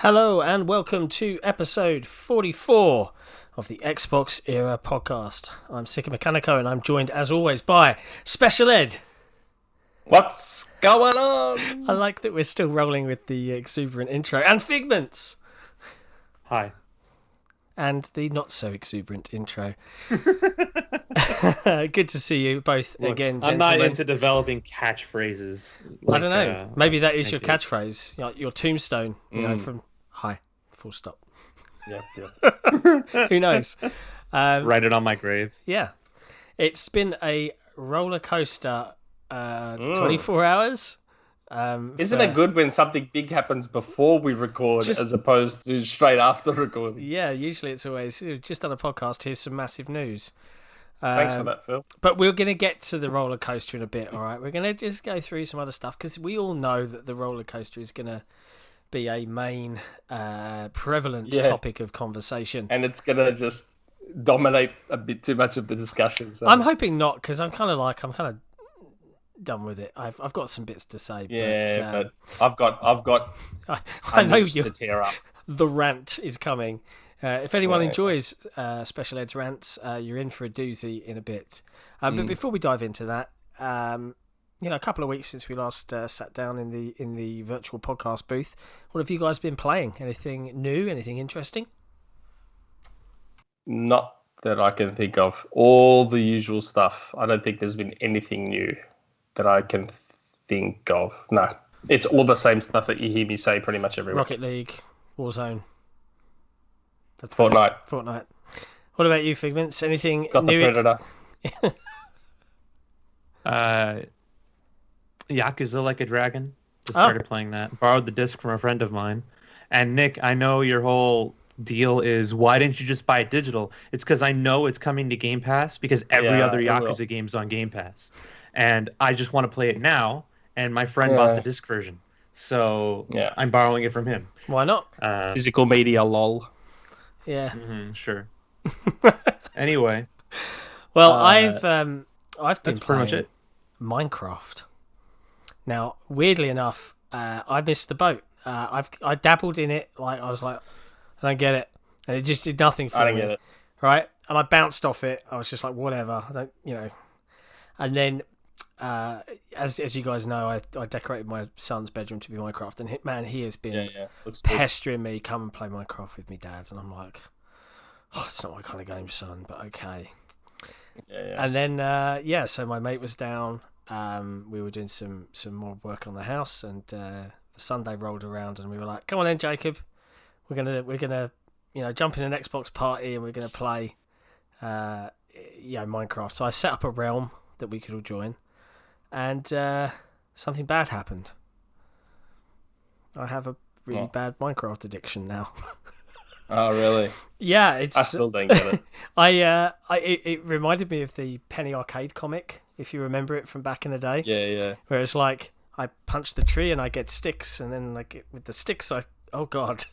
Hello and welcome to episode 44 of the XboxEra podcast. I'm Sikamikanico and I'm joined as always by Shpeshal Ed. What's going on? I like that we're still rolling with the exuberant intro. And Figments. Hi. And the not so exuberant intro. Good to see you both again, gentlemen. I'm not into developing catchphrases. I don't know. Maybe that is your catchphrase. Your tombstone, you know, from hi, full stop. Yeah. Who knows? Write it on my grave. Yeah. It's been a roller coaster 24 hours. Isn't it good when something big happens before we record as opposed to straight after recording? Yeah, usually it's always just done a podcast. Here's some massive news. Thanks for that, Phil. But we're going to get to the roller coaster in a bit, all right? We're going to just go through some other stuff because we all know that the roller coaster is going to be a main prevalent topic of conversation. And it's going to just dominate a bit too much of the discussion. So. I'm hoping not because I'm kind of done with it. I've got some bits to say. But I've got I know to tear up. The rant is coming. If anyone enjoys Shpeshal Ed's rants, you're in for a doozy in a bit. But before we dive into that, a couple of weeks since we last sat down in the virtual podcast booth, what have you guys been playing? Anything new? Anything interesting? Not that I can think of. All the usual stuff. I don't think there's been anything new that I can think of. No. It's all the same stuff that you hear me say pretty much every week. Rocket League, Warzone. That's Fortnite. What about you, Figments? Anything Got new? the Predator. Yakuza Like a Dragon. Just started playing that. Borrowed the disc from a friend of mine. And Nick, I know your whole deal is why didn't you just buy it digital? It's because I know it's coming to Game Pass because every other Yakuza game's on Game Pass. And I just want to play it now. And my friend bought the disc version. So I'm borrowing it from him. Why not? Physical media, lol. Yeah. Sure. Anyway. Well, I've been that's pretty much it. Minecraft. Now, weirdly enough, I missed the boat. I dabbled in it. I was like, I don't get it, and it just did nothing for me. I don't get it. Right, and I bounced off it. I was just like, whatever. I don't, And then, as you guys know, I decorated my son's bedroom to be Minecraft, and Hitman, he has been pestering me, come and play Minecraft with me, Dad, and I'm like, it's not my kind of game, son, but okay. Yeah. And then, so my mate was down. We were doing some more work on the house, and the Sunday rolled around, and we were like, "Come on, then, Jacob, we're gonna jump in an Xbox party, and we're gonna play, Minecraft." So I set up a realm that we could all join, and something bad happened. I have a really bad Minecraft addiction now. Oh, really? Yeah, I still don't get it. It reminded me of the Penny Arcade comic, if you remember it from back in the day. Yeah. Where it's like, I punch the tree and I get sticks, and then with the sticks, oh god,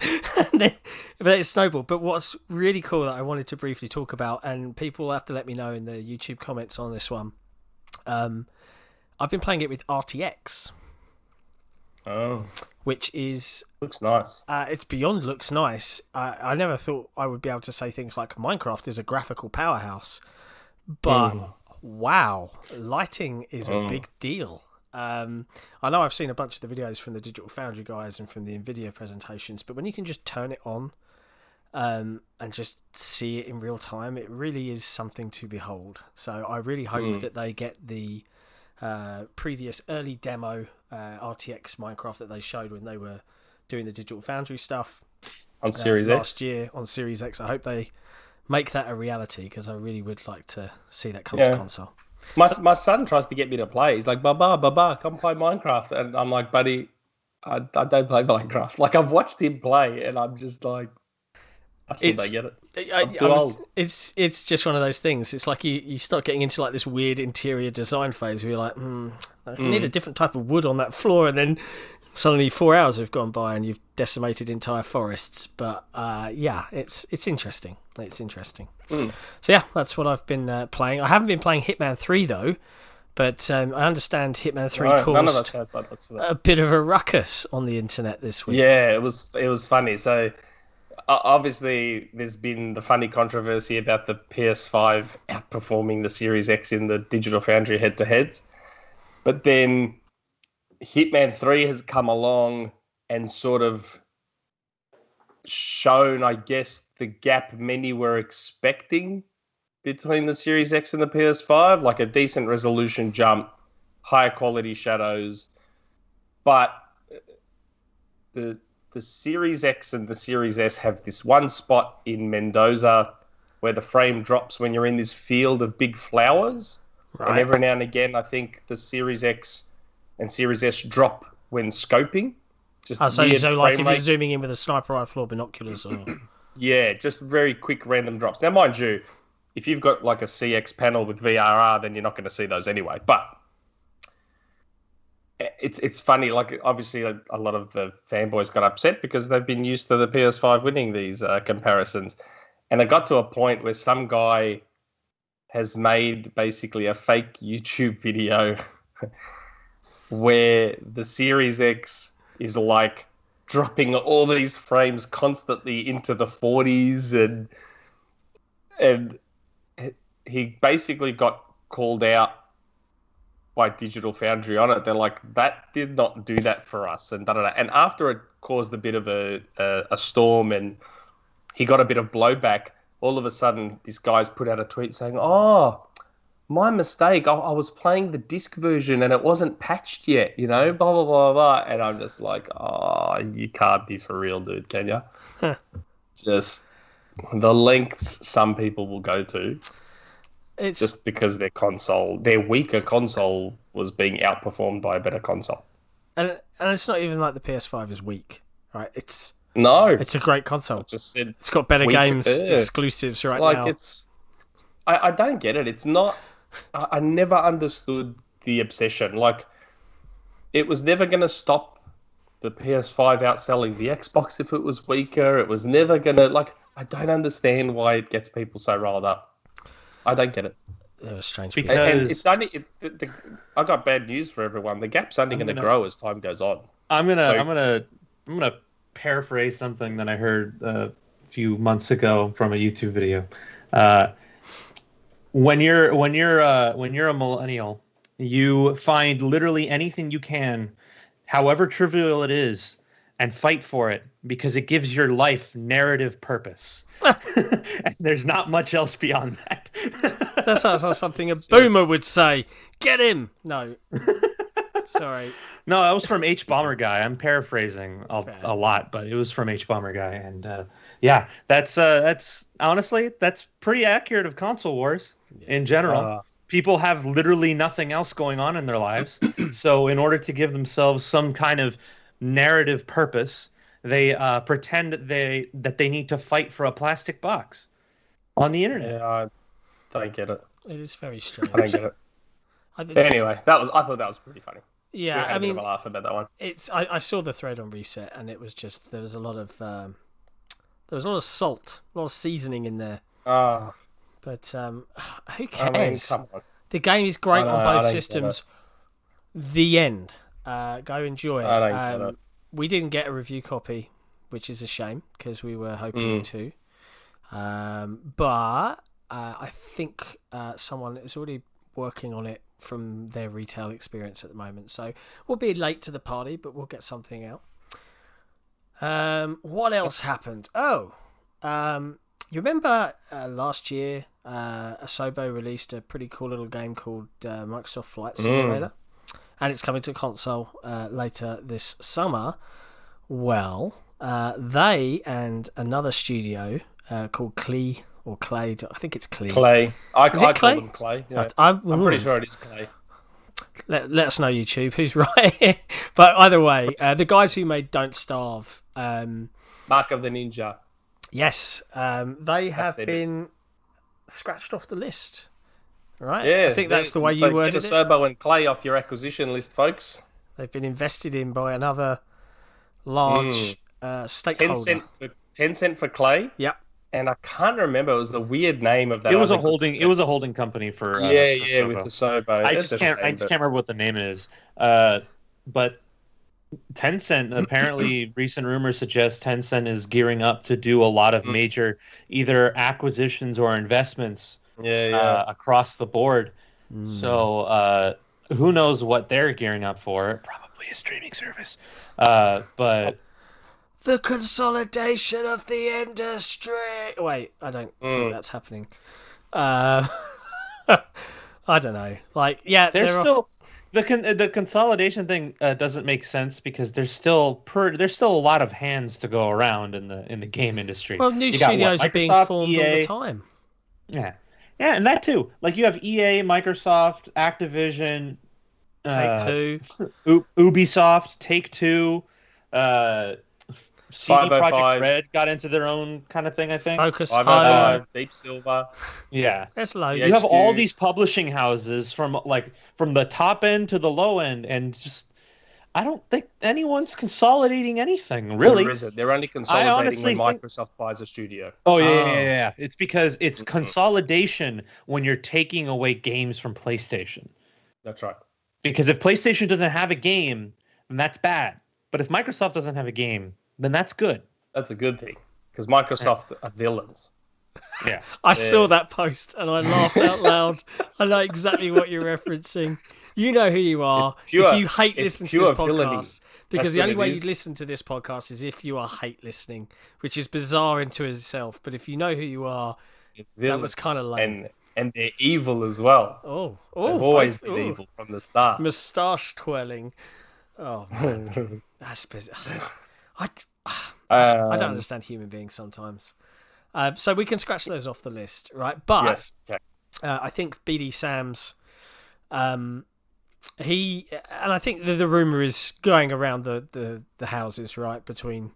but it snowballed. But what's really cool that I wanted to briefly talk about, and people will have to let me know in the YouTube comments on this one. I've been playing it with RTX. Oh. Which is... Looks nice. It's beyond looks nice. I never thought I would be able to say things like Minecraft is a graphical powerhouse. But, wow, lighting is a big deal. I know I've seen a bunch of the videos from the Digital Foundry guys and from the NVIDIA presentations, but when you can just turn it on and just see it in real time, it really is something to behold. So I really hope that they get the previous early demo RTX Minecraft that they showed when they were doing the Digital Foundry stuff on Series X last year on Series X. I hope they make that a reality because I really would like to see that come to console. My son tries to get me to play. He's like, Baba, come play Minecraft. And I'm like, buddy, I don't play Minecraft. Like, I've watched him play and I'm just like, I still don't get it. I'm too old. It's just one of those things. It's like you start getting into like this weird interior design phase where you're like, I need a different type of wood on that floor, and then suddenly 4 hours have gone by and you've decimated entire forests. But it's interesting. It's interesting. So yeah, that's what I've been playing. I haven't been playing Hitman 3 though, But I understand Hitman 3 none of us caused had bad looks of it. a bit of a ruckus on the internet this week. Yeah, it was funny. So obviously there's been the funny controversy about the PS5 outperforming the Series X in the Digital Foundry head-to-heads. But then Hitman 3 has come along and sort of shown, I guess, the gap many were expecting between the Series X and the PS5, like a decent resolution jump, higher quality shadows. But the Series X and the Series S have this one spot in Mendoza where the frame drops when you're in this field of big flowers. Right. And every now and again, I think the Series X and Series S drop when scoping. Just so like if you're zooming in with a sniper rifle or binoculars, or yeah, just very quick random drops. Now, mind you, if you've got like a CX panel with VRR, then you're not going to see those anyway. But it's funny. Like obviously, a lot of the fanboys got upset because they've been used to the PS5 winning these comparisons, and it got to a point where some guy has made basically a fake YouTube video where the Series X is like dropping all these frames constantly into the 40s, and he basically got called out by Digital Foundry on it. They're like, that did not do that for us, and da-da-da. And after it caused a bit of a storm and he got a bit of blowback, all of a sudden this guy's put out a tweet saying, "Oh, my mistake. I was playing the disc version and it wasn't patched yet, blah, blah, blah, blah." And I'm just like, oh, you can't be for real, dude, can you? Just the lengths some people will go to. It's just because their weaker console was being outperformed by a better console. And it's not even like the PS5 is weak, right? It's a great console. Just said it's got better games, exclusives now. I don't get it. It's not... I never understood the obsession. Like, it was never going to stop the PS5 outselling the Xbox if it was weaker. It was never going to... Like, I don't understand why it gets people so riled up. I don't get it. They're a strange people. And it's only... I got bad news for everyone. The gap's only going to grow as time goes on. I'm gonna paraphrase something that I heard a few months ago from a YouTube video. When you're a millennial, you find literally anything you can, however trivial it is, and fight for it because it gives your life narrative purpose. And there's not much else beyond that. That sounds like something a boomer would say. Get him! No. Sorry. No, that was from H Bomber Guy. I'm paraphrasing a lot, but it was from H Bomber Guy, and yeah, that's honestly that's pretty accurate of console wars in general. People have literally nothing else going on in their lives, so in order to give themselves some kind of narrative purpose, they pretend that they need to fight for a plastic box on the internet. Yeah, I don't get it. It is very strange. I don't get it. Anyway, I thought that was pretty funny. Yeah, I mean, a laugh about that one. I saw the thread on Reset, and it was just there was a lot of salt, a lot of seasoning in there. Oh. But who cares? I mean, come on. The game is great on both systems. The end. Go enjoy it. I don't get it. We didn't get a review copy, which is a shame because we were hoping to. But I think someone is already working on it from their retail experience at the moment. So we'll be late to the party, but we'll get something out. What else happened? You remember last year Asobo released a pretty cool little game called Microsoft Flight Simulator, and it's coming to console later this summer. Well, they and another studio called Klei or Klei, I think it's Klei. Klei. I call them Klei. Yeah. I'm pretty sure it is Klei. Let us know, YouTube, who's right. But either way, the guys who made Don't Starve, Mark of the Ninja. Yes, they have been scratched off the list. Right? Yeah, I think that's the way you worded it. Get Asobo and Klei off your acquisition list, folks. They've been invested in by another large stakeholder. 10 cent for Klei. Yep. and I can't remember. It was the weird name of that. It was a holding company for with Asobo. I just can't remember what the name is. But Tencent, apparently, recent rumors suggest Tencent is gearing up to do a lot of major either acquisitions or investments across the board. So who knows what they're gearing up for? Probably a streaming service. But the consolidation of the industry. Wait, I don't think that's happening. I don't know. Like, yeah, there's still the consolidation thing doesn't make sense because there's still a lot of hands to go around in the game industry. Well, new studios are being formed all the time. Yeah, and that too. Like you have EA, Microsoft, Activision, Take-Two, Ubisoft, Take-Two, CD Projekt Red got into their own kind of thing, I think. Focus Home, Deep Silver. Yeah. There's loads. You have all these publishing houses from the top end to the low end, and just I don't think anyone's consolidating anything, really. There isn't. They're only consolidating when Microsoft buys a studio. Oh, yeah. It's because it's consolidation when you're taking away games from PlayStation. That's right. Because if PlayStation doesn't have a game, then that's bad. But if Microsoft doesn't have a game, then that's good. That's a good thing. Because Microsoft are villains. Yeah. I saw that post and I laughed out loud. I know exactly what you're referencing. You know who you are. If you hate listening to this podcast, because the only way you listen to this podcast is if you are hate listening, which is bizarre into itself. But if you know who you are, that was kind of lame. And they're evil as well. They've always been evil from the start. Moustache twirling. Oh man, that's bizarre. I don't understand human beings sometimes. So we can scratch those off the list, right? But yes. Okay. I think BD Sam's, and I think the rumor is going around the houses, right, between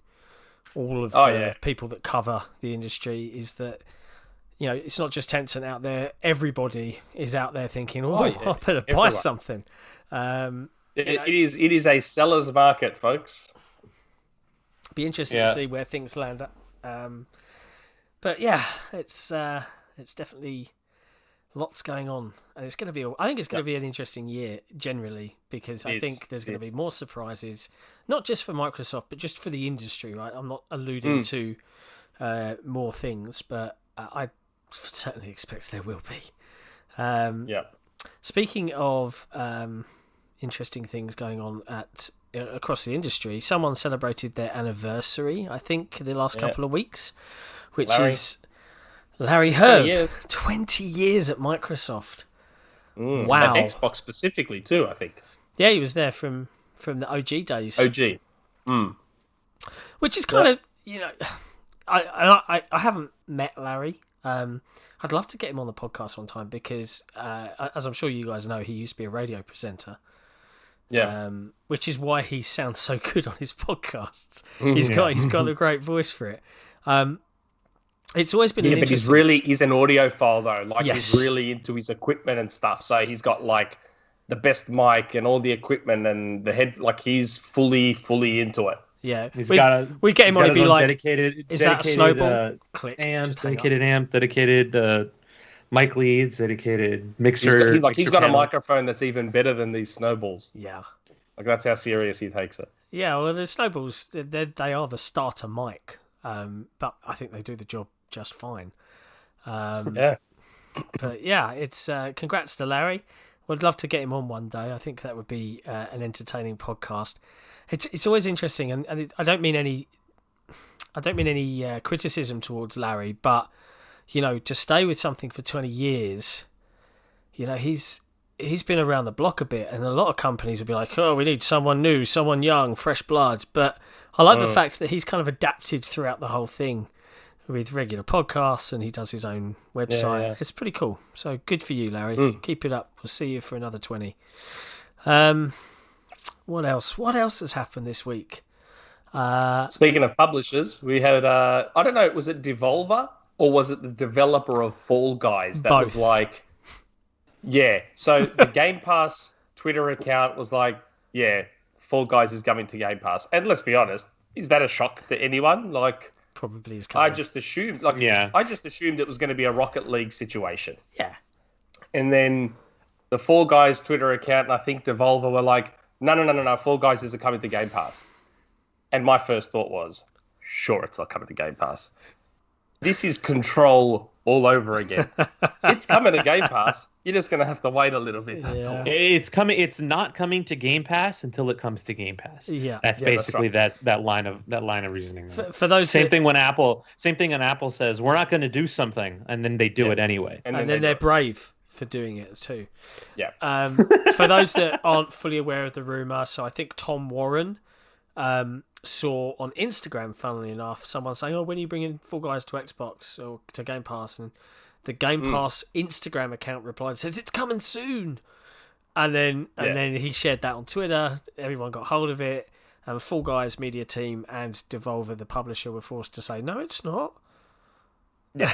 all of the people that cover the industry, is that, you know, it's not just Tencent out there. Everybody is out there thinking, I better buy something. It is a seller's market, folks. Be interesting to see where things land up. But yeah, it's definitely lots going on, and it's going to be. I think it's going to be an interesting year generally, because I think there's going to be more surprises, not just for Microsoft, but just for the industry. Right, I'm not alluding to more things, but I certainly expect there will be. Speaking of interesting things going on across the industry, someone celebrated their anniversary, I think, the last couple of weeks, which is Larry Hyrb. 20 years at Microsoft. Wow. And Xbox specifically too, I think. Yeah, he was there from the OG days. OG. Which is kind of, you know, I haven't met Larry. I'd love to get him on the podcast one time because, as I'm sure you guys know, he used to be a radio presenter. Yeah. Which is why he sounds so good on his podcasts. He's got a great voice for it. It's always been an interesting... but he's an audiophile though. Like he's really into his equipment and stuff. So he's got like the best mic and all the equipment and the head. Like he's fully into it. Yeah, we get him on. He'd be like, dedicated that a snowball? Click. Dedicated mic leads, dedicated mixer. He's got a microphone that's even better than these snowballs. Yeah, like that's how serious he takes it. Yeah, well, the snowballs they are the starter mic, but I think they do the job just fine. But yeah, it's congrats to Larry. Would love to get him on one day. I think that would be an entertaining podcast. It's always interesting, and I don't mean any criticism towards Larry, but you know, to stay with something for 20 years, you know, he's been around the block a bit, and a lot of companies will be like, oh, we need someone new, someone young, fresh blood. But I like the fact that he's kind of adapted throughout the whole thing with regular podcasts, and he does his own website. Yeah. It's pretty cool. So good for you, Larry. Keep it up. We'll see you for another 20. What else? What else has happened this week? Speaking of publishers, we had, I don't know, was it Devolver or was it the developer of Fall Guys? That Both. Was like, yeah. So the Game Pass Twitter account was like, yeah, Fall Guys is coming to Game Pass. And let's be honest, is that a shock to anyone? Like, probably is coming. I just assumed it was going to be a Rocket League situation. Yeah. And then the Fall Guys Twitter account and I think Devolver were like, no, Fall Guys isn't coming to Game Pass. And my first thought was, sure, it's not coming to Game Pass. This is Control all over again. It's coming to Game Pass. You're just going to have to wait a little bit. That's all. It's coming. It's not coming to Game Pass until it comes to Game Pass. Yeah, that's basically that line of reasoning. For those same thing when Apple says we're not going to do something, and then they do it anyway, and then they're brave for doing it too. Yeah. For those that aren't fully aware of the rumor, so I think Tom Warren saw on Instagram, funnily enough, someone saying, "Oh, when are you bringing Fall Guys to Xbox or to Game Pass?" And the Game Pass Instagram account replied and says, "It's coming soon." And then he shared that on Twitter. Everyone got hold of it. And Fall Guys media team and Devolver, the publisher, were forced to say, "No, it's not." Yeah.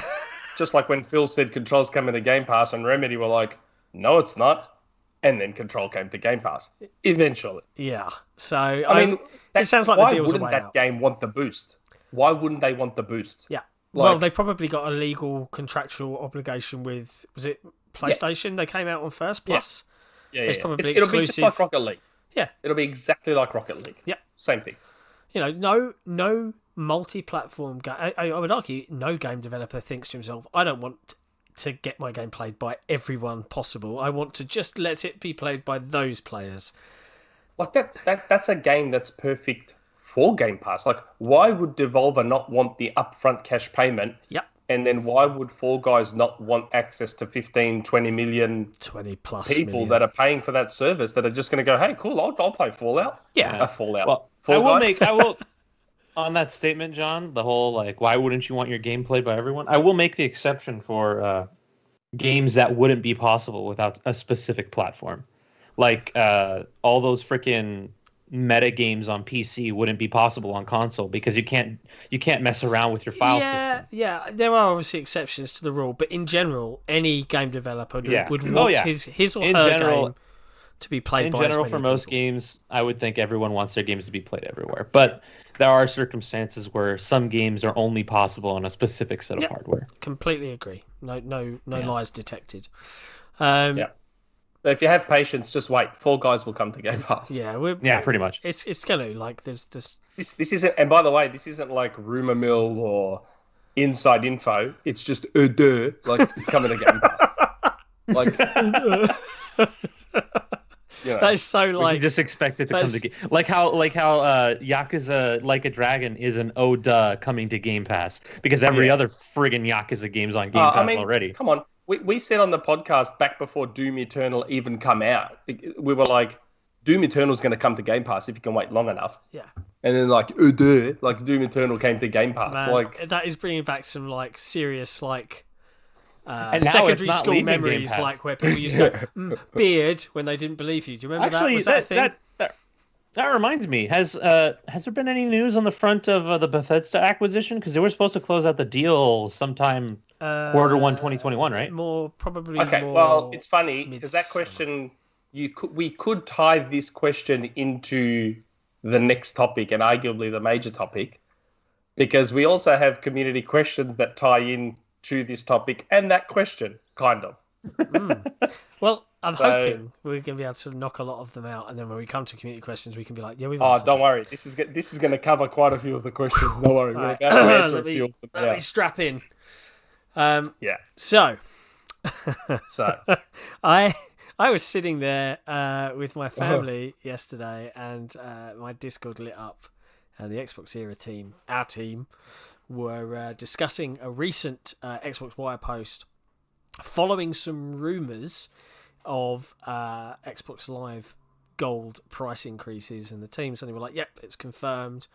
Just like when Phil said Control's coming to Game Pass and Remedy were like, "No, it's not." And then Control came to Game Pass eventually. Yeah. So, I mean, it sounds like the deal's a way out. Why wouldn't that game want the boost? Why wouldn't they want the boost? Yeah. Well, they probably got a legal contractual obligation with, was it PlayStation? They came out on First Plus. Yeah. It's probably It'll exclusive. be just like Rocket League. Yeah. It'll be exactly like Rocket League. Yeah. Same thing. You know, no multi-platform game. I would argue no game developer thinks to himself, I don't want to get my game played by everyone possible. I want to just let it be played by those players. Like that's a game that's perfect for Game Pass. Like, why would Devolver not want the upfront cash payment? Yep. And then why would Fall Guys not want access to 15, 20 million 20 plus people million. that are paying for that service that are just going to go, hey, cool, I'll play Fallout. Yeah. Fallout. Well, Fall Guys. I will on that statement, John, the whole, like, why wouldn't you want your game played by everyone? I will make the exception for games that wouldn't be possible without a specific platform. Like, all those freaking meta games on PC wouldn't be possible on console because you can't mess around with your file system. Yeah, there are obviously exceptions to the rule, but in general, any game developer would want his or her game to be played by as many general, for most people. games, I would think everyone wants their games to be played everywhere. But there are circumstances where some games are only possible on a specific set of hardware. Completely agree. No lies detected. So if you have patience, just wait. Fall Guys will come to Game Pass. Yeah, pretty much. It's gonna, like, there's this. This isn't, and by the way, this isn't like RumourMill or inside info. It's just like it's coming to Game Pass. Like, that is so like. You just expect it to come to game. Like how Yakuza Like a Dragon is an coming to Game Pass because every other friggin' Yakuza game's on Game Pass already. Come on. We said on the podcast back before Doom Eternal even come out, we were like, Doom Eternal's going to come to Game Pass if you can wait long enough. Yeah. And then like Doom Eternal came to Game Pass. Man, like, that is bringing back some like serious like secondary school memories, like where people used to go beard when they didn't believe you. Do you remember that? Was that a thing? That reminds me. Has there been any news on the front of the Bethesda acquisition? Because they were supposed to close out the deal sometime quarter 1 2021, right? Well, it's funny because that question we could tie this question into the next topic and arguably the major topic, because we also have community questions that tie in to this topic and that question, kind of. Well, I'm hoping we're going to be able to knock a lot of them out, and then when we come to community questions, we can be like, "Yeah, we've." Don't worry. This is going to cover quite a few of the questions. Don't worry. We're about to answer a few of them. Let me strap in. So, I was sitting there with my family yesterday, and my Discord lit up, and the XboxEra team, our team, were discussing a recent Xbox Wire post following some rumours of Xbox Live Gold price increases, and the team suddenly were like, "Yep, it's confirmed."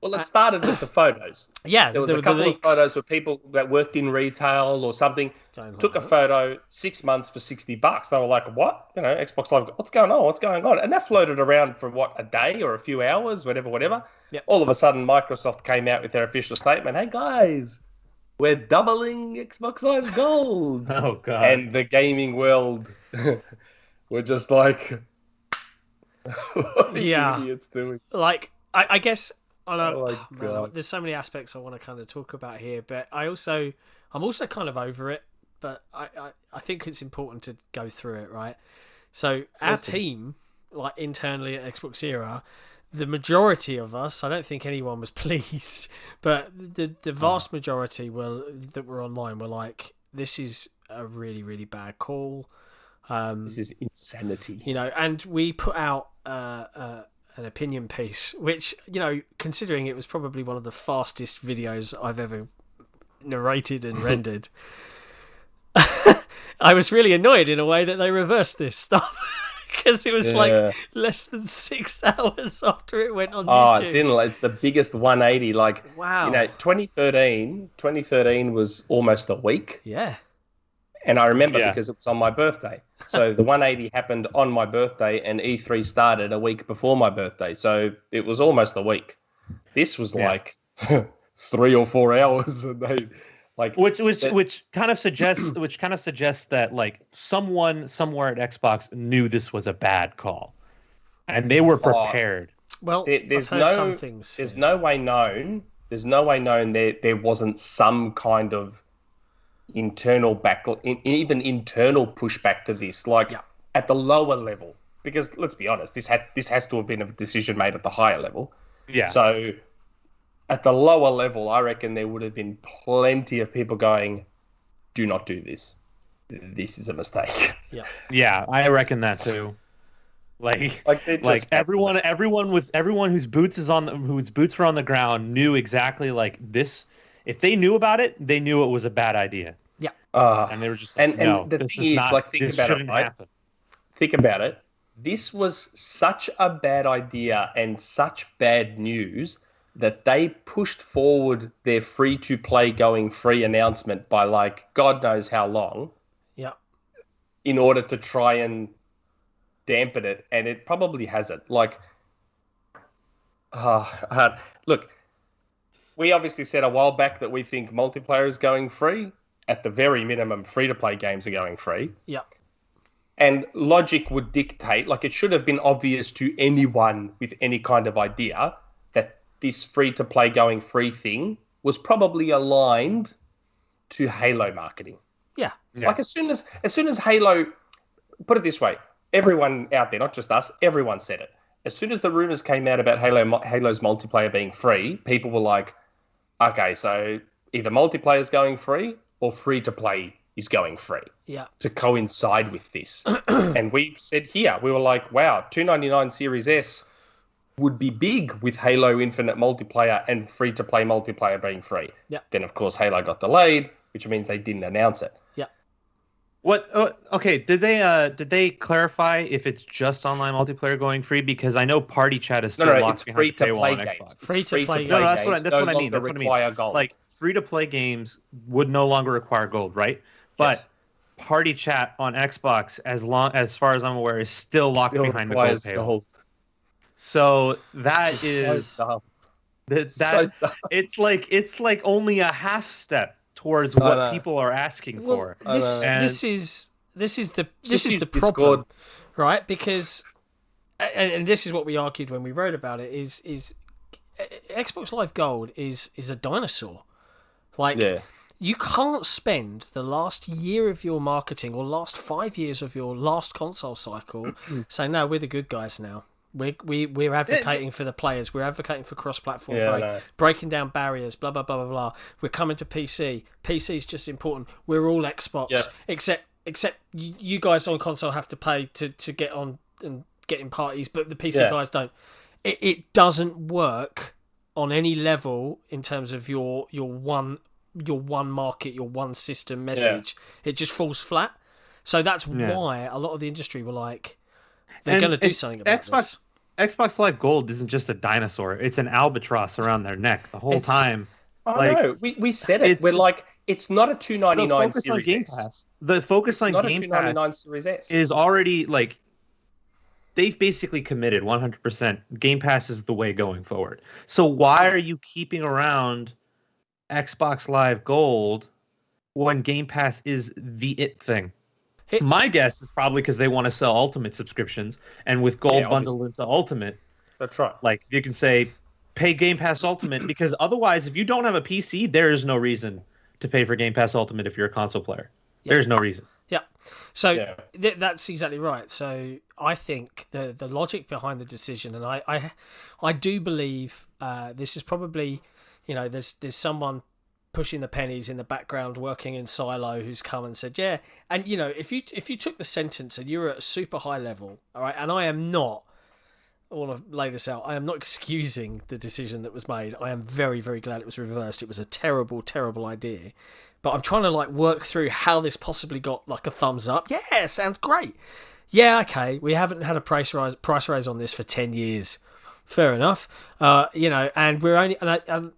Well, it started with the photos. Yeah, there was a couple of photos where people that worked in retail or something took a photo 6 months for $60. They were like, "What? Xbox Live? What's going on? What's going on?" And that floated around for a day or a few hours, whatever. Yep. All of a sudden, Microsoft came out with their official statement: "Hey guys, we're doubling Xbox Live Gold." Oh god! And the gaming world were just like, "What are you idiots doing?" Like, I guess I know. Oh my God. There's so many aspects I want to kind of talk about here, but I'm also kind of over it. But I think it's important to go through it, right? So our team, like internally at XboxEra, the majority of us, I don't think anyone was pleased, but the vast majority that were online were like, this is a really, really bad call. This is insanity. You know, and we put out an opinion piece, which, you know, considering it was probably one of the fastest videos I've ever narrated and rendered, I was really annoyed in a way that they reversed this stuff. Because it was like less than 6 hours after it went on YouTube. Oh, it didn't. It's the biggest 180. Like, wow. You know, 2013 was almost a week. Yeah. And I remember because it was on my birthday. So the 180 happened on my birthday, and E3 started a week before my birthday. So it was almost a week. This was like 3 or 4 hours, and they like which kind of suggests that like someone somewhere at Xbox knew this was a bad call, and they were prepared. Well, there's no way known there wasn't some kind of internal internal pushback to this, like at the lower level, because let's be honest, this has to have been a decision made at the higher level. Yeah. So at the lower level, I reckon there would have been plenty of people going, "Do not do this. This is a mistake." Yeah. Yeah, I reckon that too. Like everyone whose boots were on the ground knew exactly like this. If they knew about it, they knew it was a bad idea. Yeah. And they were just like, no, the this thing is is, not, like, think this about shouldn't it, right? happen. Think about it. This was such a bad idea and such bad news that they pushed forward their free-to-play going free announcement by like God knows how long. Yeah. In order to try and dampen it, and it probably hasn't. Like, look, we obviously said a while back that we think multiplayer is going free. At the very minimum, free-to-play games are going free. Yeah. And logic would dictate, like it should have been obvious to anyone with any kind of idea that this free-to-play going free thing was probably aligned to Halo marketing. Yeah. Like as soon as Halo, put it this way, everyone out there, not just us, everyone said it. As soon as the rumors came out about Halo's multiplayer being free, people were like, okay, so either multiplayer is going free or free-to-play is going free. Yeah. To coincide with this. And we said here, we were like, wow, $299 Series S would be big with Halo Infinite multiplayer and free-to-play multiplayer being free. Yeah. Then, of course, Halo got delayed, which means they didn't announce it. Yeah. What? Okay. Did they clarify if it's just online multiplayer going free? Because I know Party Chat is still locked behind the paywall on Xbox. Free-to-play games. No, that's what I mean. Gold. Like free-to-play games would no longer require gold, right? But yes. Party Chat on Xbox, as far as I'm aware, is still locked behind the gold paywall. So that is it's like only a half step towards what people are asking for. This is the problem, right? Because and this is what we argued when we wrote about it is Xbox Live Gold is a dinosaur. Like you can't spend the last year of your marketing or last 5 years of your last console cycle saying, no, we're the good guys now. We're advocating for the players. We're advocating for cross-platform breaking down barriers, blah, blah, blah, blah, blah. We're coming to PC. PC's just important. We're all Xbox, except you guys on console have to pay to get on and get in parties, but the PC guys don't. It doesn't work on any level in terms of your one market, your one system message. It just falls flat. So that's why a lot of the industry were like, they're going to do something about this. Xbox Live Gold isn't just a dinosaur; it's an albatross around their neck the whole time. No, we said it. We're like, it's not a $299 Series S. The focus on Game Pass is already like they've basically committed 100%. Game Pass is the way going forward. So why are you keeping around Xbox Live Gold when Game Pass is the it thing? My guess is probably because they want to sell Ultimate subscriptions, and with Gold bundled into Ultimate, that's right. Like you can say, pay Game Pass Ultimate, because otherwise, if you don't have a PC, there is no reason to pay for Game Pass Ultimate if you're a console player. Yeah. There's no reason. Yeah. So that's exactly right. So I think the logic behind the decision, and I do believe this is probably, there's someone pushing the pennies in the background working in Silo who's come and said, yeah. And, if you took the sentence and you're at a super high level, all right, and I want to lay this out, I am not excusing the decision that was made. I am very, very glad it was reversed. It was a terrible, terrible idea. But I'm trying to work through how this possibly got a thumbs up. Yeah, sounds great. Yeah, okay, we haven't had a price raise on this for 10 years. Fair enough. And we're only... And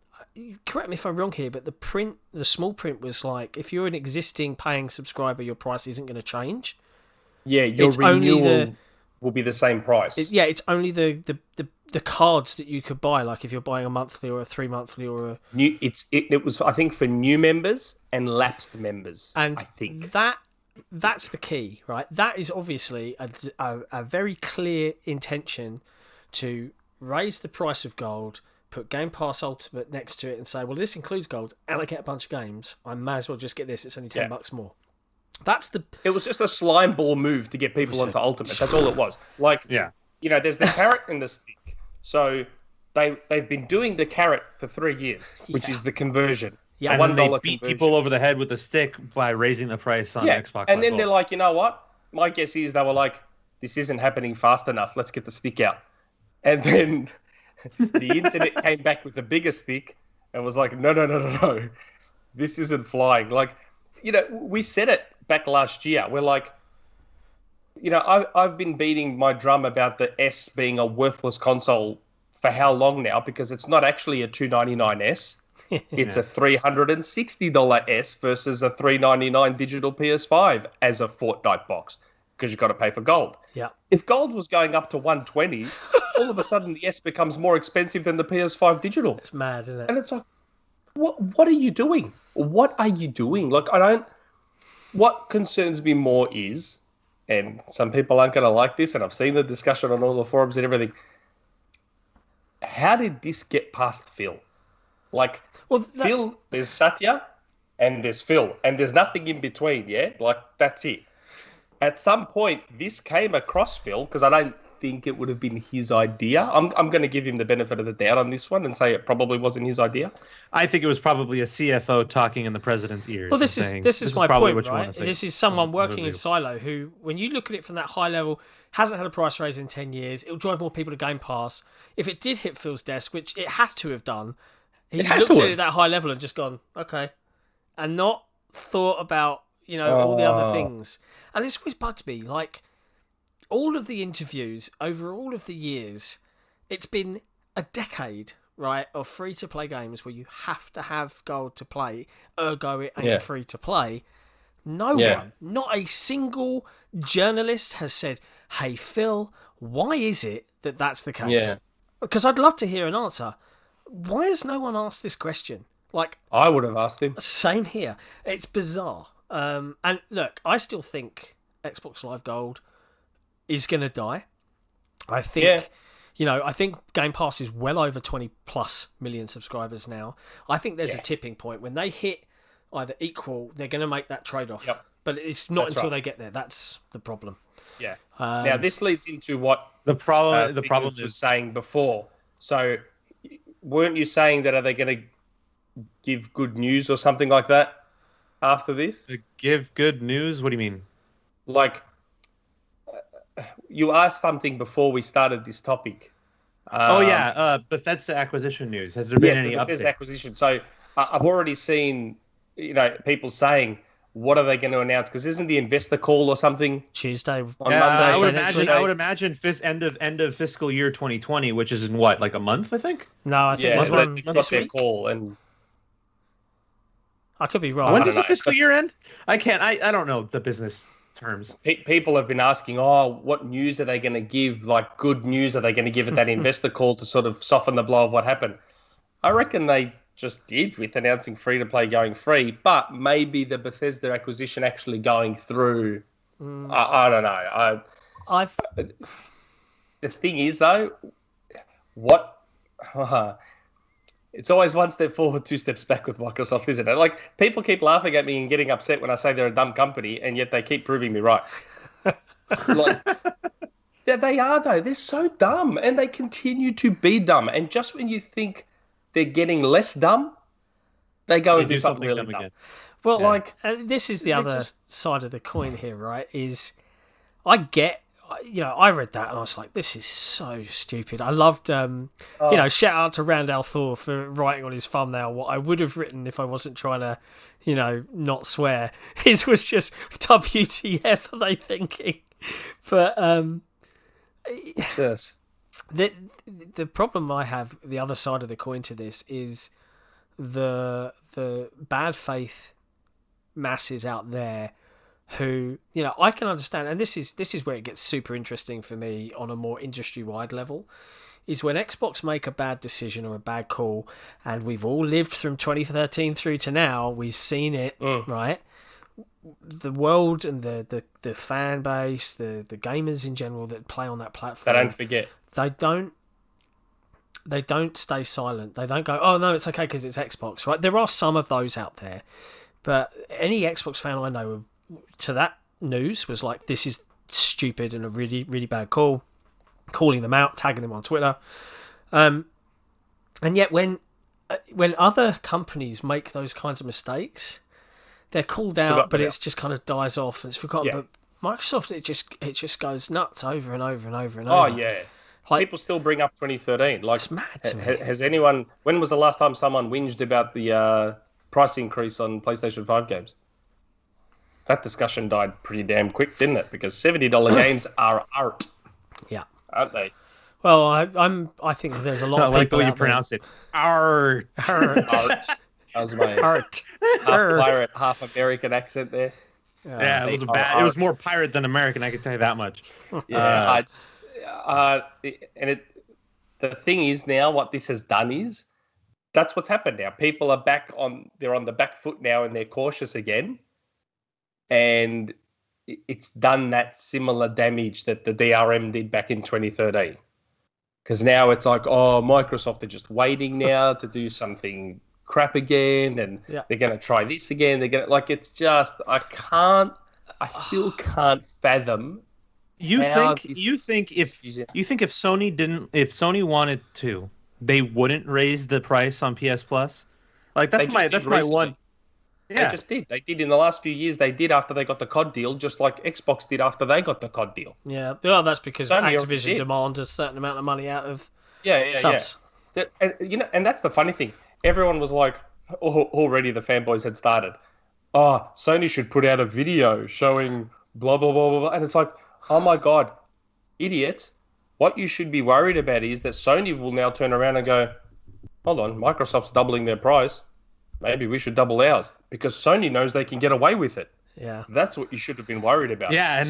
correct me if I'm wrong here, but the small print was if you're an existing paying subscriber, your price isn't going to change. Yeah, your renewal will be the same price. It's only the cards that you could buy, if you're buying a monthly or a 3 monthly or a new. It was, I think, for new members and lapsed members. And I think that's the key, right? That is obviously a very clear intention to raise the price of gold, put Game Pass Ultimate next to it, and say, well, this includes gold, and I get a bunch of games. I may as well just get this. It's only $10 more. It was just a slime ball move to get people onto Ultimate. That's all it was. There's the carrot and the stick. So they've been doing the carrot for 3 years, which is the conversion. Yeah, and then they beat people over the head with a stick by raising the price on Xbox. And then they're like, you know what? My guess is they were like, this isn't happening fast enough. Let's get the stick out. And then the internet came back with the bigger stick and was like, no. This isn't flying. We said it back last year. We're like, I've been beating my drum about the S being a worthless console for how long now? Because it's not actually a $299 S. It's a $360 S versus a $399 digital PS5 as a Fortnite box, because you've got to pay for gold. Yeah. If gold was going up to $120, all of a sudden the S becomes more expensive than the PS5 digital. It's mad, isn't it? And it's like, what are you doing? What are you doing? What concerns me more is, and some people aren't going to like this, and I've seen the discussion on all the forums and everything, how did this get past Phil? Phil, there's Satya, and there's Phil, and there's nothing in between, yeah? That's it. At some point, this came across Phil, because I don't think it would have been his idea. I'm going to give him the benefit of the doubt on this one and say it probably wasn't his idea. I think it was probably a CFO talking in the president's ears. Well, this is my point, right? This is someone working in Silo who, when you look at it from that high level, hasn't had a price raise in 10 years. It'll drive more people to Game Pass. If it did hit Phil's desk, which it has to have done, he's looked at it at that high level and just gone, okay, and not thought about all the other things. And this always bugs me. All of the interviews over all of the years, it's been a decade, right, of free-to-play games where you have to have gold to play, ergo it ain't free to play. No one, not a single journalist has said, hey, Phil, why is it that that's the case? Yeah. Because I'd love to hear an answer. Why has no one asked this question? I would have asked him. Same here. It's bizarre. And look, I still think Xbox Live Gold is going to die. I think, I think Game Pass is well over 20 plus million subscribers now. I think there's a tipping point. When they hit either equal, they're going to make that trade-off. Yep. But it's not until they get there. That's the problem. Yeah. Now, this leads into what the problem was saying before. So, weren't you saying that are they going to give good news or something like that after this? Give good news? What do you mean? You asked something before we started this topic. Bethesda acquisition news. Has there been any update? Bethesda acquisition. So I've already seen, people saying, what are they going to announce? Because isn't the investor call or something Tuesday? On Monday, I would imagine end of fiscal year 2020, which is in what, a month? I think. No, I think they've got their call, and I could be wrong. When does the fiscal year end? I can't. I don't know the business terms. People have been asking, what news are they going to give? Good news are they going to give at that investor call to sort of soften the blow of what happened? I reckon they just did with announcing free-to-play going free, but maybe the Bethesda acquisition actually going through. I don't know. The thing is, though, what It's always one step forward, two steps back with Microsoft, isn't it? Like, people keep laughing at me and getting upset when I say they're a dumb company, and yet they keep proving me right. Like, yeah, they are, though. They're so dumb, and they continue to be dumb. And just when you think they're getting less dumb, they go and do something really dumb. Again. Well, this is the other side of the coin here, right? Is I get, I read that and I was like, this is so stupid. I loved, shout out to Randall Thor for writing on his thumbnail what I would have written if I wasn't trying to, not swear. His was just, WTF are they thinking? But yes. The problem I have, the other side of the coin to this, is the bad faith masses out there who, I can understand, and this is where it gets super interesting for me on a more industry-wide level, is when Xbox make a bad decision or a bad call, and we've all lived from 2013 through to now, we've seen it, right? The world and the fan base, the gamers in general that play on that platform, they don't forget. They don't stay silent. They don't go, oh no, it's okay because it's Xbox, right? There are some of those out there, but any Xbox fan I know to that news was like, this is stupid and a really, really bad call, calling them out, tagging them on Twitter. And yet when other companies make those kinds of mistakes, they're called out, but it's just kind of dies off and it's forgotten. Yeah. But Microsoft, it just goes nuts over and over and over and over. Oh yeah. Like, people still bring up 2013. Like, it's mad to me. Has anyone? When was the last time someone whinged about the price increase on PlayStation 5 games? That discussion died pretty damn quick, didn't it? Because $70 games are art. Yeah, aren't they? Well, I think there's a lot of people like the way you pronounce it. Art. Art. That was my art. Half pirate, half American accent there. Yeah, it was bad. It was more pirate than American. I can tell you that much. Yeah, the thing is now, what this has done is, that's what's happened now. People are they're on the back foot now and they're cautious again. And it's done that similar damage that the DRM did back in 2013. Because now it's like, oh, Microsoft are just waiting now to do something crap again, and they're going to try this again. They're going to, like, it's just, I still can't fathom. You think if Sony wanted to, they wouldn't raise the price on PS Plus? Like, that's my one. Yeah. They just did. They did in the last few years. They did after they got the COD deal, just like Xbox did after they got the COD deal. Yeah, well, that's because Activision demands a certain amount of money out of subs. Yeah. And that's the funny thing. Everyone was like, already the fanboys had started. Oh, Sony should put out a video showing blah blah blah blah blah, and it's like, oh my god, idiots! What you should be worried about is that Sony will now turn around and go, hold on, Microsoft's doubling their price. Maybe we should double ours, because Sony knows they can get away with it. Yeah, that's what you should have been worried about. Yeah, and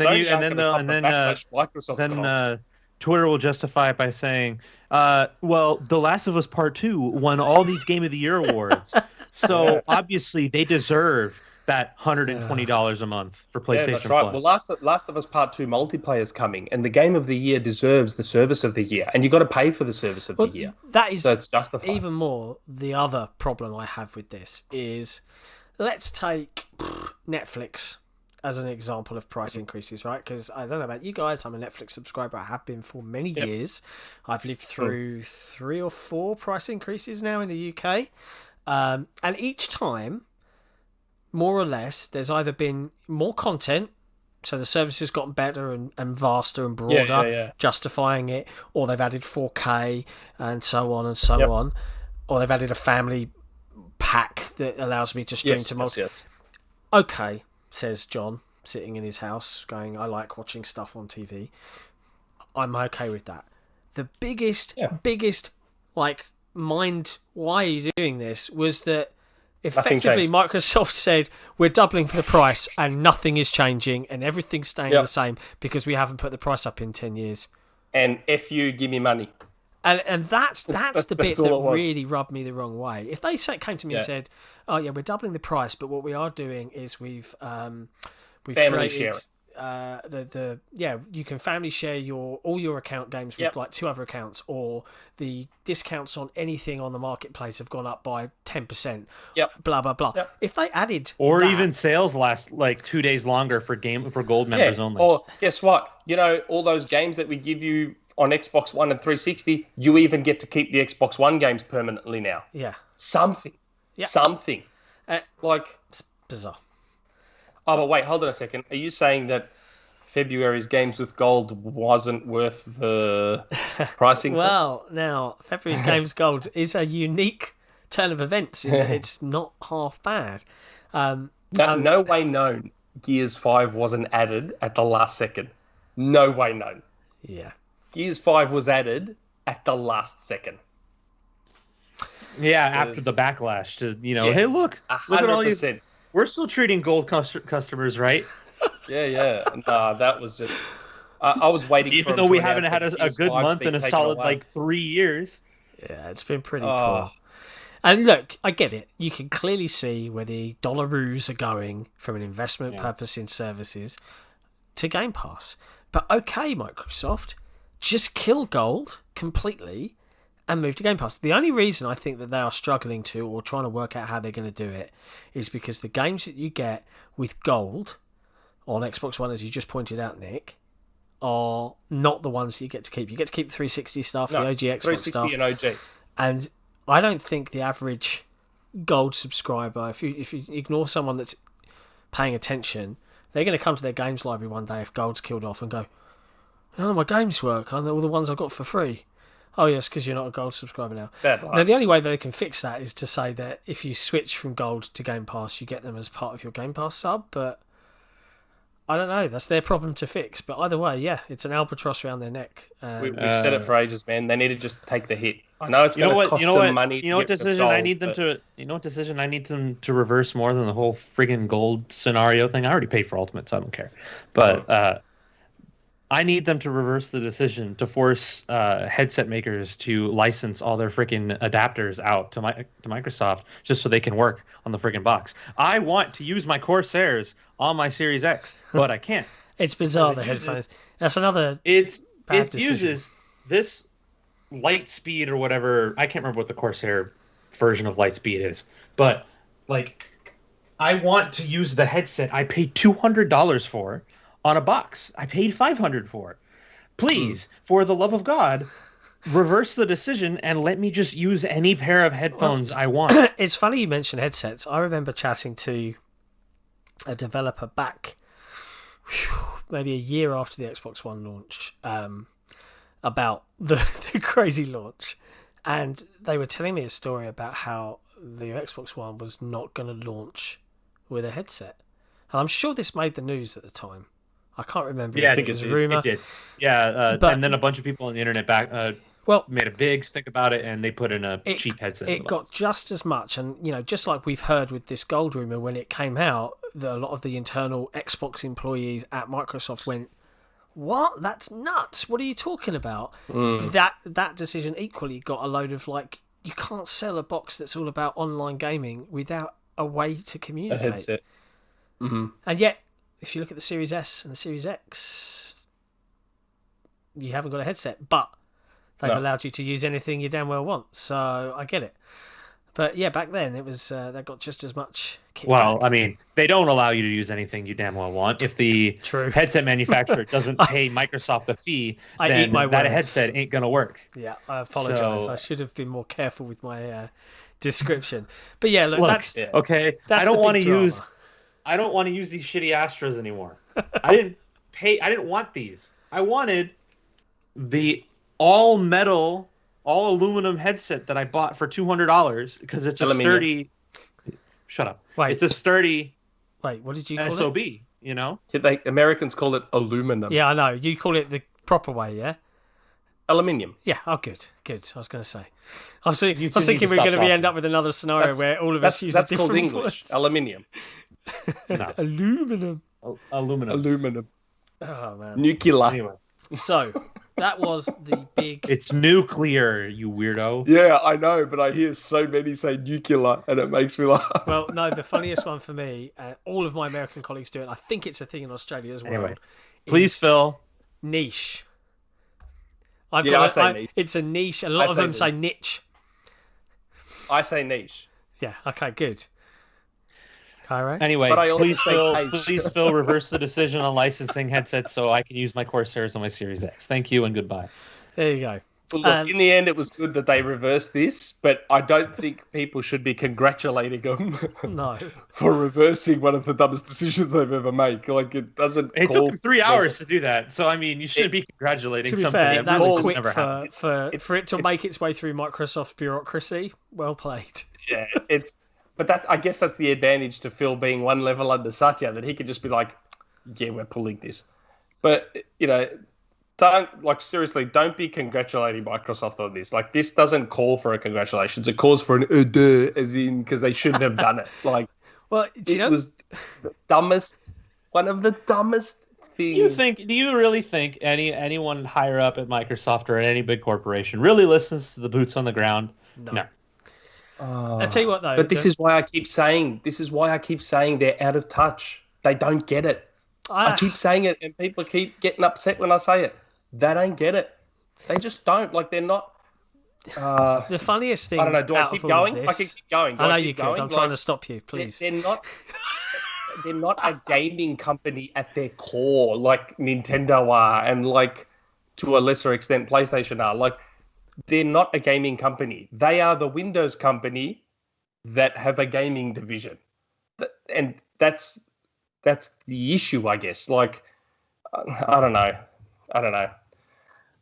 then Twitter will justify it by saying, well, The Last of Us Part 2 won all these Game of the Year awards, so obviously they deserve that $120 a month for PlayStation that's right. Plus. Well, Last of Us Part 2 multiplayer is coming, and the Game of the Year deserves the Service of the Year, and you've got to pay for the Service of the Year. So it's justified. Even more, the other problem I have with this is, let's take Netflix as an example of price increases, right? Because I don't know about you guys, I'm a Netflix subscriber. I have been for many years. I've lived through 3 or 4 price increases now in the UK. And each time, more or less, there's either been more content, so the service has gotten better and vaster and broader, justifying it, or they've added 4K and so on and so on, or they've added a family pack that allows me to stream to multi. Yes. Okay, says John, sitting in his house, going, I like watching stuff on TV. I'm okay with that. The biggest, like, mind, why are you doing this, was that effectively Microsoft said, we're doubling for the price and nothing is changing and everything's staying the same because we haven't put the price up in 10 years. And if you give me money. And that's the bit that really rubbed me the wrong way. If they came to me and said, "Oh yeah, we're doubling the price, but what we are doing is we've family created you can family share all your account games with like 2 other accounts, or the discounts on anything on the marketplace have gone up by 10%. Blah blah blah. If they added, or even sales last like 2 days longer for gold members only. Or guess what? You know, all those games that we give you on Xbox One and 360, you even get to keep the Xbox One games permanently now. Yeah. Something. Like, it's bizarre. Oh, but wait, hold on a second. Are you saying that February's games with gold wasn't worth the pricing? Well, now, February's games gold is a unique turn of events in that it's not half bad. No way known Gears 5 wasn't added at the last second. No way known. Yeah. Gears 5 was added at the last second. Yeah, after the backlash to, hey, look at all these. We're still treating gold customers right. Yeah. Nah, that was just... I was waiting for even though we haven't had a good month in a solid, 3 years. Yeah, it's been pretty poor. And look, I get it. You can clearly see where the dollaroos are going from an investment purpose in services to Game Pass. But okay, Microsoft, just kill gold completely and move to Game Pass. The only reason I think that they are struggling to, or trying to work out how they're going to do it, is because the games that you get with gold on Xbox One, as you just pointed out, Nick, are not the ones that you get to keep. You get to keep 360 stuff, the OG Xbox stuff. 360 and OG. And I don't think the average gold subscriber, if you ignore someone that's paying attention, they're going to come to their games library one day if gold's killed off and go, none of my games work, and all the ones I got for free. Oh, yes, because you're not a gold subscriber now. Now, the only way they can fix that is to say that if you switch from gold to Game Pass, you get them as part of your Game Pass sub, but I don't know. That's their problem to fix. But either way, yeah, it's an albatross around their neck. We've said it for ages, man. They need to just take the hit. I know it's going to cost them money. You know what decision I need them to? You know what decision I need them to reverse more than the whole friggin' gold scenario thing? I already paid for Ultimate, so I don't care. But I need them to reverse the decision to force headset makers to license all their freaking adapters out to Microsoft just so they can work on the freaking box. I want to use my Corsairs on my Series X, but I can't. It's bizarre, the headphones. That's another It decision. uses this Lightspeed or whatever. I can't remember what the Corsair version of Lightspeed is, but I want to use the headset I paid $200 for on a box. I paid $500 for it. Please, for the love of God, reverse the decision and let me just use any pair of headphones I want. It's funny you mention headsets. I remember chatting to a developer back maybe a year after the Xbox One launch about the crazy launch, and they were telling me a story about how the Xbox One was not going to launch with a headset, and I'm sure this made the news at the time. I can't remember. Yeah, I think it was a rumor. It did. Yeah, and then a bunch of people on the internet made a big stink about it, and they put in a cheap headset. It got just as much, and just like we've heard with this gold rumor when it came out, a lot of the internal Xbox employees at Microsoft went, "What? That's nuts! What are you talking about?" That decision equally got a load of you can't sell a box that's all about online gaming without a way to communicate. A headset. Mm-hmm. And yet, if you look at the Series S and the Series X, you haven't got a headset, but they've allowed you to use anything you damn well want. So I get it. But yeah, back then it was they got just as much kickback. Well, I mean, they don't allow you to use anything you damn well want. If the headset manufacturer doesn't pay Microsoft a fee, then that headset ain't going to work. Yeah, I apologise. I should have been more careful with my description. But yeah, look that's... Okay, that's I don't want to use these shitty Astros anymore. I didn't want these. I wanted the all metal, all aluminum headset that I bought for $200 because it's a sturdy. Shut up. Wait. It's a sturdy. Wait, what did you call SOB, it? Americans call it aluminum. Yeah, I know. You call it the proper way, yeah? Aluminium. Yeah, good. I was going to say. I was thinking we're going to end up with another scenario where all of us use a different called English. Words. Aluminium. No. Aluminum. Aluminum. Aluminum. Oh, man. Nuclear. So, That was the big. It's nuclear, you weirdo. Yeah, I know, but I hear so many say nuclear, and it makes me laugh. Well, no, the funniest one for me, all of my American colleagues do it, and I think it's a thing in Australia as well. Anyway, please, Phil. Niche. I say niche. It's a niche. A lot of them say niche. I say niche. Yeah, okay, good. Cairo? Anyway, but I also please, Phil, reverse the decision on licensing headsets so I can use my Corsairs on my Series X. Thank you and goodbye. There you go. Well, look, in the end, it was good that they reversed this, but I don't think people should be congratulating them for reversing one of the dumbest decisions they've ever made. Like, it doesn't. It took them 3 hours to do that, so I mean, you shouldn't be congratulating to be something fair, that's quick never for it to make its way through Microsoft bureaucracy. Well played. Yeah, but I guess that's the advantage to Phil being one level under Satya, that he could just be like, "Yeah, we're pulling this," but seriously, don't be congratulating Microsoft on this. Like, this doesn't call for a congratulations. It calls for an as in, because they shouldn't have done it. Like, well, it was one of the dumbest things. Do you really think anyone higher up at Microsoft or at any big corporation really listens to the boots on the ground? No. I'll tell you what, though. But this is why I keep saying they're out of touch. They don't get it. I keep saying it, and people keep getting upset when I say it. They don't get it. They just don't. Like, they're not. The funniest thing. I don't know. Do I keep going? I can keep going. I know you could. I'm trying to stop you, please. They're not. They're not a gaming company at their core, like Nintendo are, and like to a lesser extent PlayStation are. Like, they're not a gaming company. They are the Windows company that have a gaming division, and that's the issue, I guess. Like, I don't know.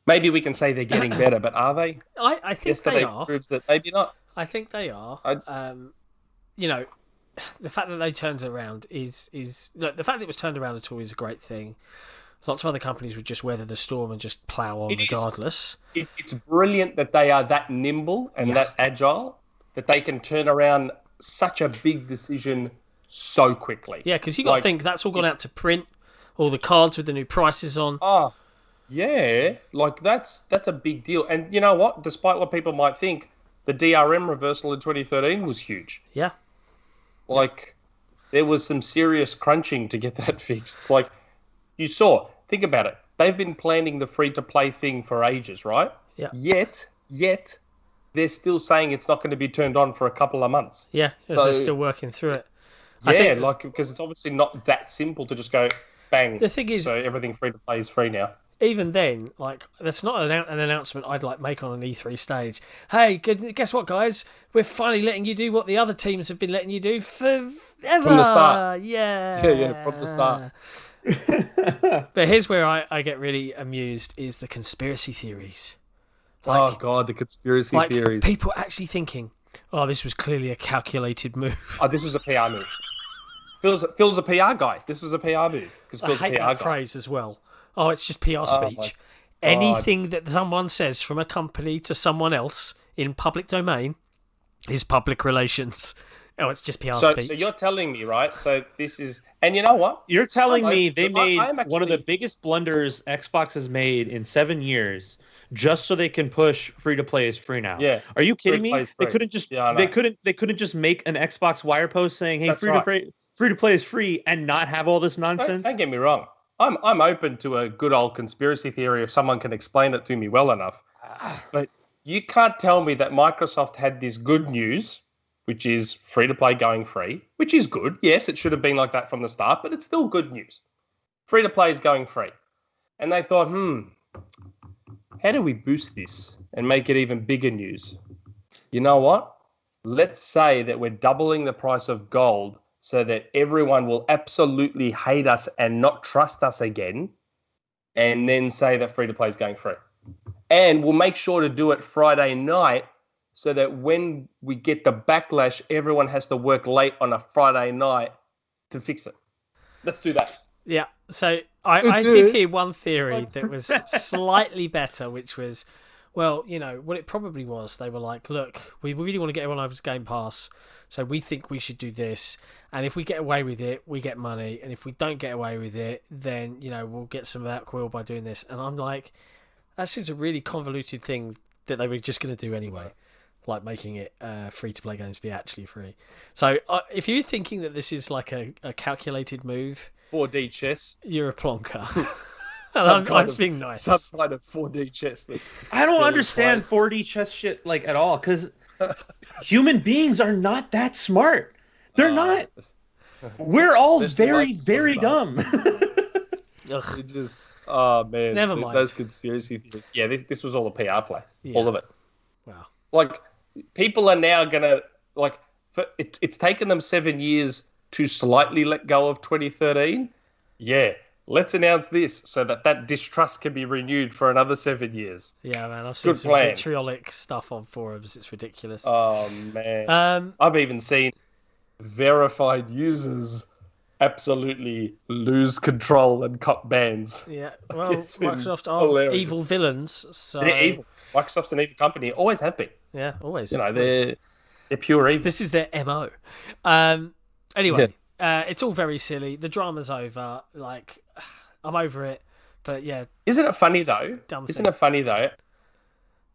Maybe we can say they're getting better, but are they? I think they are. Proves that maybe not. I think they are. The fact that they turned it around is the fact that it was turned around at all is a great thing. Lots of other companies would just weather the storm and just plough on regardless. It's brilliant that they are that nimble and that agile, that they can turn around such a big decision so quickly. Yeah, because you got to think that's all gone out to print, all the cards with the new prices on. Oh, yeah, like that's a big deal. And you know what? Despite what people might think, the DRM reversal in 2013 was huge. Yeah. Like, there was some serious crunching to get that fixed. Like, you saw, think about it. They've been planning the free-to-play thing for ages, right? Yeah. Yet, they're still saying it's not going to be turned on for a couple of months. Yeah, so they're still working through it. Yeah, because it's obviously not that simple to just go, bang. The thing is, so everything free-to-play is free now. Even then, like, that's not an announcement I'd like make on an E3 stage. Hey, guess what, guys? We're finally letting you do what the other teams have been letting you do forever. From the start. Yeah, from the start. But here's where I get really amused is the conspiracy theories. Like, oh, God, the conspiracy theories. People actually thinking, oh, this was clearly a calculated move. Oh, this was a PR move. Phil's a PR guy. This was a PR move. I hate that phrase as well. Oh, it's just PR speech. Anything that someone says from a company to someone else in public domain is public relations. Oh, it's just PR speech. So you're telling me, right? So this is... And you know what? You're telling me they made one of the biggest blunders Xbox has made in 7 years just so they can push free-to-play is free now. Yeah. Are you kidding me? They couldn't just they couldn't just make an Xbox wire post saying, hey, free-to-play is free and not have all this nonsense? Don't get me wrong. I'm open to a good old conspiracy theory if someone can explain it to me well enough. But you can't tell me that Microsoft had this good news, which is free-to-play going free, which is good. Yes, it should have been like that from the start, but it's still good news. Free-to-play is going free. And they thought, how do we boost this and make it even bigger news? You know what? Let's say that we're doubling the price of gold so that everyone will absolutely hate us and not trust us again, and then say that free-to-play is going free. And we'll make sure to do it Friday night so that when we get the backlash, everyone has to work late on a Friday night to fix it. Let's do that. Yeah, so I did hear one theory that was slightly better, which was, well, you know, what it probably was, they were like, look, we really want to get everyone over to Game Pass, so we think we should do this, and if we get away with it, we get money, and if we don't get away with it, then, you know, we'll get some of that quill by doing this. And I'm like, That seems a really convoluted thing that they were just going to do anyway, like making it free-to-play games be actually free. So if you're thinking that this is like a calculated move... 4D chess. You're a plonker. I'm just being nice. Some kind of 4D chess. I don't understand 4D chess shit like at all, because human beings are not that smart. They're not. We're all very, very dumb. It just, oh man, never mind. Those conspiracy theories. Yeah, this was all a PR play. Yeah. All of it. Wow. Like, people are now gonna it's taken them 7 years to slightly let go of 2013. Yeah. Let's announce this so that distrust can be renewed for another 7 years. Yeah, man, I've seen some vitriolic stuff on forums. It's ridiculous. Oh, man. I've even seen verified users absolutely lose control and cut bans. Yeah, well, Microsoft are evil villains. So... They're evil. Microsoft's an evil company. Always have been. Yeah, always. They're pure evil. This is their MO. Anyway. Yeah. It's all very silly. The drama's over. Like, I'm over it. But yeah. Isn't it funny though?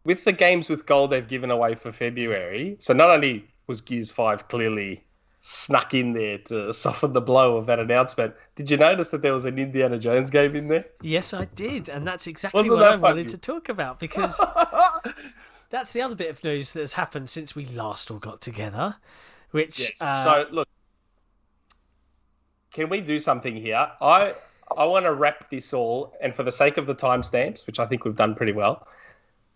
With the games with gold they've given away for February, so not only was Gears 5 clearly snuck in there to soften the blow of that announcement, did you notice that there was an Indiana Jones game in there? Yes, I did. And that's exactly what I wanted to talk about, because that's the other bit of news that has happened since we last all got together. Which, yes. So, look. Can we do something here? I want to wrap this all, and for the sake of the timestamps, which I think we've done pretty well,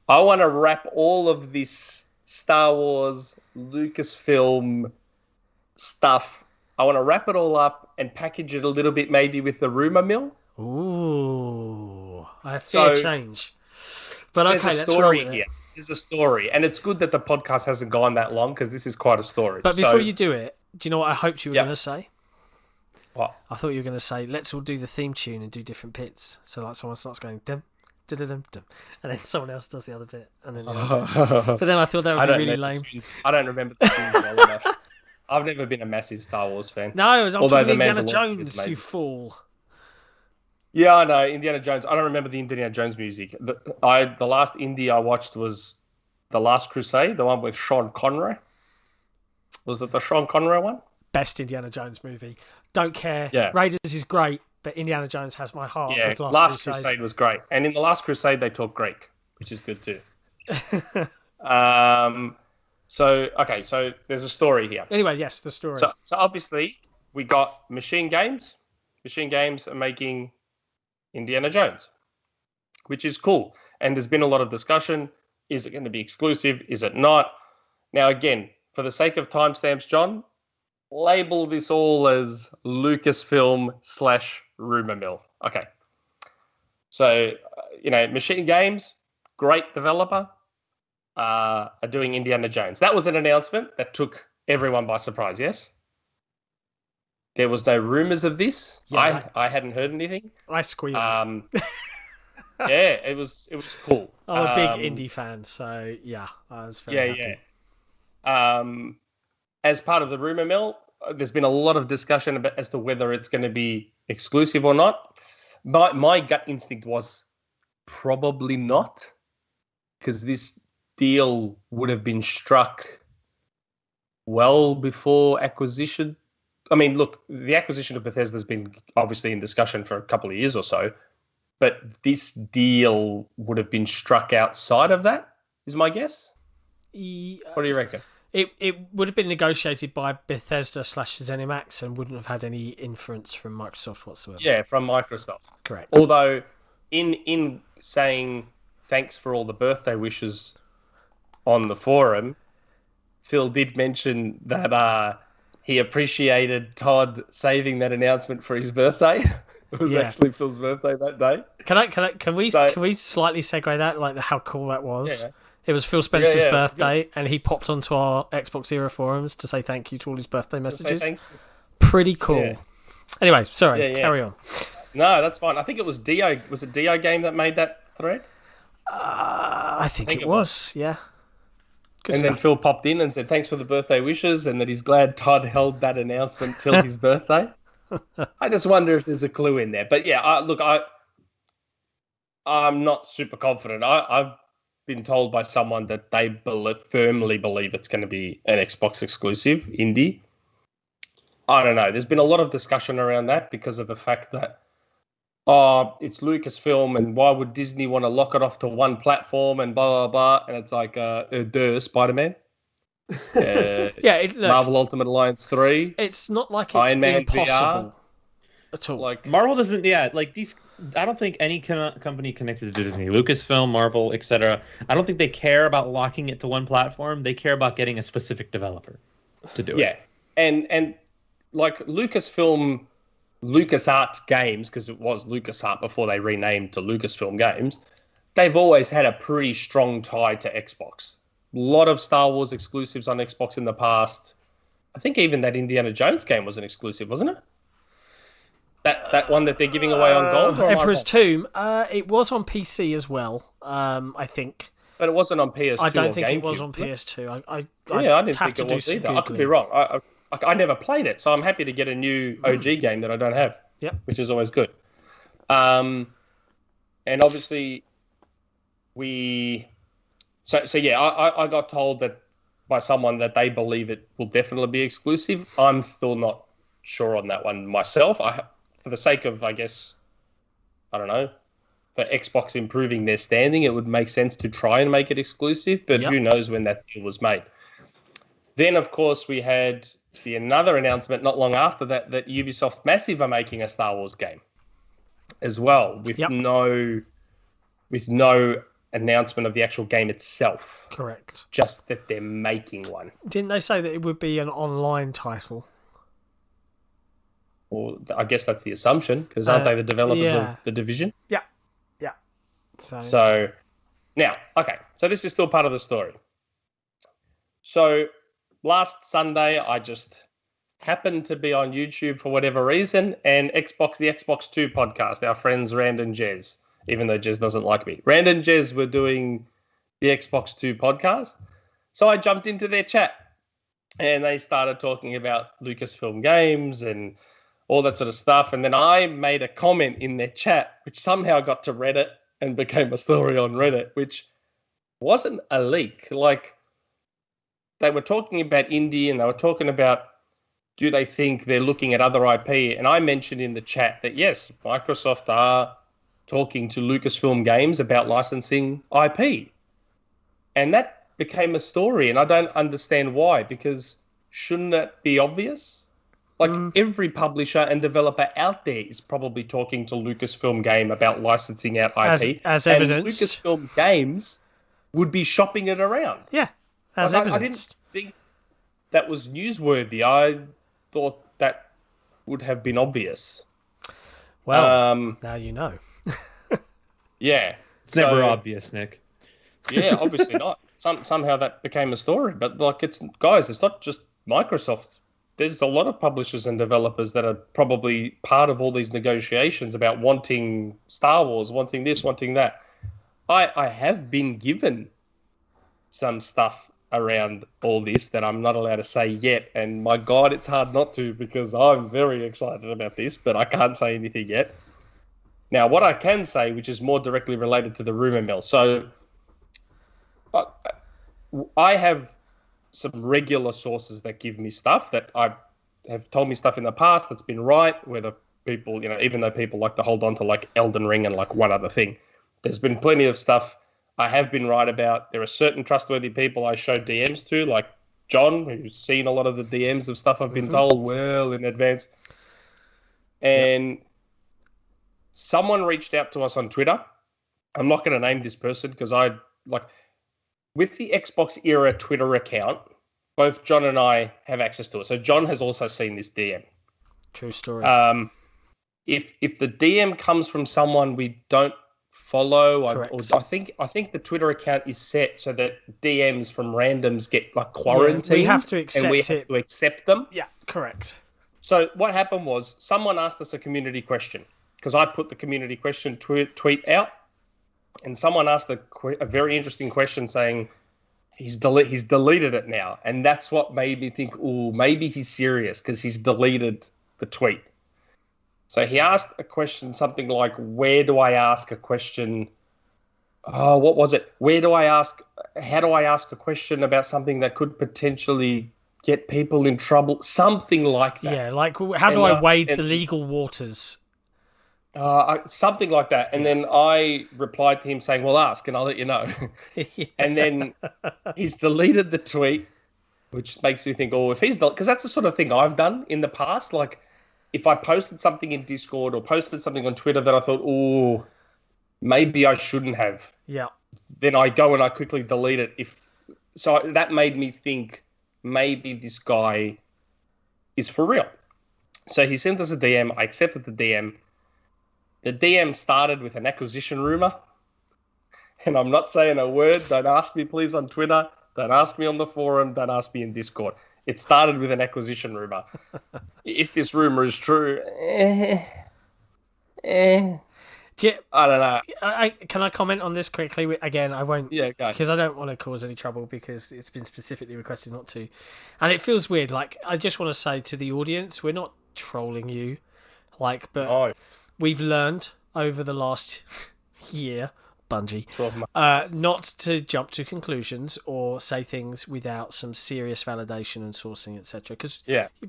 I want to wrap all of this Star Wars, Lucasfilm stuff. I want to wrap it all up and package it a little bit, maybe with the RumourMill. Ooh, I fear change. But okay, let's roll with it. There's a story, and it's good that the podcast hasn't gone that long, because this is quite a story. But before you do it, do you know what I hoped you were going to say? What? I thought you were going to say, let's all do the theme tune and do different bits. So like someone starts going dum, dum, dum, dum, and then someone else does the other bit, and then the other bit. But then I thought that would be really lame. I don't remember the tunes well enough. I've never been a massive Star Wars fan. No, I'm talking Indiana Jones, you fool. Yeah, I know, Indiana Jones. I don't remember the Indiana Jones music. The last indie I watched was The Last Crusade, the one with Sean Connery. Was it the Sean Connery one? Best Indiana Jones movie. Don't care. Yeah. Raiders is great, but Indiana Jones has my heart. Yeah, Last Crusade was great. And in The Last Crusade, they talk Greek, which is good too. So there's a story here. Anyway, yes, the story. So obviously, we got Machine Games. Machine Games are making Indiana Jones, which is cool. And there's been a lot of discussion. Is it going to be exclusive? Is it not? Now, again, for the sake of timestamps, John, label this all as Lucasfilm / RumourMill. Okay. So, Machine Games, great developer, are doing Indiana Jones. That was an announcement that took everyone by surprise, yes? There was no rumors of this. Yeah, I hadn't heard anything. I squealed. Yeah, it was cool. I'm a big indie fan, so yeah, I was very happy. Yeah. As part of the RumourMill, there's been a lot of discussion as to whether it's going to be exclusive or not. My gut instinct was probably not, because this deal would have been struck well before acquisition. I mean, look, the acquisition of Bethesda has been obviously in discussion for a couple of years or so, but this deal would have been struck outside of that, is my guess. What do you reckon? It would have been negotiated by Bethesda / ZeniMax and wouldn't have had any inference from Microsoft whatsoever. Yeah, from Microsoft. Correct. Although, in saying thanks for all the birthday wishes on the forum, Phil did mention that he appreciated Todd saving that announcement for his birthday. It was actually Phil's birthday that day. Can we slightly segue that, like how cool that was? Yeah. It was Phil Spencer's birthday, and he popped onto our XboxEra forums to say thank you to all his birthday messages. Pretty cool. Yeah. Anyway, sorry, carry on. No, that's fine. I think it was Dio. Was it Dio Game that made that thread? I think it was. Yeah. Good stuff. Then Phil popped in and said thanks for the birthday wishes, and that he's glad Todd held that announcement till his birthday. I just wonder if there's a clue in there. But yeah, look, I'm not super confident. I've been told by someone that they firmly believe it's going to be an Xbox exclusive indie. I don't know. There's been a lot of discussion around that because of the fact that, it's Lucasfilm, and why would Disney want to lock it off to one platform and blah, blah, blah. And it's like, Spider-Man. Marvel Ultimate Alliance 3. It's not like it's Iron Man impossible VR. at all. Like Marvel doesn't, like these. I don't think any company connected to Disney, Lucasfilm, Marvel, etc. I don't think they care about locking it to one platform. They care about getting a specific developer to do it. Yeah, and like Lucasfilm, LucasArts Games, because it was LucasArts before they renamed to Lucasfilm Games, they've always had a pretty strong tie to Xbox. A lot of Star Wars exclusives on Xbox in the past. I think even that Indiana Jones game was an exclusive, wasn't it? That one that they're giving away on Gold? Emperor's Tomb. It was on PC as well, I think. But it wasn't on PS2 I don't think GameCube, it was on PS2. I didn't think it was either. I could be wrong. I never played it, so I'm happy to get a new OG game that I don't have. Yep. Which is always good. And obviously, I got told that by someone that they believe it will definitely be exclusive. I'm still not sure on that one myself. For the sake of, I guess, I don't know, for Xbox improving their standing, it would make sense to try and make it exclusive, but who knows when that deal was made. Then, of course, we had another announcement not long after that Ubisoft Masssive are making a Star Wars game as well, with no announcement of the actual game itself. Correct. Just that they're making one. Didn't they say that it would be an online title? Well, I guess that's the assumption, because aren't they the developers of The Division? Yeah. So, now, okay, so this is still part of the story. So, last Sunday, I just happened to be on YouTube for whatever reason, and the Xbox 2 podcast, our friends Rand and Jez, even though Jez doesn't like me. Rand and Jez were doing the Xbox 2 podcast, so I jumped into their chat, and they started talking about Lucasfilm games and all that sort of stuff, and then I made a comment in their chat, which somehow got to Reddit and became a story on Reddit, which wasn't a leak. Like, they were talking about indie, and they were talking about, do they think they're looking at other IP? And I mentioned in the chat that, yes, Microsoft are talking to Lucasfilm Games about licensing IP. And that became a story, and I don't understand why, because shouldn't that be obvious? Like, every publisher and developer out there is probably talking to Lucasfilm Game about licensing out IP. As evidenced. And Lucasfilm Games would be shopping it around. Yeah, as evidenced. I didn't think that was newsworthy. I thought that would have been obvious. Well, now you know. Yeah. It's never obvious, Nick. Yeah, obviously not. Somehow that became a story. But, like, it's not just Microsoft. There's a lot of publishers and developers that are probably part of all these negotiations about wanting Star Wars, wanting this, wanting that. I have been given some stuff around all this that I'm not allowed to say yet, and my God, it's hard not to, because I'm very excited about this, but I can't say anything yet. Now, what I can say, which is more directly related to the RumourMill, so I have some regular sources that give me stuff that I have told me stuff in the past that's been right, whether people, even though people like to hold on to like Elden Ring and like one other thing, there's been plenty of stuff I have been right about. There are certain trustworthy people I show DMs to, like John, who's seen a lot of the DMs of stuff I've been told well in advance. And someone reached out to us on Twitter. I'm not going to name this person because with the XboxEra Twitter account, both John and I have access to it. So John has also seen this DM. True story. If the DM comes from someone we don't follow, I think the Twitter account is set so that DMs from randoms get like quarantined. We have to accept and we have to accept them. Yeah, correct. So what happened was someone asked us a community question because I put the community question tweet out. And someone asked a very interesting question saying he's deleted it now. And that's what made me think, maybe he's serious because he's deleted the tweet. So he asked a question, something like, where do I ask a question? Oh, what was it? How do I ask a question about something that could potentially get people in trouble? Something like that. Yeah, like, how do I wade the legal waters? Something like that. And then I replied to him saying, well, ask and I'll let you know. Yeah. And then he's deleted the tweet, which makes me think, oh, if he's not, because that's the sort of thing I've done in the past. Like, if I posted something in Discord or posted something on Twitter that I thought, oh, maybe I shouldn't have. Yeah. Then I go and I quickly delete it. So that made me think maybe this guy is for real. So he sent us a DM. I accepted the DM. The DM started with an acquisition rumor. And I'm not saying a word. Don't ask me, please, on Twitter. Don't ask me on the forum. Don't ask me in Discord. It started with an acquisition rumor. If this rumor is true, I don't know. Can I comment on this quickly? Again, I won't. Yeah, go. Because I don't want to cause any trouble because it's been specifically requested not to. And it feels weird. Like, I just want to say to the audience, we're not trolling you. Like, but we've learned over the last year, Bungie, not to jump to conclusions or say things without some serious validation and sourcing, etc. Because,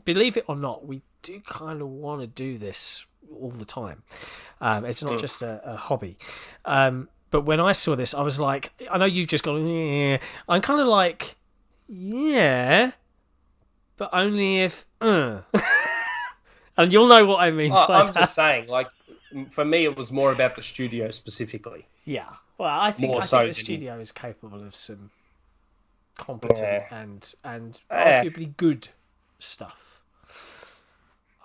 believe it or not, we do kind of want to do this all the time. It's not just a hobby. But when I saw this, I was like, I know you've just gone, yeah. I'm kind of like, yeah, but only if, and you'll know what I mean. I'm just saying, like, for me, it was more about the studio specifically. Yeah. Well, I think the studio is capable of some competent and arguably good stuff.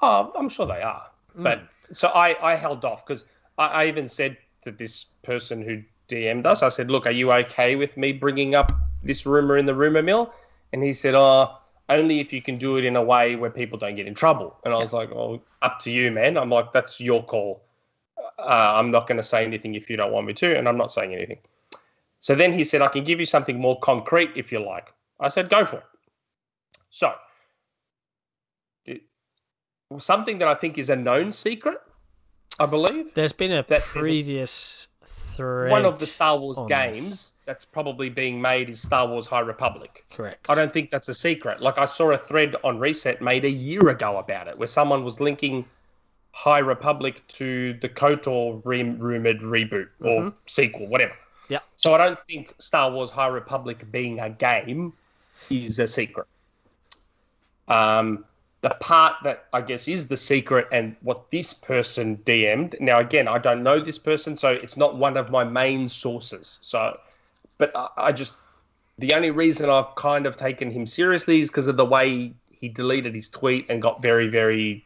Oh, I'm sure they are. But so I held off because I even said to this person who DM'd us, I said, look, are you okay with me bringing up this rumor in the rumor mill? And he said, only if you can do it in a way where people don't get in trouble. And I was like, oh, up to you, man. I'm like, that's your call. I'm not going to say anything if you don't want me to, and I'm not saying anything. So then he said, I can give you something more concrete if you like. I said, go for it. So something that I think is a known secret, I believe. There's been a previous thread. One of the Star Wars games that's probably being made is Star Wars High Republic. Correct. I don't think that's a secret. Like, I saw a thread on Reset made a year ago about it, where someone was linking High Republic to the KOTOR rumored reboot or sequel, whatever. Yeah. So I don't think Star Wars High Republic being a game is a secret. The part that I guess is the secret and what this person DM'd. Now, again, I don't know this person, so it's not one of my main sources. So, but I just, the only reason I've kind of taken him seriously is because of the way he deleted his tweet and got very, very,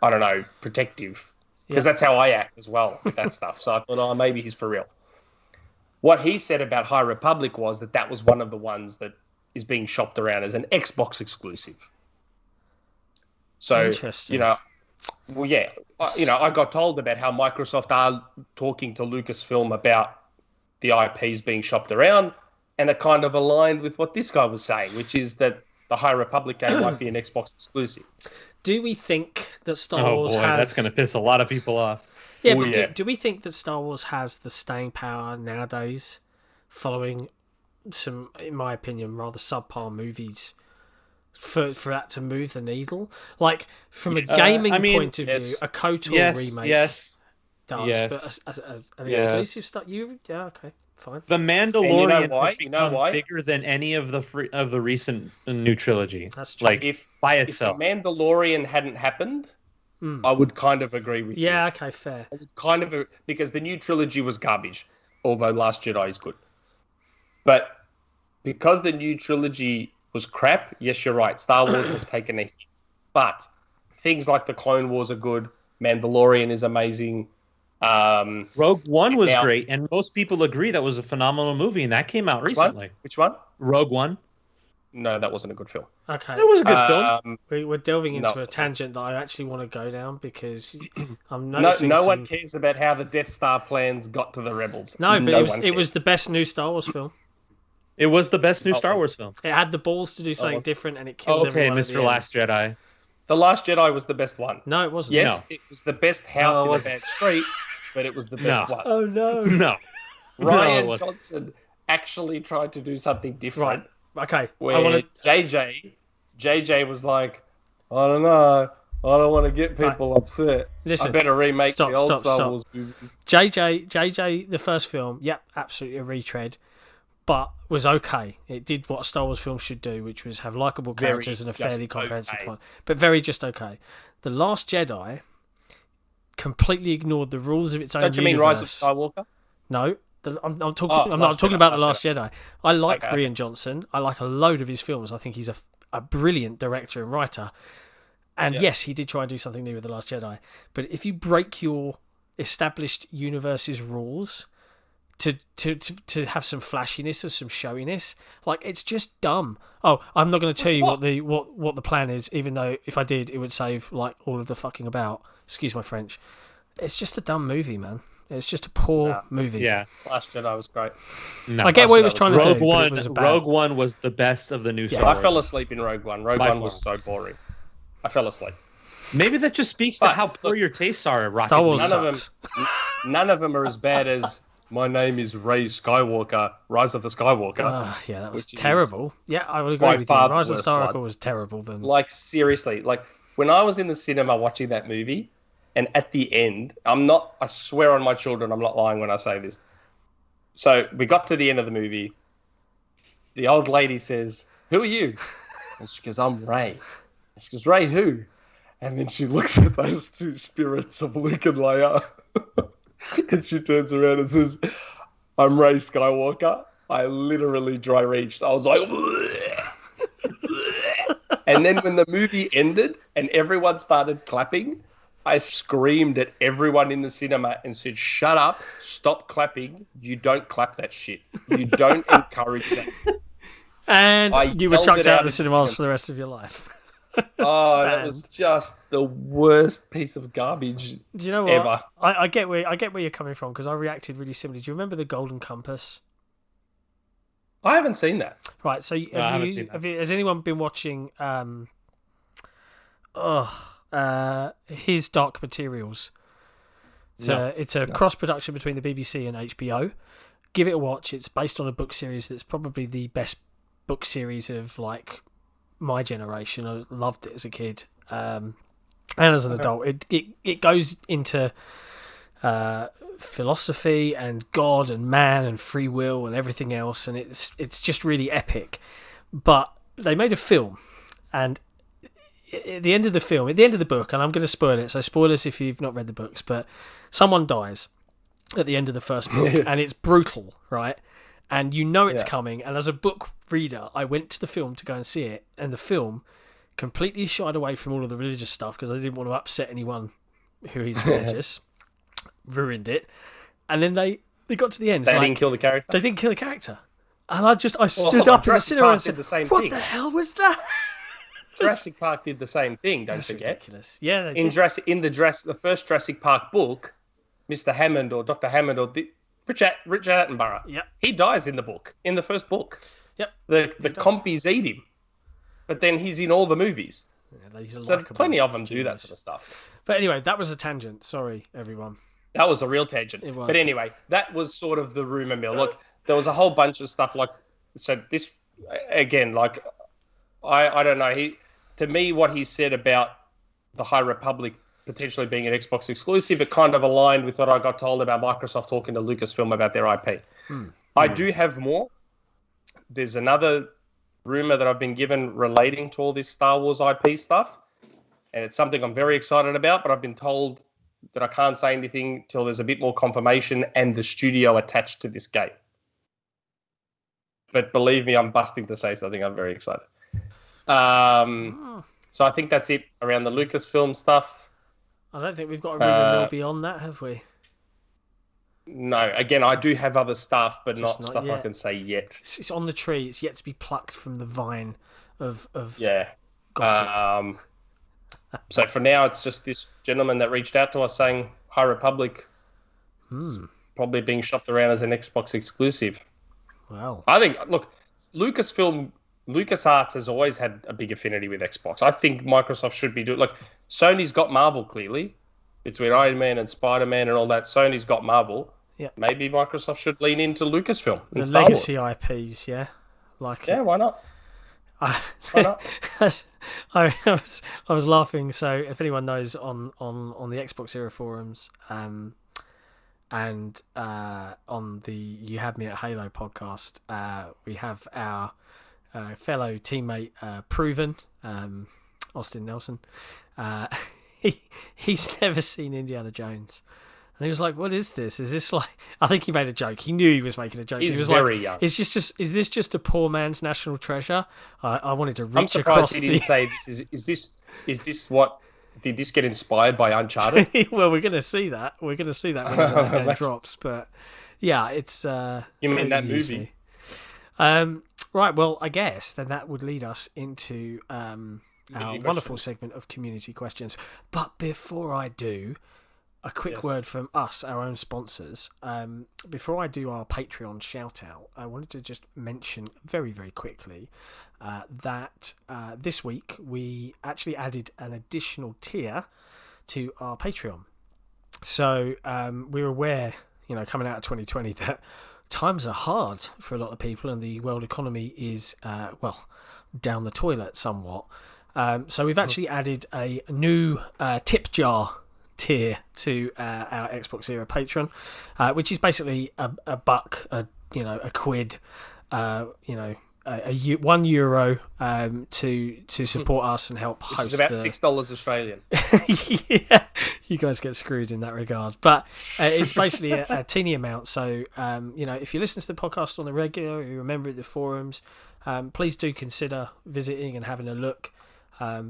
I don't know, protective. Because that's how I act as well with that stuff. So I thought, maybe he's for real. What he said about High Republic was that was one of the ones that is being shopped around as an Xbox exclusive. So, I got told about how Microsoft are talking to Lucasfilm about the IPs being shopped around, and it kind of aligned with what this guy was saying, which is that the High Republic game might be an Xbox exclusive. Do we think that Star Wars has... that's going to piss a lot of people off. Yeah, but do we think that Star Wars has the staying power nowadays, following some, in my opinion, rather subpar movies, for that to move the needle? Like, from a gaming point of view, a KOTOR remake does, but an exclusive stuff... okay, fine. The Mandalorian has become bigger than any of the recent new trilogy. That's true. Like, by itself. If the Mandalorian hadn't happened, I would kind of agree with you. Yeah, okay, fair. I would kind of, because the new trilogy was garbage, although Last Jedi is good. But because the new trilogy was crap, yes, you're right, Star Wars has taken a hit. But things like the Clone Wars are good, Mandalorian is amazing. Rogue One was great, and most people agree that was a phenomenal movie, and that came out recently. Which one? Rogue One. No, that wasn't a good film. Okay. That was a good film. We're delving into a tangent that I actually want to go down because I'm noticing no one cares about how the Death Star plans got to the rebels. No, but it was the best new Star Wars film. It was the best new Star Wars film. It had the balls to do something different, and it killed everyone. Okay, Mr. Last Jedi. The Last Jedi was the best one. No, it wasn't. Yes, No. it was the best house in a bad street, but it was the best one. Oh no. No. Ryan No, it wasn't. Johnson actually tried to do something different. Right. Okay. Where JJ was like, I don't know. I don't want to get people upset. Listen, I better remake the old Star Wars movies. JJ, the first film, yep, absolutely a retread, but was okay. It did what a Star Wars film should do, which was have likable characters and a fairly comprehensive plot, but very just okay. The Last Jedi completely ignored the rules of its own universe. Don't you mean Rise of Skywalker? No. I'm talking about The Last Jedi. I like Rian Johnson. I like a load of his films. I think he's a brilliant director and writer. And yes, he did try and do something new with The Last Jedi. But if you break your established universe's rules to have some flashiness or some showiness, like, it's just dumb. Oh, I'm not going to tell you what the plan is, even though if I did, it would save like all of the fucking about. Excuse my French. It's just a dumb movie, man. It's just a poor movie. Yeah. Last Jedi was great. No. I get what he was trying to do. Rogue One was the best of the new Star Wars. I fell asleep in Rogue One. Rogue One was so boring. I fell asleep. Maybe that just speaks to how poor your tastes are at Rocket Star Wars League. None of them are as bad as My Name is Rey Skywalker, Rise of the Skywalker. Yeah, that was terrible. Yeah, I would agree with you. Rise of the Skywalker was terrible. Then, like, seriously, like when I was in the cinema watching that movie, and at the end, I swear on my children, I'm not lying when I say this. So we got to the end of the movie. The old lady says, "Who are you?" And she goes, "I'm Rey." She goes, "Rey who?" And then she looks at those two spirits of Luke and Leia. And she turns around and says, "I'm Rey Skywalker." I literally dry reached. I was like, and then when the movie ended and everyone started clapping, I screamed at everyone in the cinema and said, "Shut up, stop clapping. You don't clap that shit. You don't encourage that." And you were chucked out of the cinemas for the rest of your life. Oh, that was just the worst piece of garbage. Do you know what? Ever. I get where you're coming from, because I reacted really similarly. Do you remember the Golden Compass? I haven't seen that. Right. So has anyone been watching? His Dark Materials. It's a cross production between the BBC and HBO. Give it a watch. It's based on a book series that's probably the best book series of like my generation. I loved it as a kid, and as an adult. It goes into philosophy and God and man and free will and everything else, and it's just really epic. But they made a film, and at the end of the book, and I'm going to spoil it, so spoilers if you've not read the books, but someone dies at the end of the first book, and it's brutal, right? And you know it's coming, and as a book reader, I went to the film to go and see it, and the film completely shied away from all of the religious stuff because I didn't want to upset anyone who is religious. Ruined it. And then they got to the end. They didn't kill the character? They didn't kill the character. And I stood up in the cinema and said, "What the hell was that?" Jurassic Park did the same thing, don't forget. Ridiculous. Yeah, they did. The first Jurassic Park book, Mr. Hammond or Dr. Hammond or Richard Attenborough, he dies in the book, in the first book. Yep. The compies eat him, but then he's in all the movies. Yeah, so plenty of them do that sort of stuff. But anyway, that was a tangent. Sorry, everyone. That was a real tangent. It was. But anyway, that was sort of the rumor mill. Look, there was a whole bunch of stuff like, so this, again, like, I don't know. To me, what he said about the High Republic potentially being an Xbox exclusive, it kind of aligned with what I got told about Microsoft talking to Lucasfilm about their IP. I do have more. There's another rumor that I've been given relating to all this Star Wars IP stuff, and it's something I'm very excited about, but I've been told that I can't say anything till there's a bit more confirmation and the studio attached to this game. But believe me, I'm busting to say something. I'm very excited. So I think that's it around the Lucasfilm stuff. I don't think we've got a rumor mill beyond that, have we? No. Again, I do have other stuff, but not stuff yet. I can say yet. It's on the tree. It's yet to be plucked from the vine of gossip. So for now, it's just this gentleman that reached out to us saying High Republic is probably being shopped around as an Xbox exclusive. Wow. I think, look, Lucasfilm LucasArts has always had a big affinity with Xbox. I think Microsoft should be doing... Like, Sony's got Marvel, clearly. Between Iron Man and Spider-Man and all that, Sony's got Marvel. Yeah. Maybe Microsoft should lean into Lucasfilm. The legacy IPs, yeah. Why not? Why not? I was laughing. So if anyone knows on the XboxEra forums and on the You Had Me at Halo podcast, we have our fellow teammate Proven, Austin Nelson. He's never seen Indiana Jones. And he was like, "What is this? Is this like?" I think he made a joke. He knew he was making a joke. He's he was very like, young. Is this just a poor man's national treasure? I wanted to reach I'm surprised across. he didn't say this. Is this what? Did this get inspired by Uncharted? Well, we're going to see that. We're going to see that when that game drops. But yeah, it's. You mean that movie? Right. Well, I guess then that would lead us into our wonderful segment of community questions. But before I do, a quick word from us, our own sponsors. Before I do our Patreon shout out, I wanted to just mention very, very quickly that this week we actually added an additional tier to our Patreon. So we're aware, coming out of 2020, that times are hard for a lot of people and the world economy is, down the toilet somewhat. So we've actually added a new tip jar tier to our XboxEra Patreon, which is basically a buck, a quid, €1 to support us and help host. It's about $6 Australian. Yeah, you guys get screwed in that regard, but it's basically a teeny amount. So if you listen to the podcast on the regular, you remember the forums, please do consider visiting and having a look.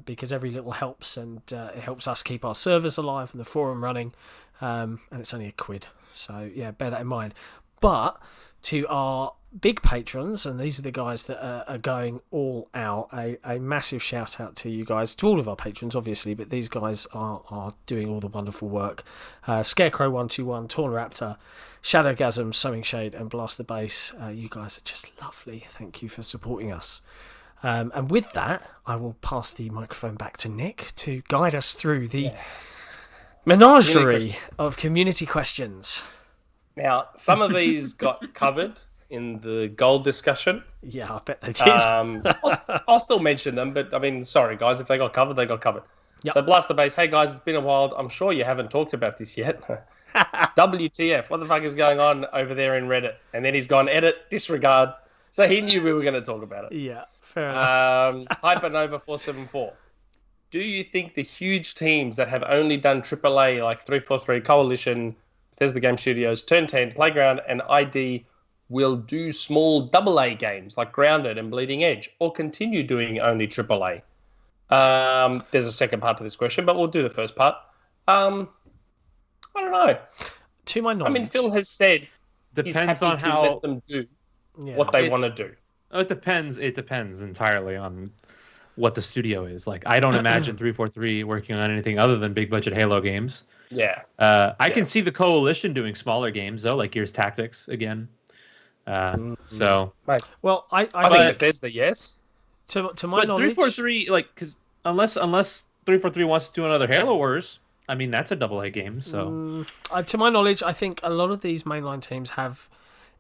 Because every little helps, and it helps us keep our servers alive and the forum running, and it's only £1. So yeah, bear that in mind. But to our big patrons, and these are the guys that are going all out, a massive shout out to you guys, to all of our patrons obviously, but these guys are doing all the wonderful work. Scarecrow121, Torn Raptor, Shadowgasm, Sowing Shade, and Blast the Bass. You guys are just lovely. Thank you for supporting us. And with that, I will pass the microphone back to Nick to guide us through the menagerie of community questions. Now, some of these got covered in the gold discussion. Yeah, I bet they did. I'll still mention them, but I mean, sorry guys, if they got covered, they got covered. Yep. So Blast the Bass, hey guys, it's been a while. I'm sure you haven't talked about this yet. WTF, what the fuck is going on over there in Reddit? And then he's gone, edit, disregard. So he knew we were going to talk about it. Yeah, fair enough. Hypernova474. Do you think the huge teams that have only done AAA, like 343, Coalition, Bethesda Game Studios, Turn 10, Playground, and ID, will do small AA games like Grounded and Bleeding Edge, or continue doing only AAA? There's a second part to this question, but we'll do the first part. I don't know. To my knowledge, I mean, Phil has said depends he's happy on to how let them do what they want to do. It depends entirely on what the studio is. Like, I don't imagine 343 working on anything other than big budget Halo games. Yeah. I can see the Coalition doing smaller games though, like Gears Tactics again. So, right. Well, I think Bethesda, yes. To my knowledge, 343, like, because unless 343 wants to do another Halo Wars, I mean, that's a AA game. So, to my knowledge, I think a lot of these mainline teams have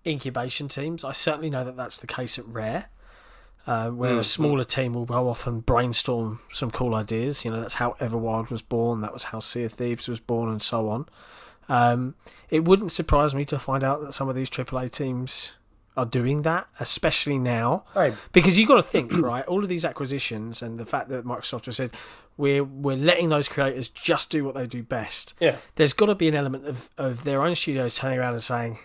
incubation teams. I certainly know that that's the case at Rare, where a smaller team will go off and brainstorm some cool ideas. That's how Everwild was born. That was how Sea of Thieves was born, and so on. It wouldn't surprise me to find out that some of these AAA teams are doing that, especially now, because you've got to think, right? All of these acquisitions and the fact that Microsoft has said we're letting those creators just do what they do best. Yeah, there's got to be an element of their own studios turning around and saying,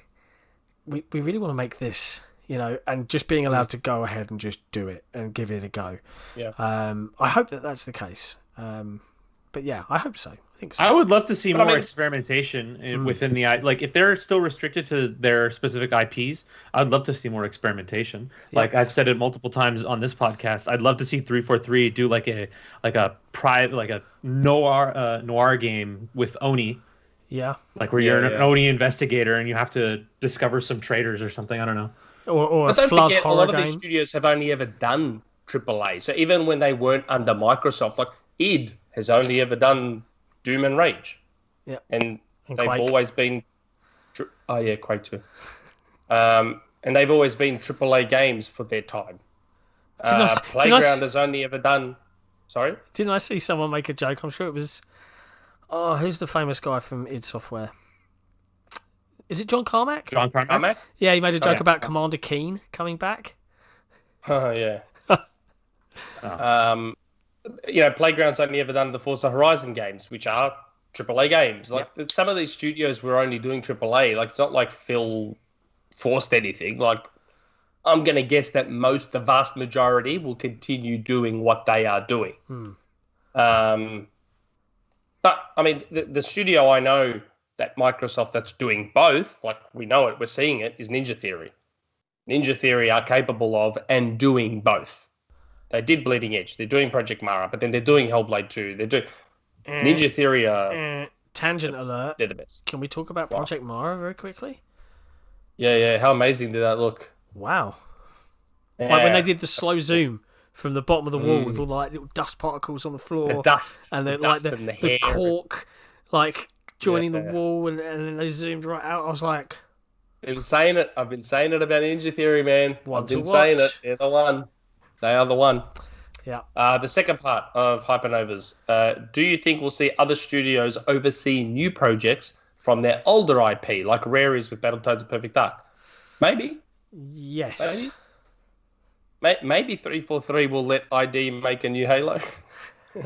we really want to make this, and just being allowed to go ahead and just do it and give it a go. Yeah. I hope that that's the case. But yeah, I hope so. I think so. I would love to see more experimentation within the like. If they're still restricted to their specific IPs, I'd love to see more experimentation. Yeah. Like I've said it multiple times on this podcast, I'd love to see 343 do like a noir game with Oni. Yeah. Like where you're an Oni investigator and you have to discover some traitors or something. I don't know. or but a don't flood forget, a horror lot of game. these studios have only ever done AAA. So even when they weren't under Microsoft, like id has only ever done Doom and Rage. Yeah, and they've Quake. always been. Oh yeah, Quake too. And they've always been AAA games for their time. Playground has only ever done. Sorry? Didn't I see someone make a joke? I'm sure it was. Oh, who's the famous guy from id Software? Is it John Carmack? John Carmack? Yeah, he made a joke about Commander Keen coming back. Oh, yeah. Playground's only ever done the Forza Horizon games, which are AAA games. Like some of these studios were only doing AAA. Like it's not like Phil forced anything. Like I'm going to guess that the vast majority will continue doing what they are doing. But I mean, the studio I know that Microsoft that's doing both, like we know it, we're seeing it, is Ninja Theory. Ninja Theory are capable of and doing both. They did Bleeding Edge. They're doing Project Mara, but then they're doing Hellblade 2. They're doing Ninja Theory. Tangent alert. They're the best. Can we talk about Project Mara very quickly? Yeah. How amazing did that look? Wow. Yeah. Like when they did the slow zoom from the bottom of the wall with all the little dust particles on the floor. The dust. And then the cork joining the wall and then they zoomed right out. I was like... I've been saying it about Ninja Theory, man. I've been saying it. They're the one. They are the one. Yeah. The second part of Hypernovas. Do you think we'll see other studios oversee new projects from their older IP, like Rare is with Battletoads and Perfect Dark? Maybe. Yes. Maybe 343 will let ID make a new Halo. Do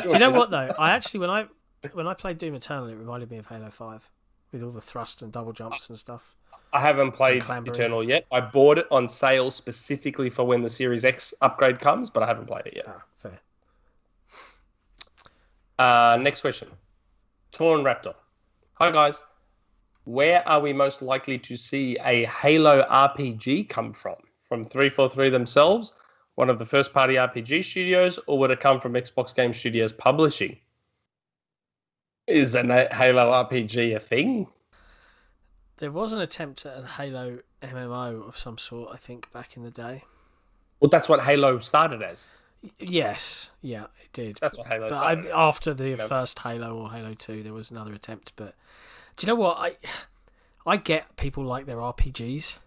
you know what though? I actually when I played Doom Eternal, it reminded me of Halo 5 with all the thrust and double jumps and stuff. I haven't played Eternal yet. I bought it on sale specifically for when the Series X upgrade comes, but I haven't played it yet. Fair. Next question. Torn Raptor. Hi, guys. Where are we most likely to see a Halo RPG come from? From 343 themselves, one of the first-party RPG studios, or would it come from Xbox Game Studios Publishing? Is a Halo RPG a thing? There was an attempt at a Halo MMO of some sort, I think, back in the day. Well, that's what Halo started as. Yes, it did. That's what Halo started as. After the first Halo or Halo 2, there was another attempt. But do you know what? I get people like their RPGs.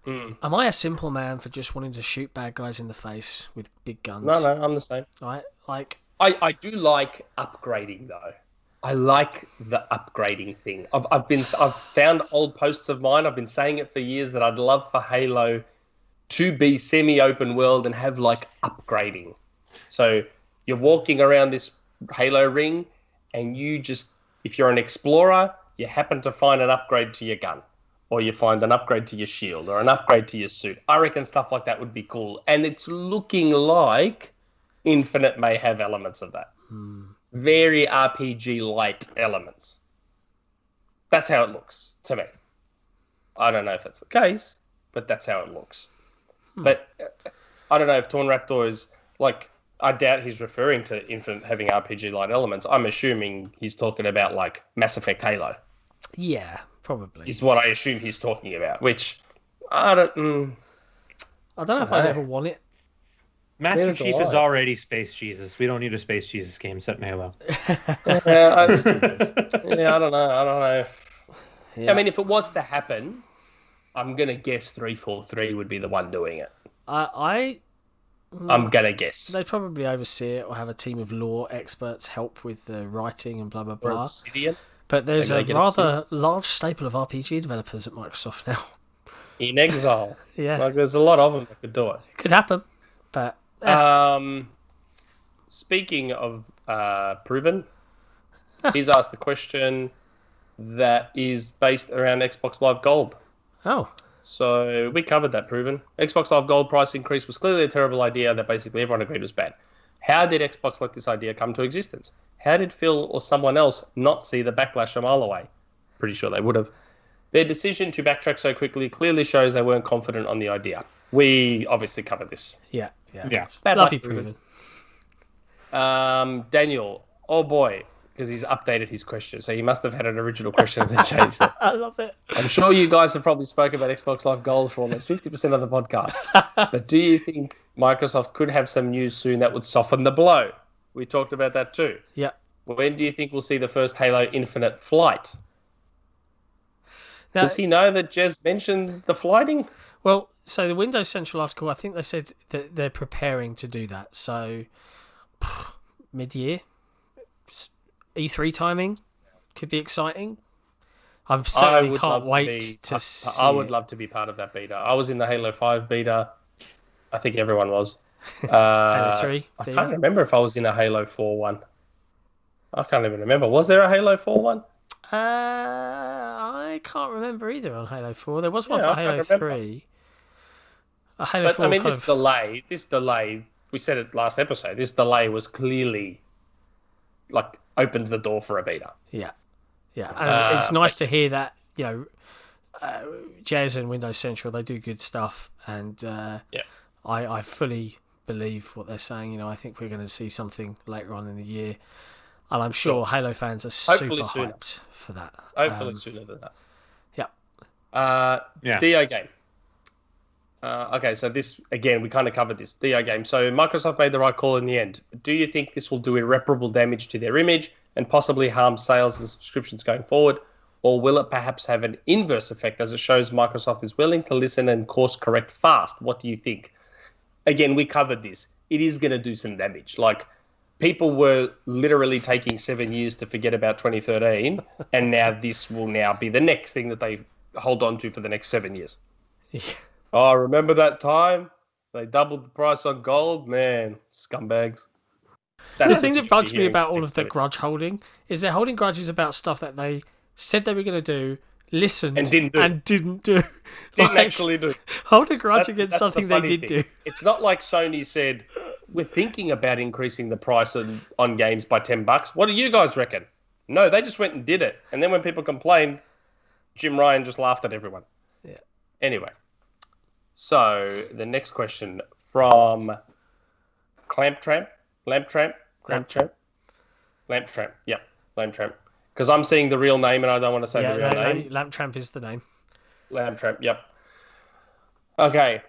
Am I a simple man for just wanting to shoot bad guys in the face with big guns? No, I'm the same. Right? I do like upgrading though. I like the upgrading thing. I've found old posts of mine. I've been saying it for years that I'd love for Halo to be semi-open world and have like upgrading. So you're walking around this Halo ring, and if you're an explorer, you happen to find an upgrade to your gun, or you find an upgrade to your shield, or an upgrade to your suit. I reckon stuff like that would be cool. And it's looking like Infinite may have elements of that. Very RPG-light elements. That's how it looks to me. I don't know if that's the case, but that's how it looks. But I don't know if Torn Raptor is like... I doubt he's referring to Infinite having RPG-light elements. I'm assuming he's talking about like Mass Effect Halo. Yeah, probably. Is what I assume he's talking about, which I don't know if I'd ever want it. Master Chief is already Space Jesus. We don't need a Space Jesus game set in Halo. I don't know. I mean, if it was to happen, I'm going to guess 343 would be the one doing it. I'm going to guess. They'd probably oversee it or have a team of lore experts help with the writing and blah, blah, blah. Or Obsidian. But there's a rather large staple of RPG developers at Microsoft now. In exile. Yeah. Like, there's a lot of them that could do it. It could happen, but... Speaking of proven, he's asked the question that is based around Xbox Live Gold. Oh. So we covered that, proven. Xbox Live Gold price increase was clearly a terrible idea that basically everyone agreed was bad. How did Xbox let this idea come to existence? How did Phil or someone else not see the backlash a mile away? Pretty sure they would have. Their decision to backtrack so quickly clearly shows they weren't confident on the idea. We obviously covered this. Yeah. Bad luck, Proven. Daniel, oh boy, because he's updated his question. So he must have had an original question and then changed it. I love it. I'm sure you guys have probably spoken about Xbox Live Gold for almost 50% of the podcast. But do you think Microsoft could have some news soon that would soften the blow? We talked about that too. Yeah. When do you think we'll see the first Halo Infinite flight? Now, does he know that Jez mentioned the flighting? Well, so the Windows Central article, I think they said that they're preparing to do that. So mid-year, E3 timing could be exciting. I certainly can't wait to see. I would love to be part of that beta. I was in the Halo 5 beta. I think everyone was. Halo 3 I beta? can't remember if I was in a Halo 4 one. I can't even remember. Was there a Halo 4 one? I can't remember either on Halo 4. There was one for Halo 3. Halo 4 I mean, this delay, we said it last episode, this delay was clearly, like, opens the door for a beta. Yeah. And it's nice to hear that, Jez and Windows Central, they do good stuff. And I fully believe what they're saying. I think we're going to see something later on in the year. And I'm sure Halo fans are super hyped for that. Hopefully sooner than that. Yeah. Dio game. Okay, so this, again, we kind of covered this. Dio game. So Microsoft made the right call in the end. Do you think this will do irreparable damage to their image and possibly harm sales and subscriptions going forward? Or will it perhaps have an inverse effect as it shows Microsoft is willing to listen and course correct fast? What do you think? Again, we covered this. It is going to do some damage. Like, people were literally taking 7 years to forget about 2013, and now this will now be the next thing that they hold on to for the next 7 years. Yeah. Oh, remember that time? They doubled the price on gold? Man, scumbags. The thing that bugs me about all of the grudge holding is they're holding grudges about stuff that they said they were going to do, listened, and didn't do. Didn't actually do. Hold a grudge against something they did do. It's not like Sony said, we're thinking about increasing the price on games by $10. What do you guys reckon? No, they just went and did it. And then when people complained, Jim Ryan just laughed at everyone. Yeah. Anyway, so the next question from Lamp Tramp. Yeah, Lamp Tramp. Because I'm seeing the real name and I don't want to say the real name. Lamp Tramp is the name. Lamp Tramp, yep. Okay.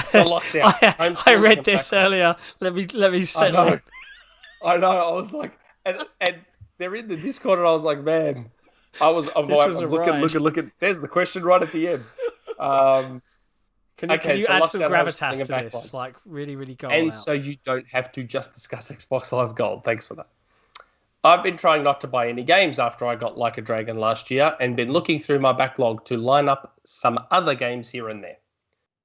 So lockdown. I read this earlier. Let me settle it. I know. I was like, and they're in the Discord, and I was like, man, I'm looking. There's the question right at the end. Can you add some gravitas to this? Like, really, really go and out. So you don't have to just discuss Xbox Live Gold. Thanks for that. I've been trying not to buy any games after I got Like a Dragon last year, and been looking through my backlog to line up some other games here and there.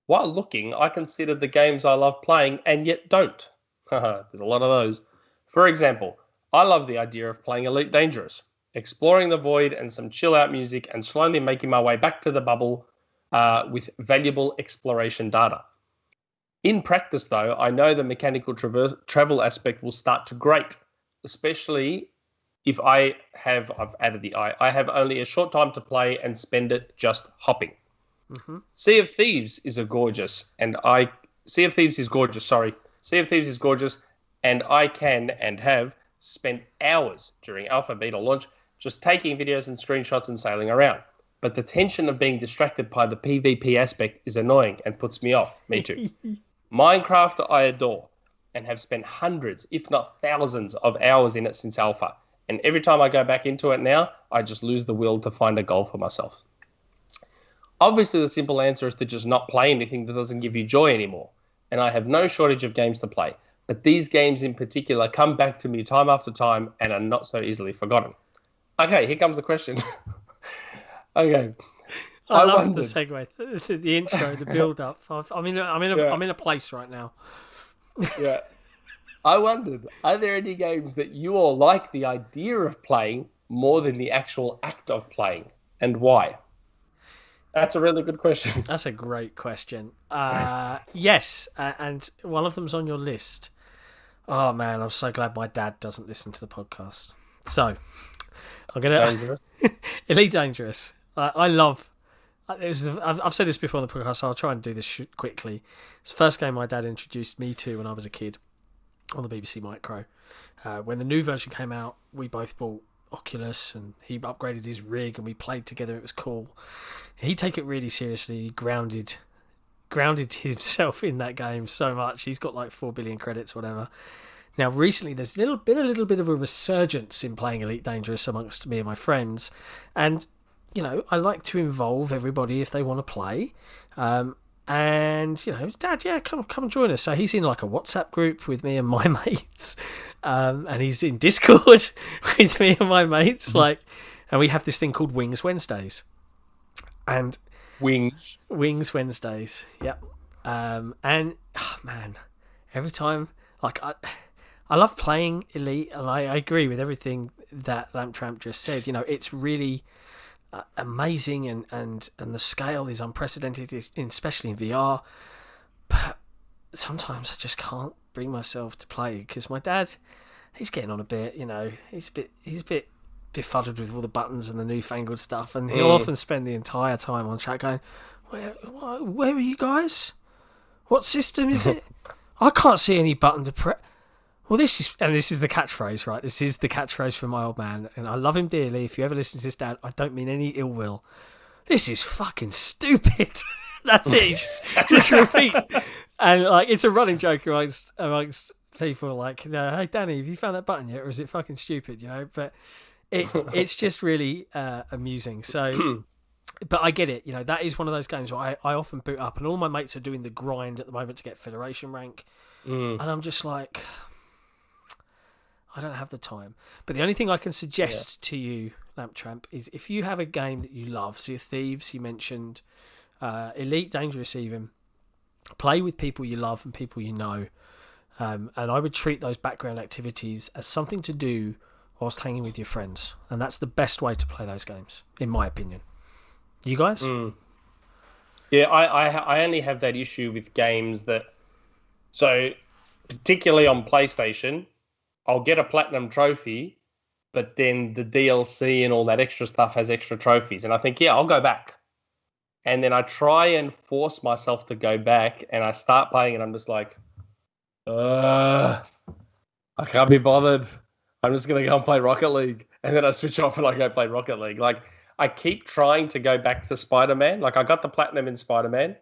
While looking, I considered the games I love playing and yet don't. There's a lot of those. For example, I love the idea of playing Elite Dangerous, exploring the void and some chill-out music, and slowly making my way back to the bubble with valuable exploration data. In practice, though, I know the mechanical travel aspect will start to grate, especially if I have only a short time to play and spend it just hopping. Mm-hmm. Sea of Thieves is gorgeous, and I can and have spent hours during alpha beta launch just taking videos and screenshots and sailing around. But the tension of being distracted by the PvP aspect is annoying and puts me off. Me too. Minecraft I adore and have spent hundreds, if not thousands, of hours in it since alpha. And every time I go back into it now, I just lose the will to find a goal for myself. Obviously, the simple answer is to just not play anything that doesn't give you joy anymore. And I have no shortage of games to play. But these games in particular come back to me time after time and are not so easily forgotten. Okay, here comes the question. Okay. I love the segue, the intro, the build-up. I'm in a place right now. Yeah. I wondered, are there any games that you all like the idea of playing more than the actual act of playing, and why? That's a really good question. That's a great question. Yes, and one of them's on your list. Oh man, I'm so glad my dad doesn't listen to the podcast. So, I'm gonna Dangerous. Elite Dangerous. I love. I've said this before on the podcast, so I'll try and do this quickly. It's the first game my dad introduced me to when I was a kid. on the BBC Micro. When the new version came out, we both bought Oculus, and he upgraded his rig, and we played together. It was cool. He take it really seriously. He grounded himself in that game so much. He's got like 4 billion credits, whatever. Now, recently, there's been a little bit of a resurgence in playing Elite Dangerous amongst me and my friends. And, you know, I like to involve everybody if they want to play. And, you know, Dad, yeah, come join us. So he's in like a WhatsApp group with me and my mates. And he's in Discord with me and my mates. And we have this thing called Wings Wednesdays. And Wings Wednesdays, yep. And, oh, man, every time, like, I love playing Elite, and I agree with everything that Lamp Tramp just said. You know, it's really amazing, and the scale is unprecedented, especially in VR. But sometimes I just can't bring myself to play because my dad, he's getting on a bit. You know, he's a bit befuddled with all the buttons and the newfangled stuff, and he'll often spend the entire time on chat going, "Where are you guys? What system is it? I can't see any button to press." Well, this is the catchphrase, right? This is the catchphrase from my old man, and I love him dearly. If you ever listen to this, Dad, I don't mean any ill will. This is fucking stupid. That's it. Just repeat. And like, it's a running joke amongst people. Like, hey, Danny, have you found that button yet, or is it fucking stupid? You know, but it's just really amusing. So, but I get it. You know, that is one of those games where I often boot up, and all my mates are doing the grind at the moment to get Federation rank, and I'm just like, I don't have the time. But the only thing I can suggest to you, Lamp Tramp, is if you have a game that you love, Sea of Thieves, you mentioned, Elite Dangerous even, play with people you love and people you know. And I would treat those background activities as something to do whilst hanging with your friends. And that's the best way to play those games, in my opinion. You guys? Yeah, I only have that issue with games that... So, particularly on PlayStation, I'll get a platinum trophy, but then the DLC and all that extra stuff has extra trophies. And I think, yeah, I'll go back. And then I try and force myself to go back, and I start playing, and I'm just like, I can't be bothered. I'm just going to go and play Rocket League. And then I switch off and I go play Rocket League. Like, I keep trying to go back to Spider-Man. Like, I got the platinum in Spider-Man,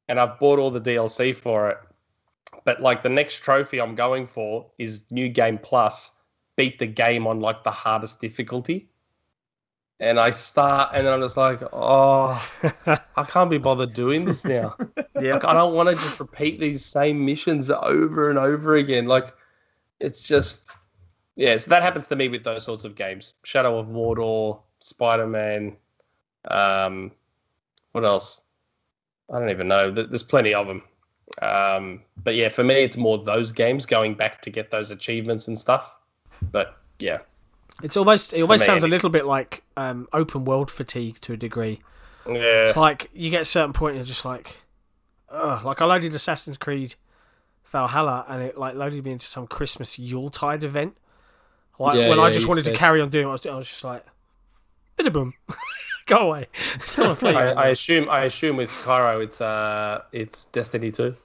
and I've bought all the DLC for it. But, like, the next trophy I'm going for is New Game Plus, beat the game on, like, the hardest difficulty. And I start, and then I'm just like, I can't be bothered doing this now. Like, I don't want to just repeat these same missions over and over again. Like, it's just... Yeah, so that happens to me with those sorts of games. Shadow of Mordor, Spider-Man, what else? I don't even know. There's plenty of them. But yeah, for me, it's more those games, going back to get those achievements and stuff. But yeah. It almost sounds a little bit like open world fatigue to a degree. Yeah. It's like you get a certain point and you're just like, ugh. Like I loaded Assassin's Creed Valhalla and it like loaded me into some Christmas Yuletide event. Like when I just wanted to carry on doing what I was just like, bida-boom. Go away. I don't want to play I assume with Cairo it's Destiny 2.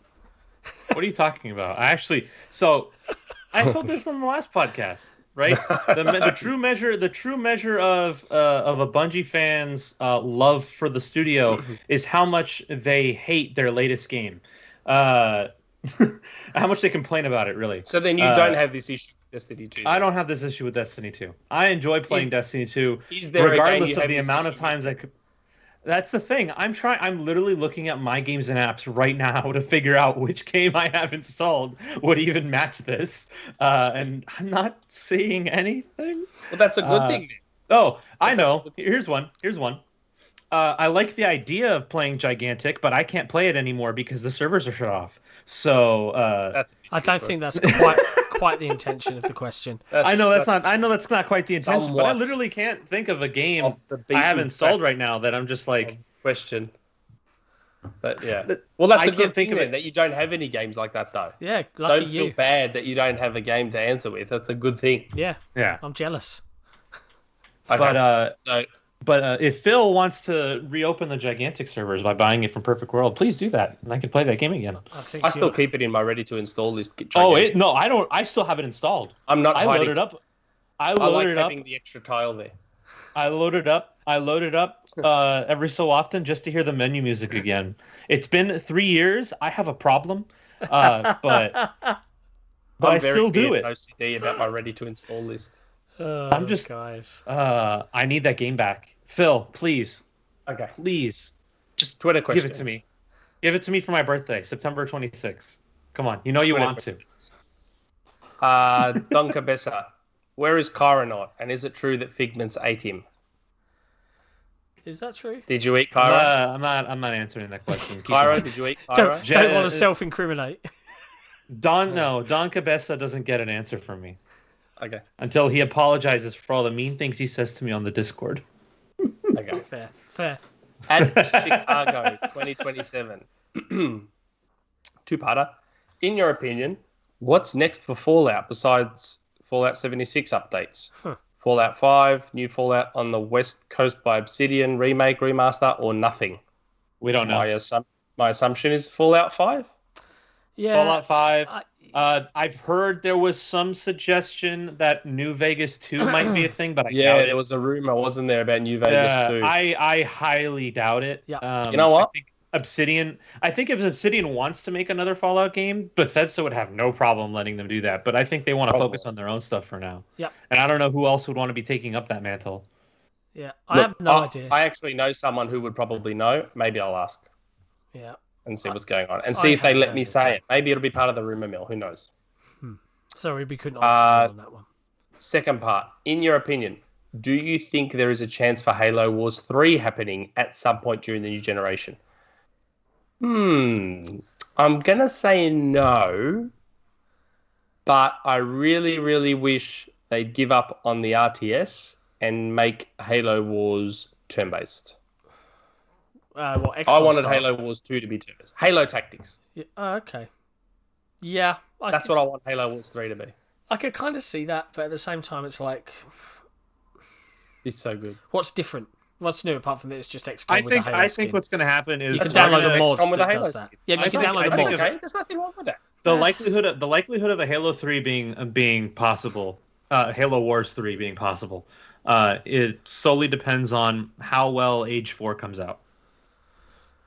What are you talking about? I told this on the last podcast, right? The true measure of a Bungie fan's love for the studio is how much they hate their latest game. How much they complain about it, really. So then you don't have this issue with Destiny 2. I don't have this issue with Destiny 2. I enjoy playing Destiny 2, regardless of the amount of times I could. That's the thing. I'm literally looking at my games and apps right now to figure out which game I have installed would even match this, and I'm not seeing anything. Well, that's a good thing. Oh, I know. Here's one. I like the idea of playing Gigantic, but I can't play it anymore because the servers are shut off. So I don't think that's quite the intention of the question. I know that's not quite the intention, but I literally can't think of a game I have installed right now that I'm just like question. But yeah, well, that's a good thing that you don't have any games like that though. Yeah, lucky don't feel bad that you don't have a game to answer with. That's a good thing. Yeah, I'm jealous. Okay. But so But if Phil wants to reopen the gigantic servers by buying it from Perfect World, please do that, and I can play that game again. I still keep it in my ready to install list. No, I don't. I still have it installed. I'm not. I loaded up. I loaded up. Having the extra tile there. I loaded up every so often just to hear the menu music again. It's been 3 years. I have a problem, but I still do it. OCD about my ready to install list. I'm just guys. I need that game back. Phil, please. Okay. Please. Just Twitter questions. Give it to me. Give it to me for my birthday, September 26th. Come on. You know you Twitter want to. Don Cabeza. Where is Kyra not? And is it true that Figments ate him? Is that true? Did you eat Kyra? I'm not answering that question. Kyra, did you eat Kyra? Don't want to self-incriminate. Don Cabeza doesn't get an answer from me. Okay. Until he apologizes for all the mean things he says to me on the Discord. Okay. Fair. At Chicago 2027. Two-parter. In your opinion, what's next for Fallout besides Fallout 76 updates? Fallout 5, new Fallout on the West Coast by Obsidian, remake, remaster, or nothing? We don't know. My assumption is Fallout 5? Yeah. Fallout 5. I've heard there was some suggestion that New Vegas 2 might be a thing, but I doubt it. There was a rumor, wasn't there, about New Vegas 2? I highly doubt it. Yeah. You know what? I think if Obsidian wants to make another Fallout game, Bethesda would have no problem letting them do that. But I think they want to focus on their own stuff for now. Yeah. And I don't know who else would want to be taking up that mantle. Yeah. I have no idea. I actually know someone who would probably know. Maybe I'll ask. Yeah. And see what's going on. And see if they let me say it. Maybe it'll be part of the rumor mill. Who knows? Sorry, we couldn't answer on that one. Second part. In your opinion, do you think there is a chance for Halo Wars 3 happening at some point during the new generation? I'm going to say no. But I really, really wish they'd give up on the RTS and make Halo Wars turn-based. I wanted Halo Wars 2 to be turn-based. Halo Tactics. Yeah. Okay. Yeah. That's what I want Halo Wars 3 to be. I could kind of see that, but at the same time, it's like... It's so good. What's different? What's new apart from that? It's just XCOM with a Halo skin. I think what's going to happen is... You can download a mod that does that. Yeah, you can download a mod. Okay, there's nothing wrong with that. The likelihood of a Halo 3 being possible, Halo Wars 3 being possible, it solely depends on how well Age 4 comes out.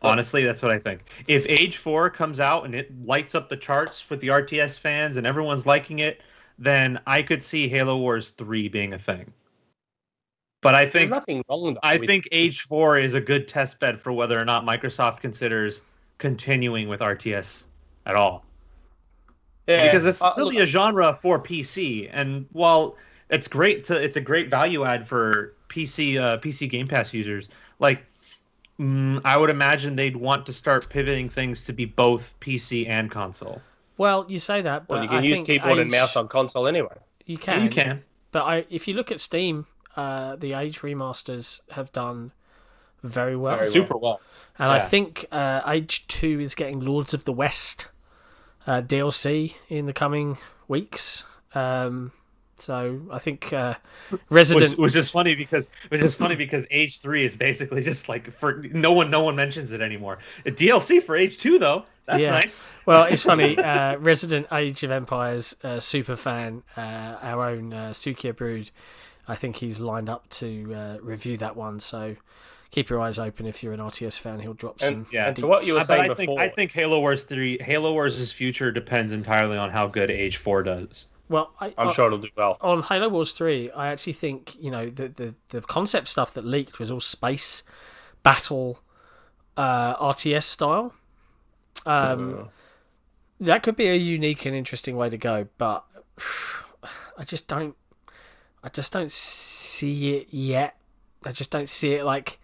Honestly, that's what I think. If Age 4 comes out and it lights up the charts with the RTS fans and everyone's liking it, then I could see Halo Wars 3 being a thing. But I think there's nothing wrong with that. I think Age 4 is a good test bed for whether or not Microsoft considers continuing with RTS at all. Yeah, because it's really a genre for PC, and while it's a great value add for PC Game Pass users, like I would imagine they'd want to start pivoting things to be both PC and console. Well, you say that, but you can use keyboard and mouse on console anyway. You can. You can. But if you look at Steam, the Age remasters have done very well. Super well. And I think Age 2 is getting Lords of the West DLC in the coming weeks. So I think Resident, which is funny because Age 3 is basically just like for no one mentions it anymore. A DLC for Age 2 though, that's nice. Well, it's funny. Resident Age of Empires super fan, our own Sukia Brood. I think he's lined up to review that one. So keep your eyes open if you're an RTS fan. He'll drop some. And to what you were saying before, I think Halo Wars' future depends entirely on how good Age 4 does. Well, I'm sure it'll do well. On Halo Wars 3, I actually think, the concept stuff that leaked was all space battle RTS style. That could be a unique and interesting way to go, but I just don't see it yet. I just don't see it. Like,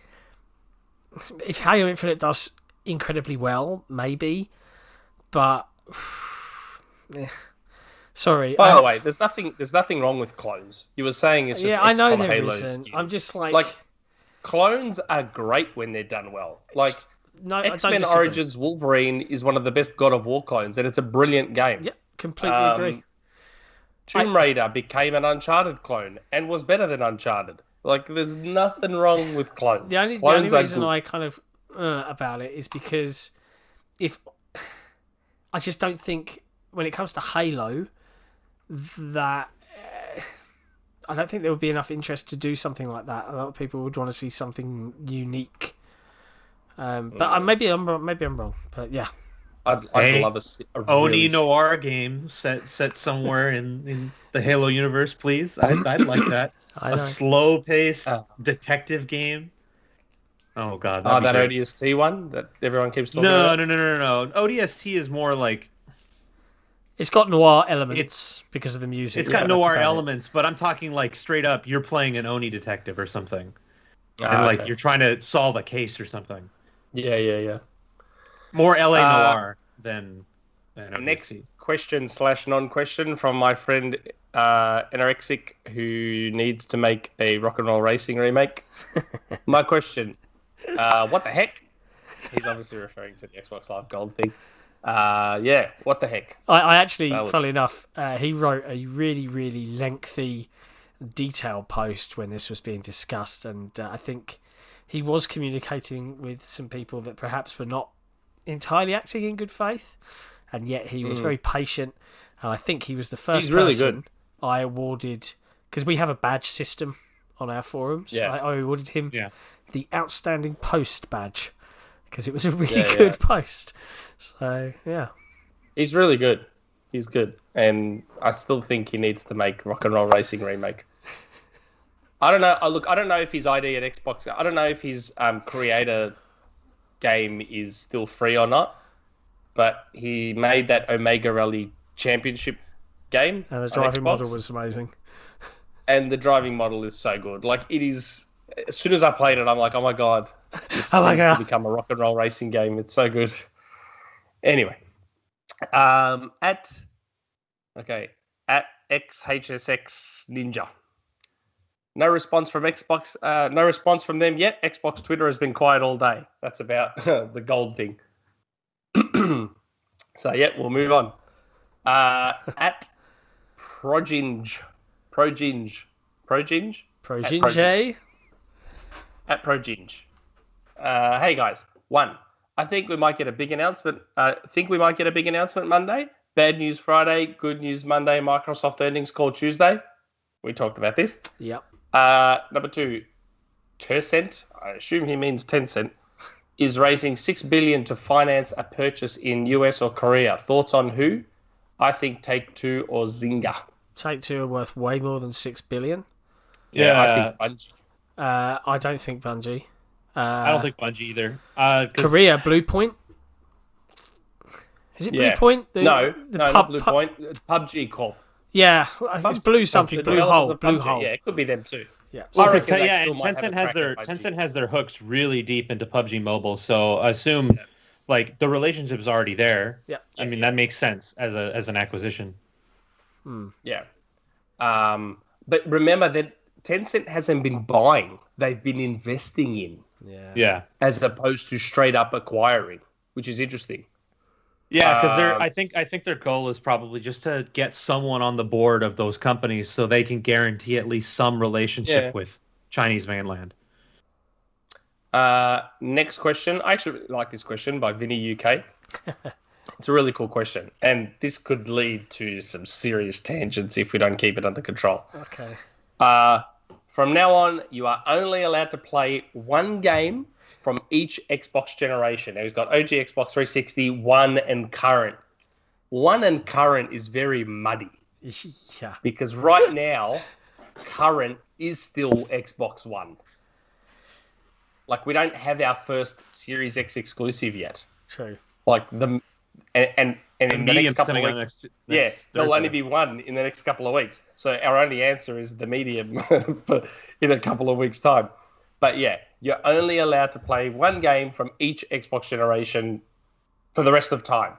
if Halo Infinite does incredibly well, maybe, but sorry. By the way, there's nothing wrong with clones. You were saying it's just I know there Halo isn't. skin. I'm just like clones are great when they're done well. Like X-Men Origins Wolverine is one of the best God of War clones, and it's a brilliant game. Yeah, completely agree. Tomb Raider became an Uncharted clone and was better than Uncharted. Like, there's nothing wrong with clones. The only reason I kind of about it is because I just don't think when it comes to Halo that I don't think there would be enough interest to do something like that. A lot of people would want to see something unique. But maybe I'm wrong. But yeah. I'd love a Oni Noir game set somewhere in the Halo universe, please. I'd like that. A slow paced detective game. Oh god. That ODST one that everyone keeps talking about. No. ODST is more like it's got noir elements because of the music. It's got noir elements, but I'm talking like straight up. You're playing an Oni detective or something, and like you're trying to solve a case or something. Yeah. More LA noir than next question / non-question from my friend Anorexic, who needs to make a Rock and Roll Racing remake. My question: what the heck? He's obviously referring to the Xbox Live Gold thing. What the heck? I actually, funnily enough, he wrote a really, really lengthy, detailed post when this was being discussed, and I think he was communicating with some people that perhaps were not entirely acting in good faith, and yet he was very patient, and I think he was the first person I awarded, because we have a badge system on our forums. Yeah. I awarded him the Outstanding Post badge, because it was a really good post. So, yeah. He's really good. He's good. And I still think he needs to make Rock and Roll Racing remake. I don't know. I don't know if his ID at Xbox... I don't know if his creator game is still free or not. But he made that Omega Rally Championship game. And the driving model was amazing. And the driving model is so good. Like, it is... As soon as I played it, I'm like, oh my god. This needs to become a Rock and Roll Racing game. It's so good. Anyway, at XHSX Ninja. No response from Xbox. No response from them yet. Xbox Twitter has been quiet all day. That's about the gold thing. So we'll move on. At Proginge. At Proginge. Hey guys. 1. I think we might get a big announcement. Monday. Bad news Friday. Good news Monday. Microsoft earnings call Tuesday. We talked about this. Yep. Number 2. Tencent, I assume he means Tencent, is raising $6 billion to finance a purchase in US or Korea. Thoughts on who? I think Take-Two or Zynga. Take-Two are worth way more than $6 billion. Yeah, I think Bungie. I don't think Bungie. I don't think Bungie either. Korea, Blue Point. Is it Blue Point? Not Blue Point. It's PUBG Corp. Yeah, it's Blue something. Blue Hole. Yeah, it could be them too. Yeah. And Tencent has their hooks really deep into PUBG Mobile, so I assume like the relationship is already there. Yeah. I mean that makes sense as an acquisition. Yeah. But remember that Tencent hasn't been buying; they've been investing in. Yeah. As opposed to straight up acquiring, which is interesting. Yeah, because I think their goal is probably just to get someone on the board of those companies so they can guarantee at least some relationship with Chinese mainland. Next question. I actually really like this question by Vinny UK. It's a really cool question, and this could lead to some serious tangents if we don't keep it under control. Okay. From now on, you are only allowed to play one game from each Xbox generation. Now, he's got OG Xbox 360, One, and Current. One and Current is very muddy. Yeah. Because right now, Current is still Xbox One. Like, we don't have our first Series X exclusive yet. True. Like, and in the next couple of weeks, there'll only be one in the next couple of weeks. So our only answer is the medium in a couple of weeks' time. But yeah, you're only allowed to play one game from each Xbox generation for the rest of time.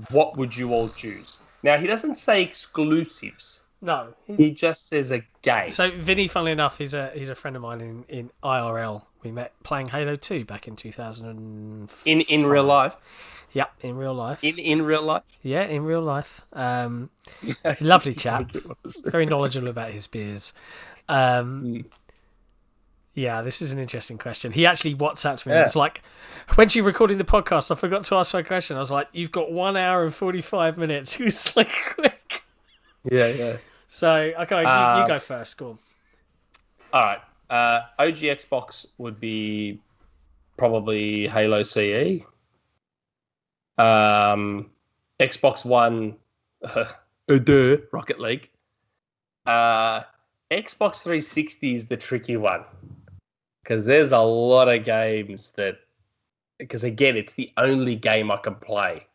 What would you all choose? Now, he doesn't say exclusives. No. He just says a game. So Vinny, funnily enough, he's a friend of mine in IRL. We met playing Halo 2 back in 2005. In real life? Yep, in real life. In real life? Yeah, in real life. Lovely chap. Very knowledgeable about his beers. Yeah, this is an interesting question. He actually WhatsApped me. Yeah. It's like, when you recording the podcast, I forgot to ask my question. I was like, you've got 1 hour and 45 minutes. Who's like quick? Yeah. So, okay, you go first. Go on. All right. OG Xbox would be probably Halo CE. Xbox One, Rocket League. Xbox 360 is the tricky one because there's a lot of games that, because again, it's the only game I can play.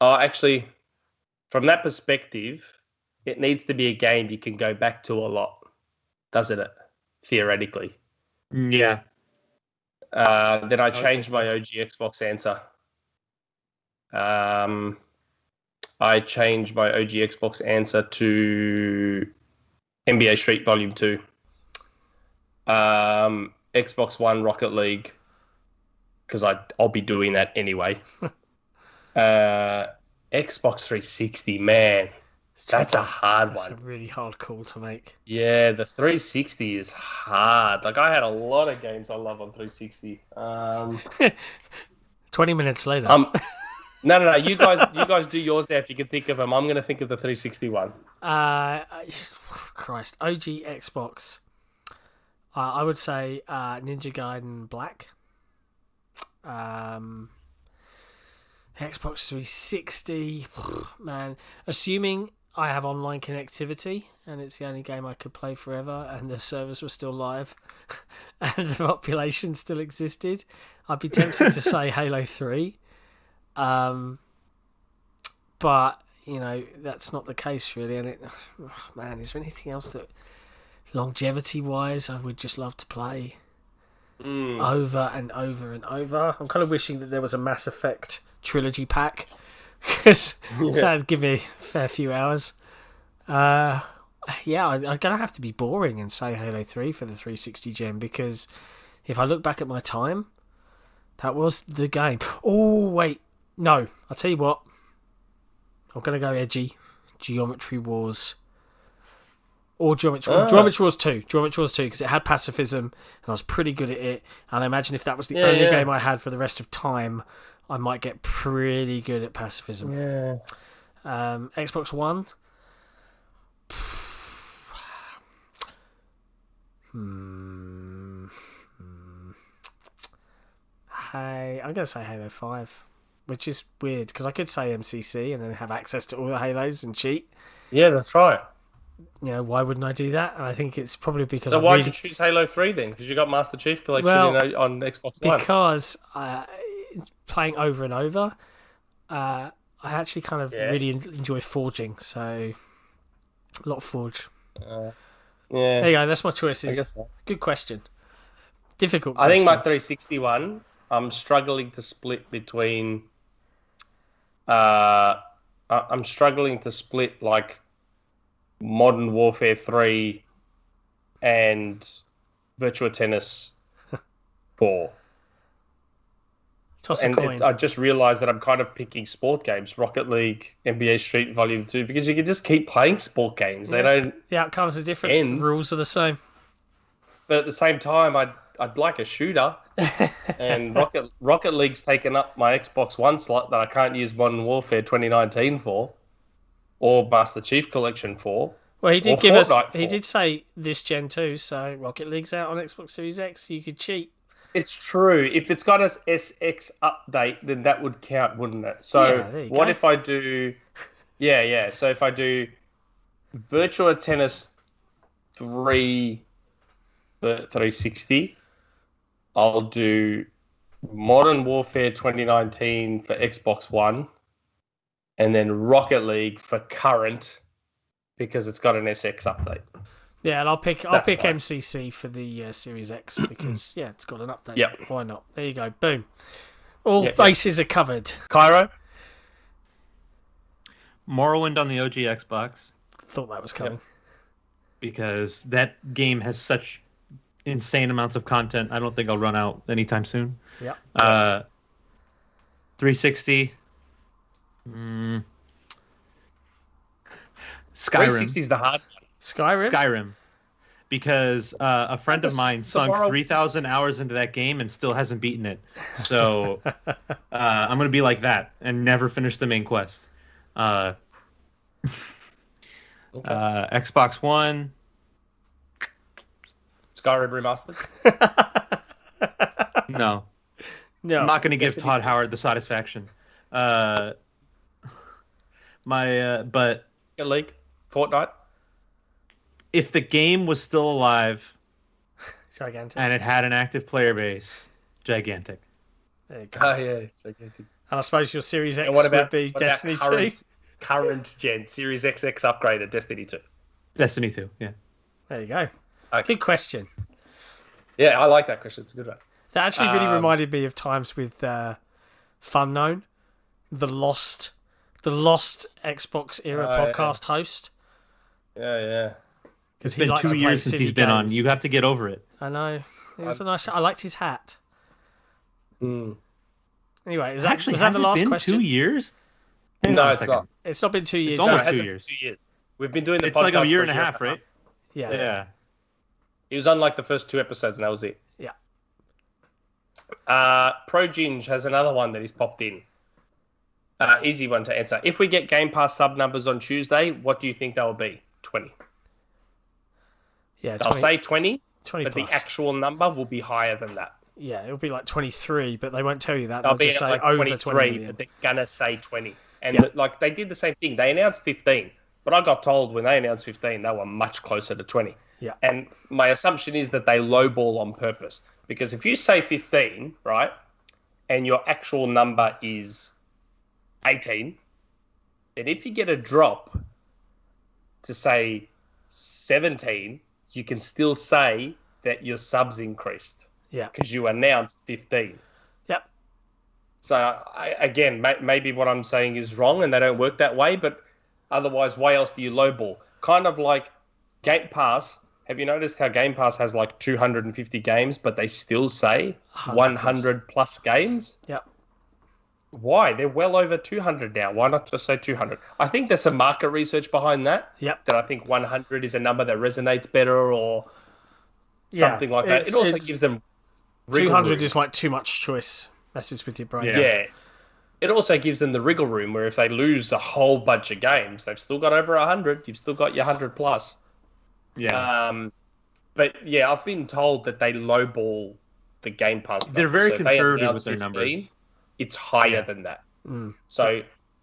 Actually, from that perspective, it needs to be a game you can go back to a lot, doesn't it? Theoretically. Yeah. Then I changed my OG Xbox answer. I changed my OG Xbox answer to NBA Street Volume 2. Xbox One Rocket League, because I'll be doing that anyway. Xbox 360, man. That's a hard one. That's a really hard call to make. Yeah, the 360 is hard. Like, I had a lot of games I love on 360. 20 minutes later. No. You guys do yours there if you can think of them. I'm going to think of the 360 one. Christ. OG Xbox. I would say Ninja Gaiden Black. Xbox 360. Man. Assuming I have online connectivity and it's the only game I could play forever and the servers were still live and the population still existed, I'd be tempted to say Halo 3. But, you know, that's not the case really. And man, is there anything else that longevity wise I would just love to play over and over and over? I'm kind of wishing that there was a Mass Effect trilogy pack because that'd give me a fair few hours. I'm gonna have to be boring and say Halo 3 for the 360 gem, because if I look back at my time, that was the game. Oh wait, no, I'll tell you what, I'm gonna go edgy. Geometry Wars. Or Geometry Wars 2. Geometry Wars 2, because it had pacifism and I was pretty good at it. And I imagine if that was the only game I had for the rest of time, I might get pretty good at pacifism. Yeah. Xbox One. Hey, I'm going to say Halo 5, which is weird because I could say MCC and then have access to all the Halos and cheat. Yeah, that's right. You know, why wouldn't I do that? And I think it's probably because... So why did you choose Halo 3 then? Because you got Master Chief Collection on Xbox One. Because playing over and over, I actually kind of really enjoy forging. So, a lot of forge. There you go, that's my choices. I guess so. Good question. Difficult question. I think my 360 one, I'm struggling to split between... I'm struggling to split, like, Modern Warfare 3 and Virtua Tennis 4. Toss a coin. I just realised that I'm kind of picking sport games, Rocket League, NBA Street Volume 2, because you can just keep playing sport games. They don't. The outcomes are different. Rules are the same. But at the same time, I'd like a shooter, and Rocket League's taken up my Xbox One slot that I can't use Modern Warfare 2019 for, or Master Chief Collection for. Well, he did he did say this gen too, so Rocket League's out on Xbox Series X, so you could cheat. It's true. If it's got an SX update, then that would count, wouldn't it? So what if I do... Yeah. So if I do Virtua Tennis 3 360, I'll do Modern Warfare 2019 for Xbox One, and then Rocket League for current, because it's got an SX update. Yeah, and I'll pick MCC for the Series X because it's got an update. Yep. Why not? There you go. Boom. All bases are covered. Cairo? Morrowind on the OG Xbox. Thought that was coming. Because that game has such insane amounts of content. I don't think I'll run out anytime soon. Yeah. 360. Skyrim. 360 is the hard one. Skyrim. because a friend of mine sunk 3,000 hours into that game and still hasn't beaten it. So I'm gonna be like that and never finish the main quest. Xbox One. Skyrim Remastered? No. No. I'm not going to give Todd Howard the satisfaction. But League? Fortnite? If the game was still alive Gigantic. and it had an active player base, gigantic. There you go. Oh, yeah. Gigantic. And I suppose your Series X What would be Destiny 2. Current gen, Series XX upgraded, Destiny 2. Destiny 2, yeah. There you go. Okay. Good question. Yeah, I like that question. It's a good one. That actually really reminded me of times with Funknown, the lost Xbox era podcast host. Yeah. It's been 2 years since he's been on. You have to get over it. I know. It was a nice. I liked his hat. Mm. Anyway, was that the last question? 2 years? No, it's not. It's not been 2 years. It's almost yet. 2 years. 2 years. We've been doing the It's podcast like a year for and a half, right? Yeah. Yeah. He was on like the first 2 episodes, and that was it. Yeah. Pro Ginge has another one that he's popped in. Easy one to answer. If we get Game Pass sub numbers on Tuesday, what do you think they will be? 20. Yeah. They'll say 20, 20 but plus. the actual number will be higher than that. Yeah, it'll be like 23, but they won't tell you that. They'll They'll be just at say like over 23, 20 million. but they're gonna say 20. And Yeah. like they did the same thing. They announced 15, but I got told when they announced 15, they were much closer to 20. Yeah. And my assumption is that they lowball on purpose, because if you say 15, right, and your actual number is 18, then if you get a drop to say 17, you can still say that your subs increased. Yeah. Because you announced 15. Yep. So, again, maybe what I'm saying is wrong and they don't work that way, but otherwise, why else do you lowball? Kind of like Game Pass. Have you noticed how Game Pass has like 250 games, but they still say 100 plus games? Yep. Why? They're well over 200 now. Why not just say 200? I think there's some market research behind that. Yep. That I think 100 is a number that resonates better or something like that. It also gives them 200 room. is like too much choice. Messes with your brain. Yeah. It also gives them the wriggle room where if they lose a whole bunch of games, they've still got over 100. You've still got your 100 plus. Yeah. But yeah, I've been told that they lowball the Game Pass numbers. They're very So if they conservative announce with their 15, numbers. It's higher than that. Mm. So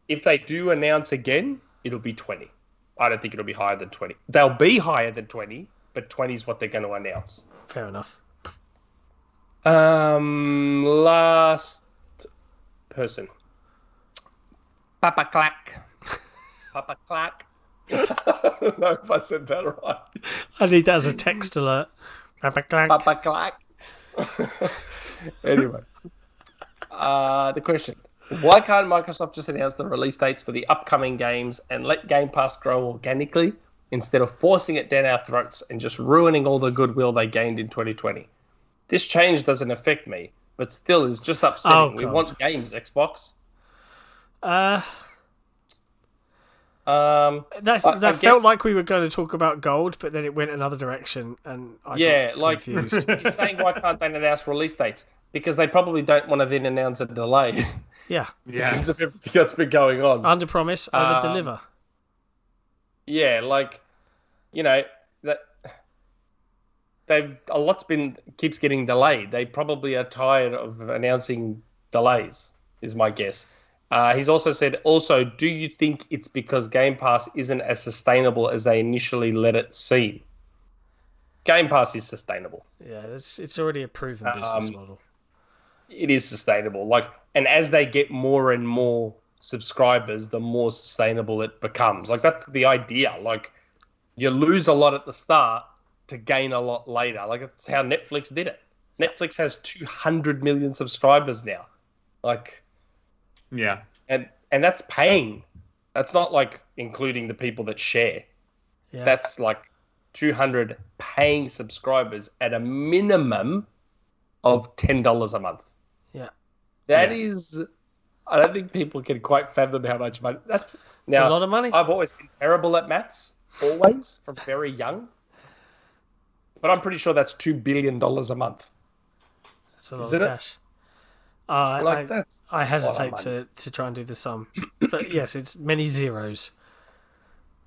if they do announce again, it'll be 20. I don't think it'll be higher than 20. They'll be higher than 20, but 20 is what they're going to announce. Fair enough. Last person. Papa Clack. Papa Clack. I don't know if I said that right. I need that as a text alert. Papa Clack. Papa Clack. Anyway. The question. Why can't Microsoft just announce the release dates for the upcoming games and let Game Pass grow organically instead of forcing it down our throats and just ruining all the goodwill they gained in 2020? This change doesn't affect me, but still is just upsetting. Oh, we God. want games, Xbox. That I felt guess- like we were going to talk about gold, but then it went another direction, and I got confused. He's saying why can't they announce release dates? Because they probably don't want to then announce a delay. Yeah. Because of everything that's been going on. Under promise, over deliver. Yeah, like, you know, that keeps getting delayed. They probably are tired of announcing delays, is my guess. He's also said, do you think it's because Game Pass isn't as sustainable as they initially let it seem? Game Pass is sustainable. Yeah, it's already a proven business model. It is sustainable. And as they get more and more subscribers, the more sustainable it becomes. That's the idea. You lose a lot at the start to gain a lot later. That's how Netflix did it. Netflix has 200 million subscribers now. Yeah. And that's paying. That's not including the people that share. Yeah. That's 200 paying subscribers at a minimum of $10 a month. Yeah. That is, I don't think people can quite fathom how much money. That's a lot of money. I've always been terrible at maths, always, from very young. but I'm pretty sure that's $2 billion a month. That's a lot of cash. I hesitate to try and do the sum, but yes, it's many zeros.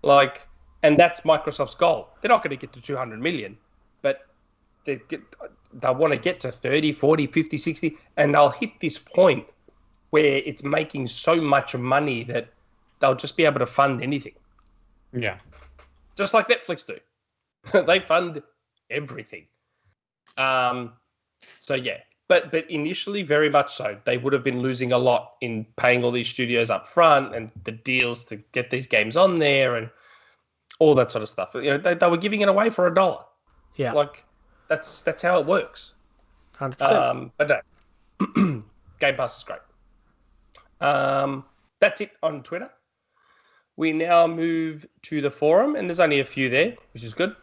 And that's Microsoft's goal. They're not going to get to 200 million, but they want to get to 30, 40, 50, 60, and they'll hit this point where it's making so much money that they'll just be able to fund anything. Yeah. Just like Netflix do. They fund everything. So yeah, but initially very much so. They would have been losing a lot in paying all these studios up front and the deals to get these games on there and all that sort of stuff. You know, they were giving it away for $1. Yeah. Like that's how it works. 100%. But no. Game Pass is great. That's it on Twitter. We now move to the forum, and there's only a few there, which is good.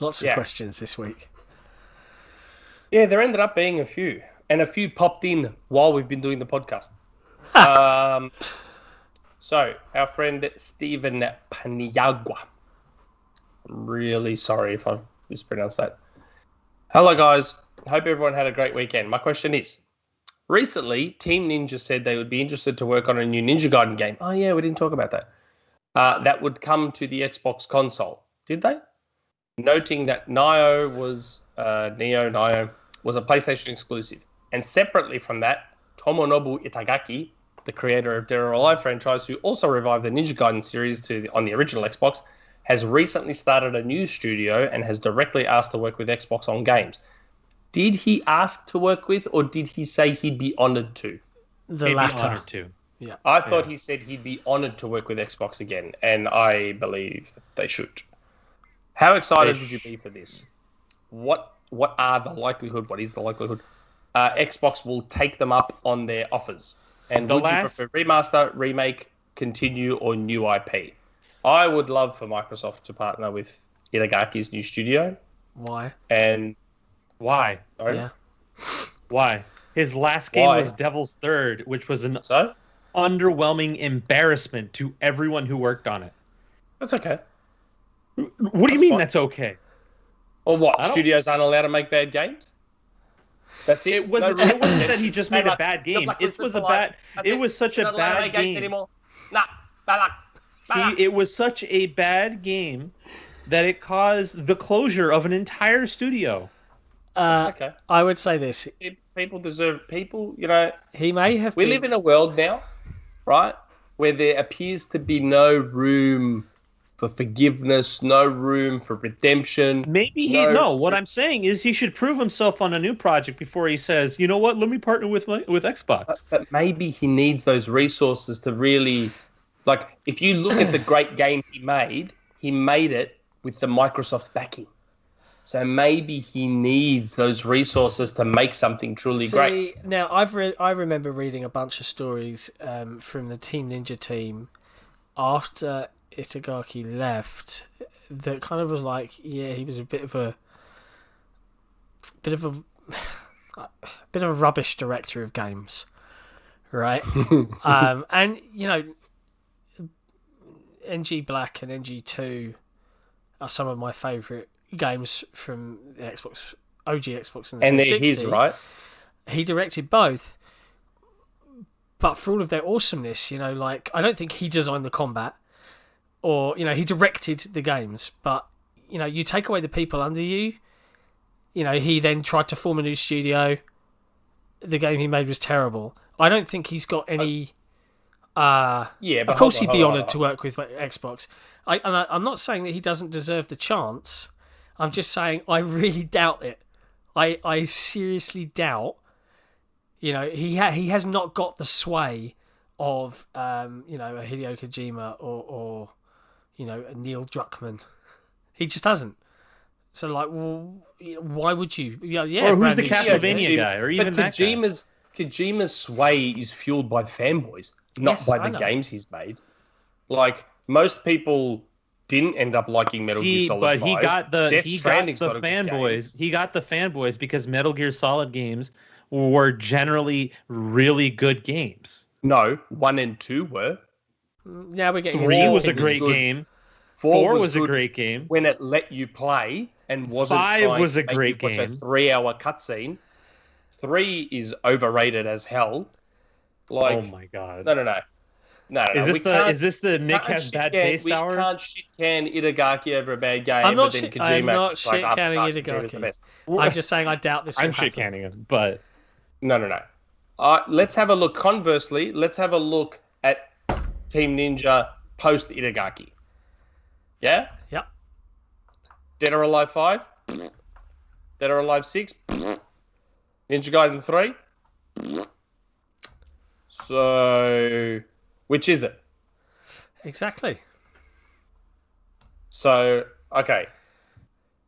Lots of questions this week. Yeah, there ended up being a few, and a few popped in while we've been doing the podcast. So, our friend Stephen Paniagua. I'm really sorry if I mispronounced that. Hello, guys. Hope everyone had a great weekend. My question is, recently, Team Ninja said they would be interested to work on a new Ninja Gaiden game. Oh, yeah, we didn't talk about that. That would come to the Xbox console. Did they? Noting that Nioh was a PlayStation exclusive. And separately from that, Tomonobu Itagaki, the creator of Dead or Alive franchise, who also revived the Ninja Gaiden series on the original Xbox, has recently started a new studio and has directly asked to work with Xbox on games. Did he ask to work with, or did he say he'd be honoured to? The latter. Honored to. Yeah. I thought he said he'd be honoured to work with Xbox again, and I believe that they should. How excited would you be for this? What are the likelihood? What is the likelihood? Xbox will take them up on their offers. And would you prefer remaster, remake, continue, or new IP? I would love for Microsoft to partner with Itagaki's new studio. Why? And why? Sorry? Yeah. Why? His last game was Devil's Third, which was an underwhelming embarrassment to everyone who worked on it. That's okay. What do you mean that's okay? Or what? Studios aren't allowed to make bad games? That's it. It wasn't that he just made a bad game. It was such a bad game. Nah, bad luck. It was such a bad game that it caused the closure of an entire studio. Okay. I would say this. People deserve you know. He may have We live in a world now, right, where there appears to be no room for forgiveness, no room for redemption. What I'm saying is he should prove himself on a new project before he says, you know what, let me partner with Xbox. But maybe he needs those resources to really, like, if you look at the great game he made it with the Microsoft backing. So maybe he needs those resources to make something truly great. Now, I remember reading a bunch of stories from the Team Ninja team after Itagaki left that kind of was like, yeah, he was a bit of a rubbish director of games, right? And you know, NG Black and NG2 are some of my favourite games from the OG Xbox and the 360. And they're his, right? He directed both, but for all of their awesomeness, you know, like, I don't think he designed the combat, or, you know, he directed the games, but, you know, you take away the people under you, you know, he then tried to form a new studio. The game he made was terrible. I don't think he's got any... but of course he'd be honoured to work with Xbox. I'm not saying that he doesn't deserve the chance. I'm just saying I really doubt it. I seriously doubt. You know, he has not got the sway of you know, a Hideo Kojima or you know, a Neil Druckmann. He just hasn't. So, like, well, why would you? Yeah. Or who's the Castlevania guy, or even that guy? Kajima's sway is fueled by fanboys, not by the games he's made. Like, most people didn't end up liking Metal Gear Solid 5. But he got the fanboys. He got the fanboys because Metal Gear Solid games were generally really good games. No, 1 and 2 were. Now we're getting 3 was a great game. 4 was a great game when it let you play and wasn't. 5 was a great game. Watch a 3-hour cutscene. 3 is overrated as hell. Like, oh my god! No. Is this the Nick has bad taste hour? We can't shit can Itagaki over a bad game. I'm not shit canning Itagaki. I'm just saying I doubt this. I'm shit canning him, but no. Let's have a look. Conversely, let's have a look at Team Ninja post Itagaki. Yeah. Yep. Dead or Alive 5. Dead or Alive 6. Ninja Gaiden 3. So, which is it? Exactly. So, okay.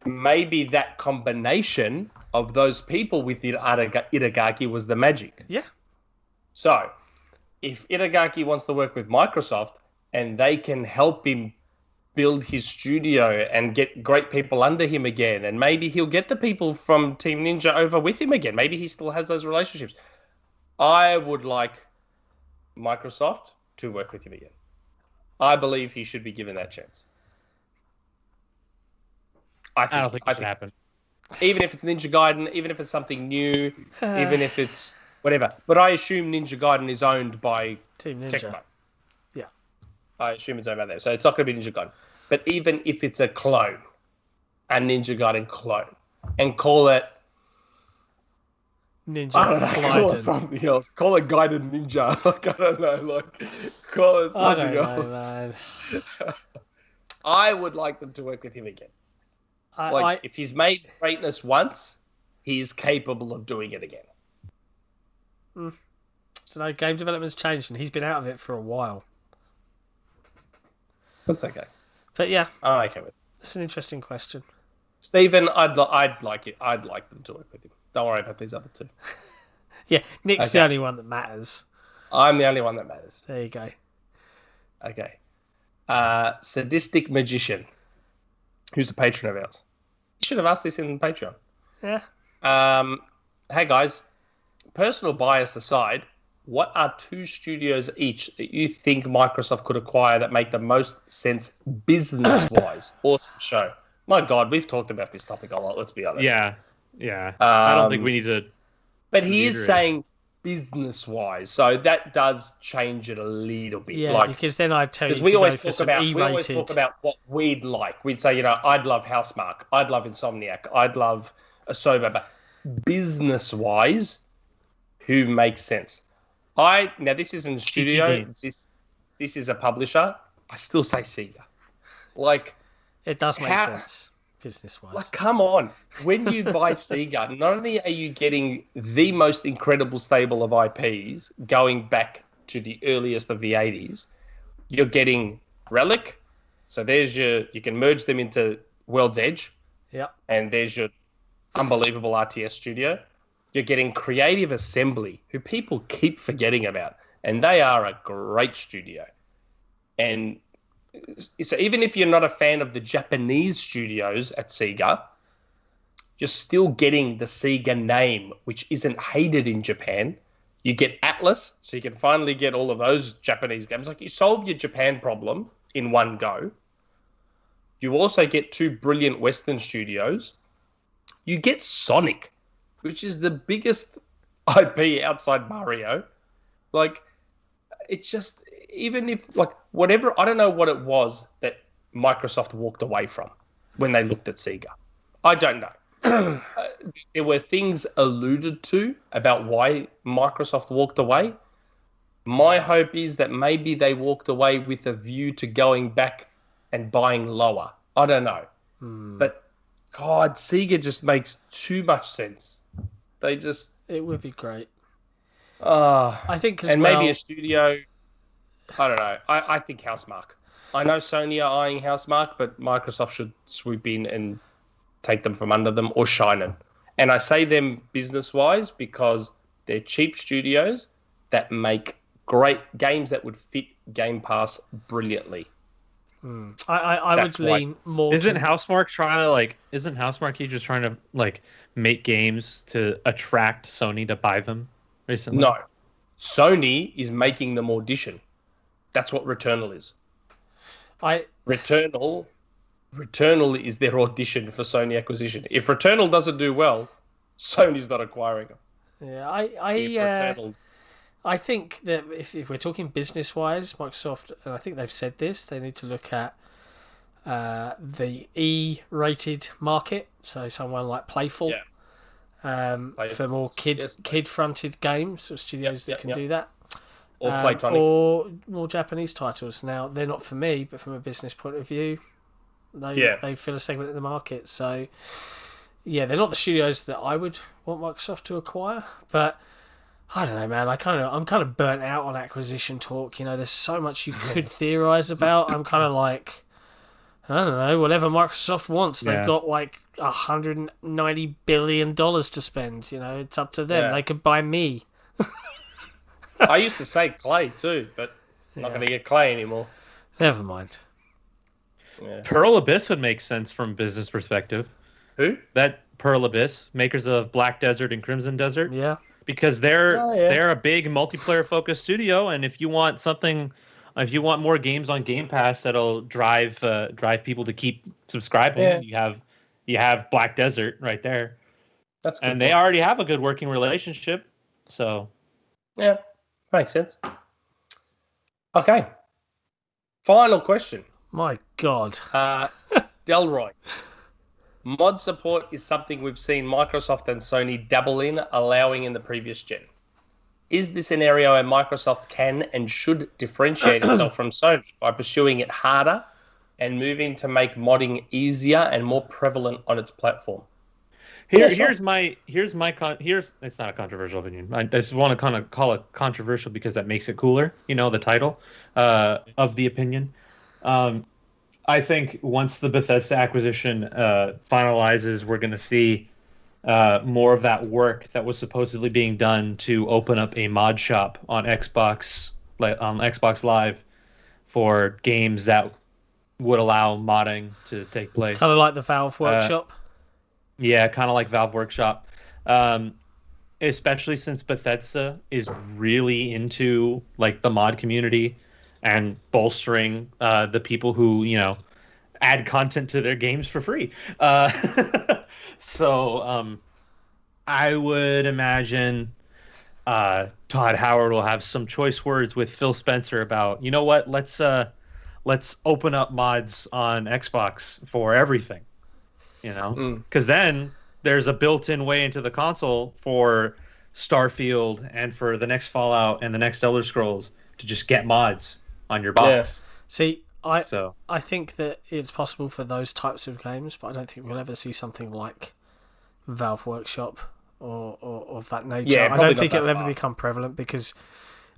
Maybe that combination of those people with Itagaki was the magic. Yeah. So, if Itagaki wants to work with Microsoft and they can help him build his studio and get great people under him again, and maybe he'll get the people from Team Ninja over with him again. Maybe he still has those relationships. I would like Microsoft to work with him again. I believe he should be given that chance. I don't think it should happen. Even if it's Ninja Gaiden, even if it's something new, even if it's whatever. But I assume Ninja Gaiden is owned by Team Ninja. Tecmo. Yeah. I assume it's owned by them. So it's not going to be Ninja Gaiden. But even if it's a clone, a Ninja Gaiden clone, and call it Ninja call it something else. Call it Gaiden Ninja. Like, I don't know. Like, call it something else. Man. I would like them to work with him again. If he's made greatness once, he is capable of doing it again. So no, game development's changed, and he's been out of it for a while. That's okay. But yeah, I'm okay with it. It's an interesting question. Stephen, I'd like it. I'd like them to work with him. Don't worry about these other two. Yeah, Nick's the only one that matters. I'm the only one that matters. There you go. Okay. Sadistic Magician, who's a patron of ours. You should have asked this in Patreon. Yeah. Hey guys, personal bias aside, what are 2 studios each that you think Microsoft could acquire that make the most sense business-wise? Awesome show. My God, we've talked about this topic a lot, let's be honest. Yeah. I don't think we need to... But he is saying business-wise, so that does change it a little bit. Yeah, because then I'd tell you to we go always for some E-rated... We always talk about what we'd like. We'd say, I'd love Housemarque, I'd love Insomniac, I'd love Asobo, but business-wise, who makes sense? Now this isn't a studio. This is a publisher. I still say Sega. Like, it does make sense business-wise. Like, come on. When you buy Sega, not only are you getting the most incredible stable of IPs going back to the earliest of the 80s, you're getting Relic. So you can merge them into World's Edge. Yep. And there's your unbelievable RTS studio. You're getting Creative Assembly, who people keep forgetting about, and they are a great studio. And so even if you're not a fan of the Japanese studios at Sega, you're still getting the Sega name, which isn't hated in Japan. You get Atlas, so you can finally get all of those Japanese games. Like, you solve your Japan problem in one go. You also get 2 brilliant Western studios. You get Sonic, which is the biggest IP outside Mario. Like, it's just, even if, like, whatever, I don't know what it was that Microsoft walked away from when they looked at Sega. I don't know. There were things alluded to about why Microsoft walked away. My hope is that maybe they walked away with a view to going back and buying lower. I don't know. But, God, Sega just makes too much sense. It would be great. I think maybe a studio. I don't know. I think Housemarque. I know Sony are eyeing Housemarque, but Microsoft should swoop in and take them from under them, or Shinen. And I say them business-wise because they're cheap studios that make great games that would fit Game Pass brilliantly. I would lean more. Isn't Housemarque just trying to make games to attract Sony to buy them recently? No, Sony is making them audition. That's what Returnal is. Returnal is their audition for Sony acquisition. If Returnal doesn't do well, Sony's not acquiring them. Yeah, I think that if we're talking business-wise, Microsoft, and I think they've said this, they need to look at the E-rated market, so someone like Playful, for more kid-fronted games or studios that can do that. Or Playtronic. Or more Japanese titles. Now, they're not for me, but from a business point of view, they fill a segment of the market. So, yeah, they're not the studios that I would want Microsoft to acquire, but I don't know, man. I'm kind of burnt out on acquisition talk. You know, there's so much you could theorize about. I'm kind of like, I don't know, whatever Microsoft wants. They've got like $190 billion to spend. You know, it's up to them. They could buy me. I used to say Klei too, but I'm not going to get Klei anymore. Never mind. Yeah. Pearl Abyss would make sense from a business perspective. Who? That Pearl Abyss, makers of Black Desert and Crimson Desert. Yeah. Because they're a big multiplayer focused studio, and if you want more games on Game Pass that'll drive people to keep subscribing, you have Black Desert right there. That's good. And they already have a good working relationship, so yeah, makes sense. Okay, final question. My God, Delroy. Mod support is something we've seen Microsoft and Sony dabble in, allowing in the previous gen. Is this an area where Microsoft can and should differentiate itself from Sony by pursuing it harder and moving to make modding easier and more prevalent on its platform? Here's it's not a controversial opinion. I just want to kind of call it controversial because that makes it cooler. You know, the title of the opinion. I think once the Bethesda acquisition finalizes, we're going to see more of that work that was supposedly being done to open up a mod shop on Xbox Live for games that would allow modding to take place. Kind of like the Valve Workshop. Yeah, kind of like Valve Workshop. Especially since Bethesda is really into like the mod community and bolstering the people who, you know, add content to their games for free. So I would imagine Todd Howard will have some choice words with Phil Spencer about, you know what, let's open up mods on Xbox for everything, you know, because then there's a built-in way into the console for Starfield and for the next Fallout and the next Elder Scrolls to just get mods on your box. See, I think that it's possible for those types of games, but I don't think we'll ever see something like Valve Workshop or of that nature. Yeah, I don't think it'll ever become prevalent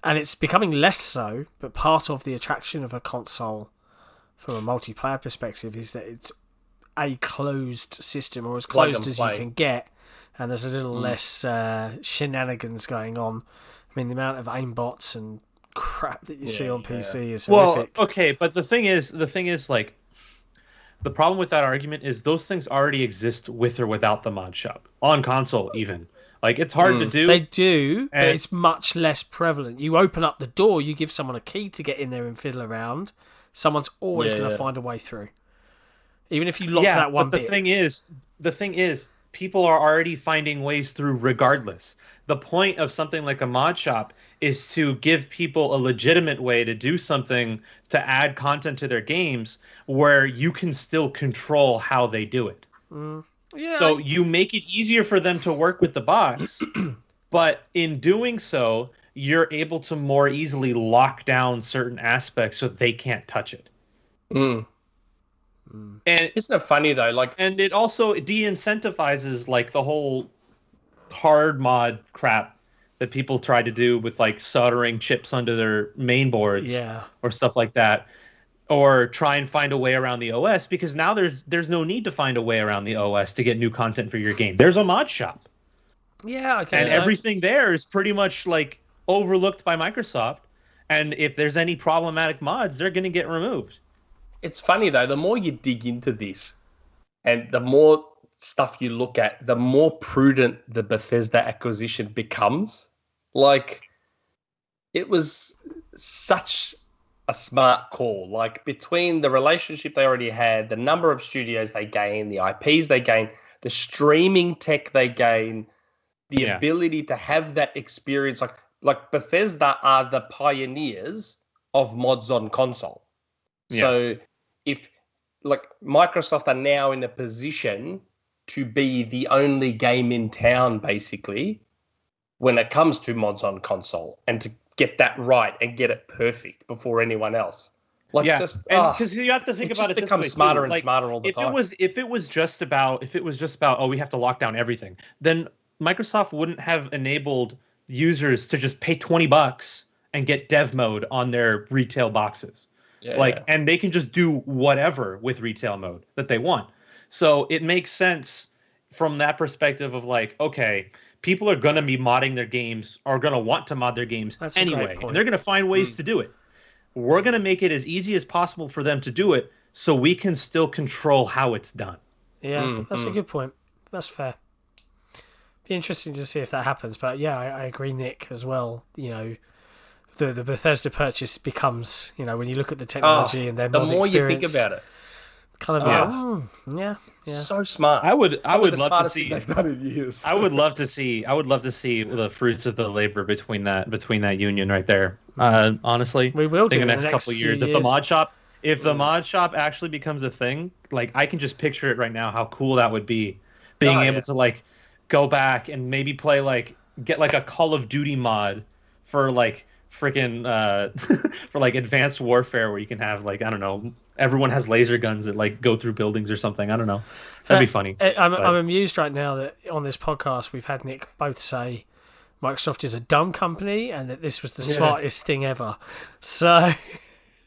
and it's becoming less so, but part of the attraction of a console from a multiplayer perspective is that it's a closed system, or as closed as you can get, and there's a little less shenanigans going on. I mean, the amount of aimbots and crap that you see on PC is horrific. Well, okay, but the thing is, like, the problem with that argument is those things already exist with or without the mod shop on console. Even like it's hard to do. They do, but it's much less prevalent. You open up the door, you give someone a key to get in there and fiddle around. Someone's always going to find a way through, even if you lock that one bit. The thing is, people are already finding ways through regardless. The point of something like a mod shop is to give people a legitimate way to do something to add content to their games where you can still control how they do it. So you make it easier for them to work with the box, but in doing so, you're able to more easily lock down certain aspects so they can't touch it. And isn't it funny though? Like, and it also de-incentivizes like the whole hard mod crap that people try to do with like soldering chips onto their main boards, or stuff like that, or try and find a way around the OS, because now there's no need to find a way around the OS to get new content for your game. There's a mod shop. Yeah, I guess. And everything there is pretty much like overlooked by Microsoft. And if there's any problematic mods, they're going to get removed. It's funny though, the more you dig into this and the more stuff you look at, the more prudent the Bethesda acquisition becomes. Like, it was such a smart call. Like between the relationship they already had, the number of studios they gain, the IPs they gain, the streaming tech they gain, the ability to have that experience. Like Bethesda are the pioneers of mods on console. Yeah. So if like Microsoft are now in a position to be the only game in town, basically, when it comes to mods on console, and to get that right and get it perfect before anyone else. Like, just because you have to think about it. It becomes smarter and smarter all the time. If it was just about we have to lock down everything, then Microsoft wouldn't have enabled users to just pay $20 and get dev mode on their retail boxes. And they can just do whatever with retail mode that they want. So it makes sense from that perspective of like, okay, people are going to be modding their games, or going to want to mod their games anyway, and they're going to find ways to do it. We're going to make it as easy as possible for them to do it, so we can still control how it's done. Yeah, that's a good point. That's fair. Be interesting to see if that happens. But yeah, I agree, Nick, as well. You know, the Bethesda purchase becomes, you know, when you look at the technology and their mod the more experience, you think about it, kind of yeah, so smart. I would love to see. They've done in years. I would love to see the fruits of the labor between that union right there. Honestly, we will do in the next couple of years. If the mod shop actually becomes a thing, like I can just picture it right now. How cool that would be, being able to like go back and maybe play get like a Call of Duty mod for like freaking for like Advanced Warfare, where you can have like, I don't know, everyone has laser guns that like go through buildings or something. I don't know. That'd be funny. I'm amused right now that on this podcast we've had Nick both say Microsoft is a dumb company and that this was the smartest thing ever. So,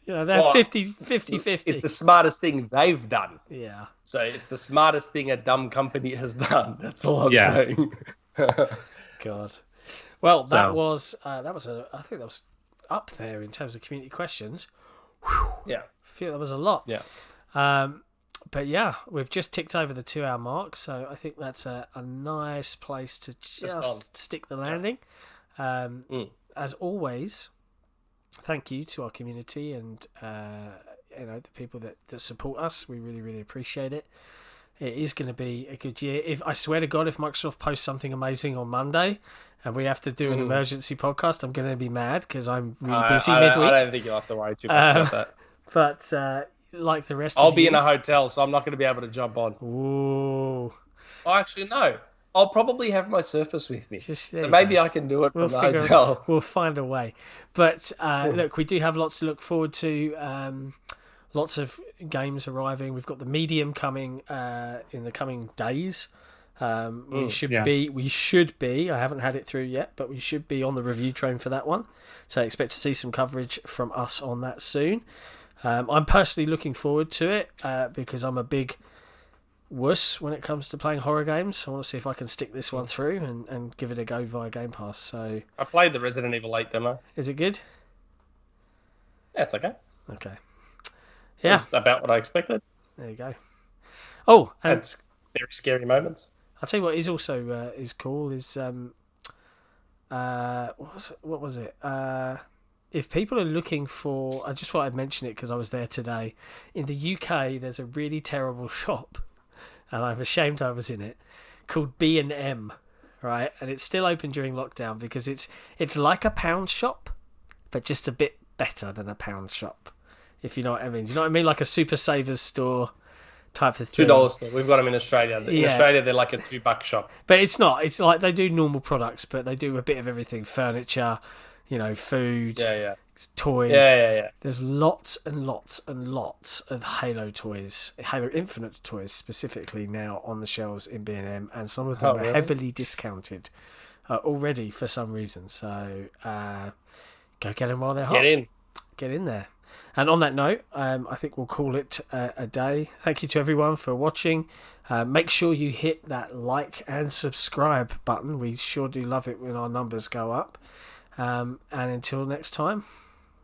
you know, they're 50-50. It's the smartest thing they've done. Yeah. So it's the smartest thing a dumb company has done. That's all I'm saying. God. Well, that was I think that was up there in terms of community questions. Whew. Yeah. I feel that was a lot. Yeah. But yeah, we've just ticked over the 2-hour mark, so I think that's a nice place to just stick the landing. As always, thank you to our community and the people that support us. We really, really appreciate it. It is going to be a good year. If I swear to God, if Microsoft posts something amazing on Monday and we have to do an emergency podcast, I'm going to be mad because I'm really busy midweek. I don't think you'll have to worry too much about that. But like the rest I'll of you... be in a hotel, so I'm not going to be able to jump on. Ooh. Oh, actually, no. I'll probably have my Surface with me. So maybe I can do it from the hotel. We'll find a way. But look, we do have lots to look forward to. Lots of games arriving. We've got the Medium coming in the coming days. We should be. I haven't had it through yet, but we should be on the review train for that one. So I expect to see some coverage from us on that soon. I'm personally looking forward to it because I'm a big wuss when it comes to playing horror games. I want to see if I can stick this one through and give it a go via Game Pass. So I played the Resident Evil 8 demo. Is it good? Yeah, it's okay. Okay. Yeah. It's about what I expected. There you go. Oh, and it's very scary moments. I'll tell you what is also is cool is what was it? If people are looking for, I just thought I'd mention it because I was there today. In the UK, there's a really terrible shop, and I'm ashamed I was in it, called B&M, right? And it's still open during lockdown because it's like a pound shop, but just a bit better than a pound shop, if you know what I mean. Do you know what I mean? Like a Super Savers store type of thing. $2 store. We've got them in Australia. In Australia, they're like a $2 shop. But it's not. It's like they do normal products, but they do a bit of everything. Furniture, food, toys. Yeah. There's lots and lots and lots of Halo toys, Halo Infinite toys specifically now on the shelves in B&M, and some of them are heavily discounted already for some reason. So go get them while they're hot. Get in there. And on that note, I think we'll call it a day. Thank you to everyone for watching. Make sure you hit that like and subscribe button. We sure do love it when our numbers go up. And until next time,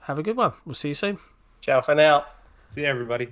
have a good one. We'll see you soon. Ciao for now. See you, everybody.